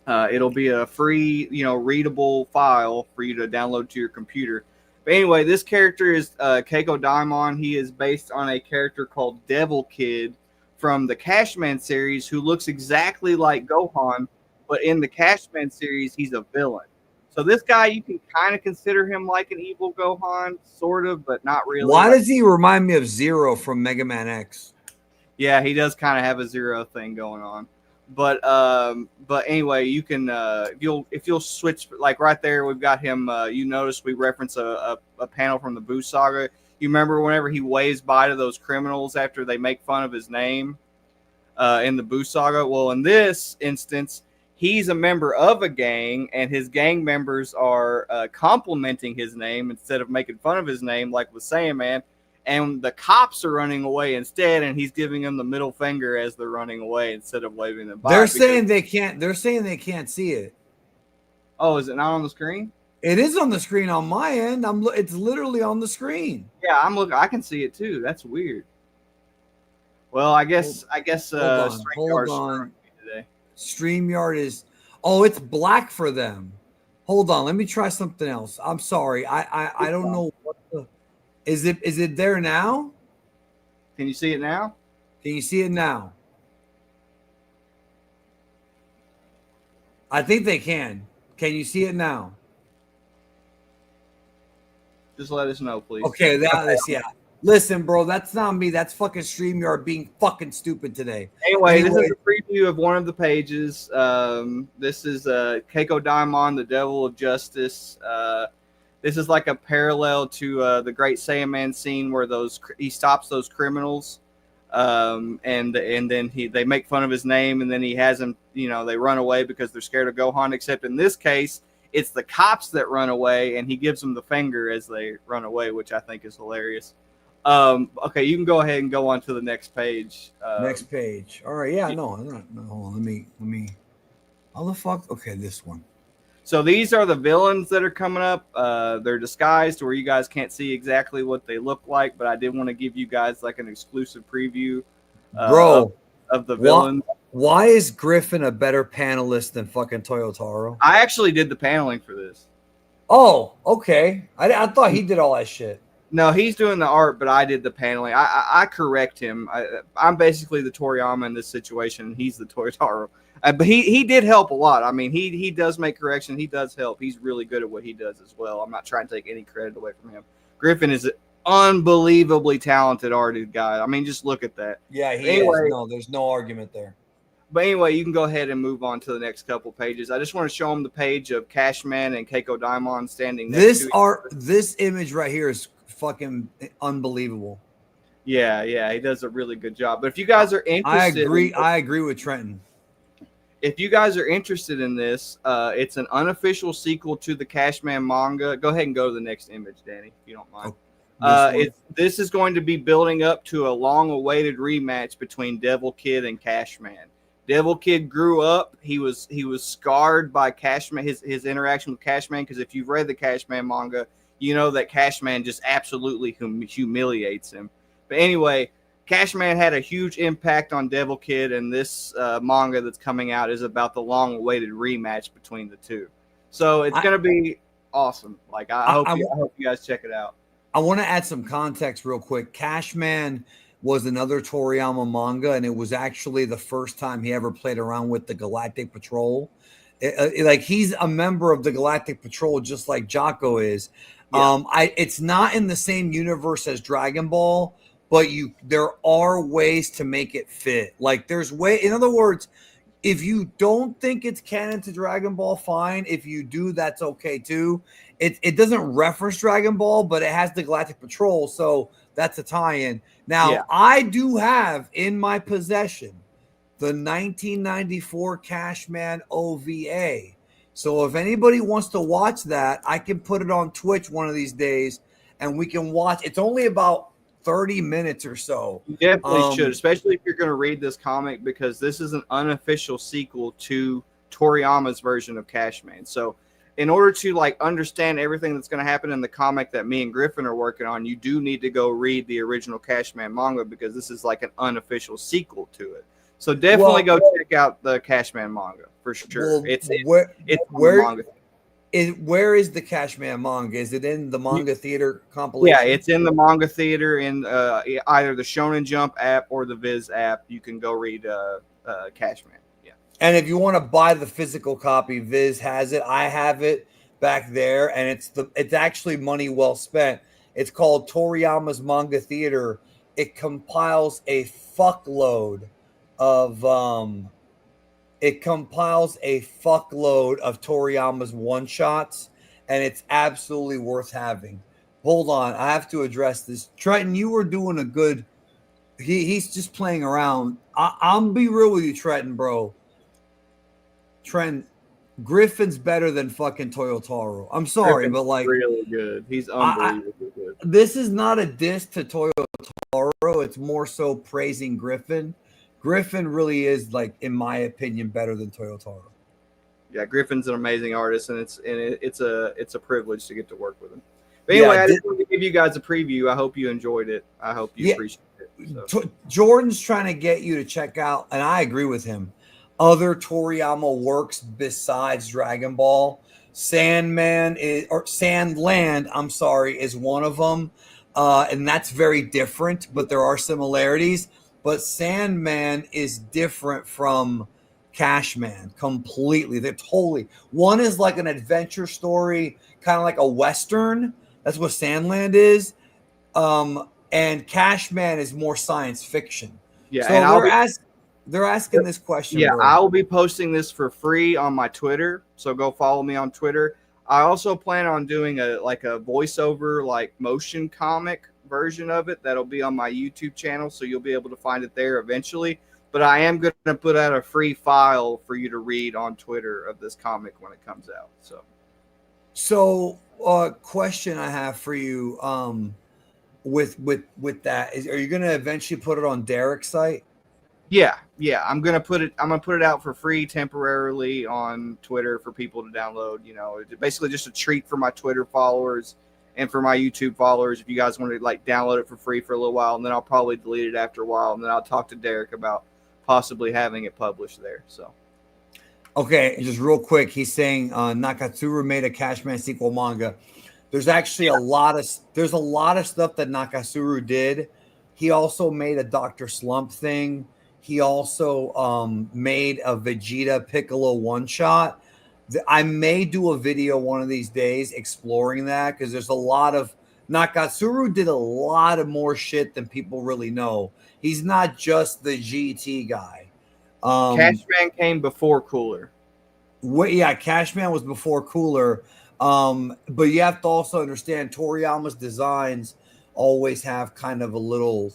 It'll be a free, readable file for you to download to your computer. But anyway, this character is Keiko Daimon. He is based on a character called Devil Kid from the Cashman series who looks exactly like Gohan, but in the Cashman series, he's a villain. So this guy, you can kind of consider him like an evil Gohan, sort of, but not really. Why does he remind me of Zero from Mega Man X? Yeah, he does kind of have a Zero thing going on. But anyway, you can if you'll switch, like right there, we've got him. You notice we reference a panel from the Buu Saga. You remember whenever he waves by to those criminals after they make fun of his name in the Buu Saga. Well, in this instance, he's a member of a gang, and his gang members are complimenting his name instead of making fun of his name, like with Saiyan Man. And the cops are running away instead, and he's giving them the middle finger as they're running away instead of waving them by. They're saying they can't. They're saying they can't see it. Oh, is it not on the screen? It is on the screen on my end. It's literally on the screen. Yeah, I'm looking. I can see it too. That's weird. Well, I guess. Hold on. StreamYard is. Oh, it's black for them. Hold on. Let me try something else. I'm sorry. I don't know what the. Is it there now? Can you see it now? Can you see it now? I think they can. Can you see it now? Just let us know, please. Okay, that is, yeah. Listen, bro, that's not me. That's fucking StreamYard being fucking stupid today. Anyway, this is a preview of one of the pages. This is Keiko Daimon, the Devil of Justice. This is like a parallel to the Great Saiyaman scene where he stops those criminals, and then they make fun of his name, and then he has them. They run away because they're scared of Gohan. Except in this case, it's the cops that run away, and he gives them the finger as they run away, which I think is hilarious. Okay, you can go ahead and go on to the next page. Next page. All right. Yeah. No. Hold on. Let me. How the fuck? Okay, this one. So these are the villains that are coming up. They're disguised where you guys can't see exactly what they look like, but I did want to give you guys like an exclusive preview, bro, of the villains. Why is Griffin a better panelist than fucking Toyotaro? I actually did the paneling for this. Oh, okay. I thought he did all that shit. No, he's doing the art, but I did the paneling. I correct him. I'm basically the Toriyama in this situation. He's the Toyotaro. But he did help a lot. I mean, he does make correction. He does help. He's really good at what he does as well. I'm not trying to take any credit away from him. Griffin is an unbelievably talented artist guy. I mean, just look at that. Yeah, anyway, no, there's no argument there. But anyway, you can go ahead and move on to the next couple pages. I just want to show them the page of Cashman and Keiko Daimon standing next to each other. This image right here is fucking unbelievable. Yeah, he does a really good job. But if you guys are interested, I agree with Trenton. If you guys are interested in this, it's an unofficial sequel to the Cashman manga. Go ahead and go to the next image, Danny, if you don't mind. This is going to be building up to a long-awaited rematch between Devil Kid and Cashman. Devil Kid grew up. He was scarred by Cashman, his interaction with Cashman, because if you've read the Cashman manga, you know that Cashman just absolutely humiliates him. But anyway, Cashman had a huge impact on Devil Kid, and this manga that's coming out is about the long-awaited rematch between the two. So it's going to be awesome. Like I hope you guys check it out. I want to add some context real quick. Cashman was another Toriyama manga, and it was actually the first time he ever played around with the Galactic Patrol. Like he's a member of the Galactic Patrol, just like Jocko is. Yeah. It's not in the same universe as Dragon Ball, but there are ways to make it fit. Like in other words, if you don't think it's canon to Dragon Ball, fine. If you do, that's okay too. It doesn't reference Dragon Ball, but it has the Galactic Patrol, so that's a tie-in. Now, I do have in my possession the 1994 Cashman OVA. So if anybody wants to watch that, I can put it on Twitch one of these days, and we can watch. It's only about 30 minutes or so. You definitely should, especially if you're going to read this comic, because this is an unofficial sequel to Toriyama's version of Cashman. So in order to understand everything that's going to happen in the comic that me and Griffin are working on, you do need to go read the original Cashman manga, because this is like an unofficial sequel to it. So definitely go check out the Cashman manga for sure. Where is the Cashman manga? Is it in the Manga Theater compilation? Yeah, it's in the Manga Theater in either the Shonen Jump app or the Viz app. You can go read Cashman. Yeah. And if you want to buy the physical copy, Viz has it. I have it back there, and it's actually money well spent. It's called Toriyama's Manga Theater. It compiles a fuckload of Toriyama's one-shots, and it's absolutely worth having. Hold on, I have to address this. Trenton, you were doing a good. He's just playing around. I'll be real with you, Trenton, bro. Trent, Griffin's better than fucking Toyotaro. I'm sorry, but really good. He's unbelievably good. This is not a diss to Toyotaro. It's more so praising Griffin. Griffin really is, in my opinion, better than Toyotaro. Yeah, Griffin's an amazing artist, and it's a privilege to get to work with him. But anyway, I just wanted to give you guys a preview. I hope you enjoyed it. I hope you appreciate it. So. Jordan's trying to get you to check out, and I agree with him, other Toriyama works besides Dragon Ball. Sandland, is one of them, and that's very different, but there are similarities. But Sandman is different from Cashman completely. They're totally, one is like an adventure story, kind of like a Western. That's what Sandland is. And Cashman is more science fiction. Yeah, and So they're asking this question, yeah, bro. I'll be posting this for free on my Twitter, so go follow me on Twitter. I also plan on doing a voiceover like motion comic version of it that'll be on my YouTube channel, so you'll be able to find it there eventually. But I am going to put out a free file for you to read on Twitter of this comic when it comes out. So, question I have for you, with that is, are you going to eventually put it on Derek's site? Yeah, I'm gonna put it out for free temporarily on Twitter for people to download. You know, it's basically just a treat for my Twitter followers and for my YouTube followers. If you guys want to like download it for free for a little while, and then I'll probably delete it after a while, and then I'll talk to Derek about possibly having it published there. So, okay, just real quick, he's saying Nakatsuru made a Cashman sequel manga. There's actually a lot of stuff that Nakatsuru did. He also made a Dr. Slump thing. He also made a Vegeta Piccolo one shot. I may do a video one of these days exploring that, because there's a lot of Nakatsuru did a lot of more shit than people really know. He's not just the GT guy. Cashman came before Cooler. Yeah, Cashman was before Cooler. But you have to also understand Toriyama's designs always have kind of a little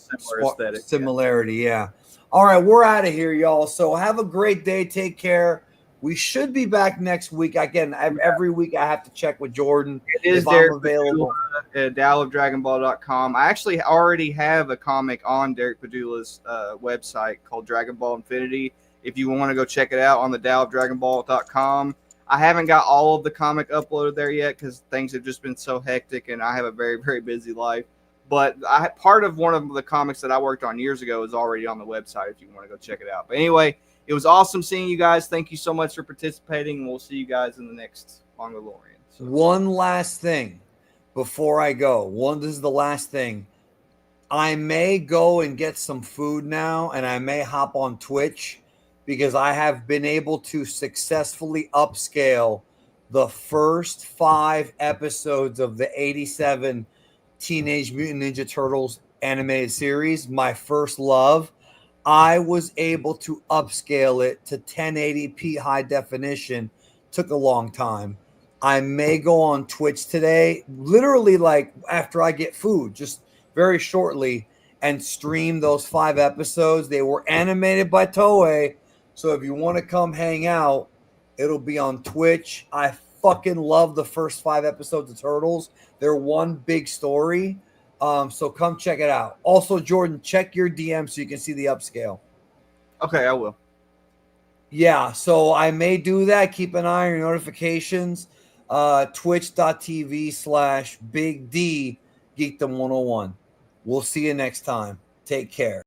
similarity. Yeah. All right, we're out of here, y'all. So have a great day. Take care. We should be back next week. Again, every week I have to check with Jordan if I'm available. At DialofDragonBall.com. I actually already have a comic on Derek Padula's website called Dragon Ball Infinity. If you want to go check it out on the DialofDragonBall.com. I haven't got all of the comic uploaded there yet because things have just been so hectic and I have a very, very busy life. But part of one of the comics that I worked on years ago is already on the website if you want to go check it out. But anyway, it was awesome seeing you guys. Thank you so much for participating, and we'll see you guys in the next Mangalorian. So. One last thing before I go. This is the last thing. I may go and get some food now, and I may hop on Twitch because I have been able to successfully upscale the first 5 episodes of the 87 Teenage Mutant Ninja Turtles animated series, my first love. I was able to upscale it to 1080p high definition. Took a long time. I may go on Twitch today, literally like after I get food, just very shortly, and stream those 5 episodes. They were animated by Toei, so if you want to come hang out, it'll be on Twitch. I fucking love the first 5 episodes of Turtles. They're one big story. So come check it out. Also, Jordan, check your DM so you can see the upscale. Okay, I will. Yeah, so I may do that. Keep an eye on your notifications. Twitch.tv/Big D Geekdom 101. We'll see you next time. Take care.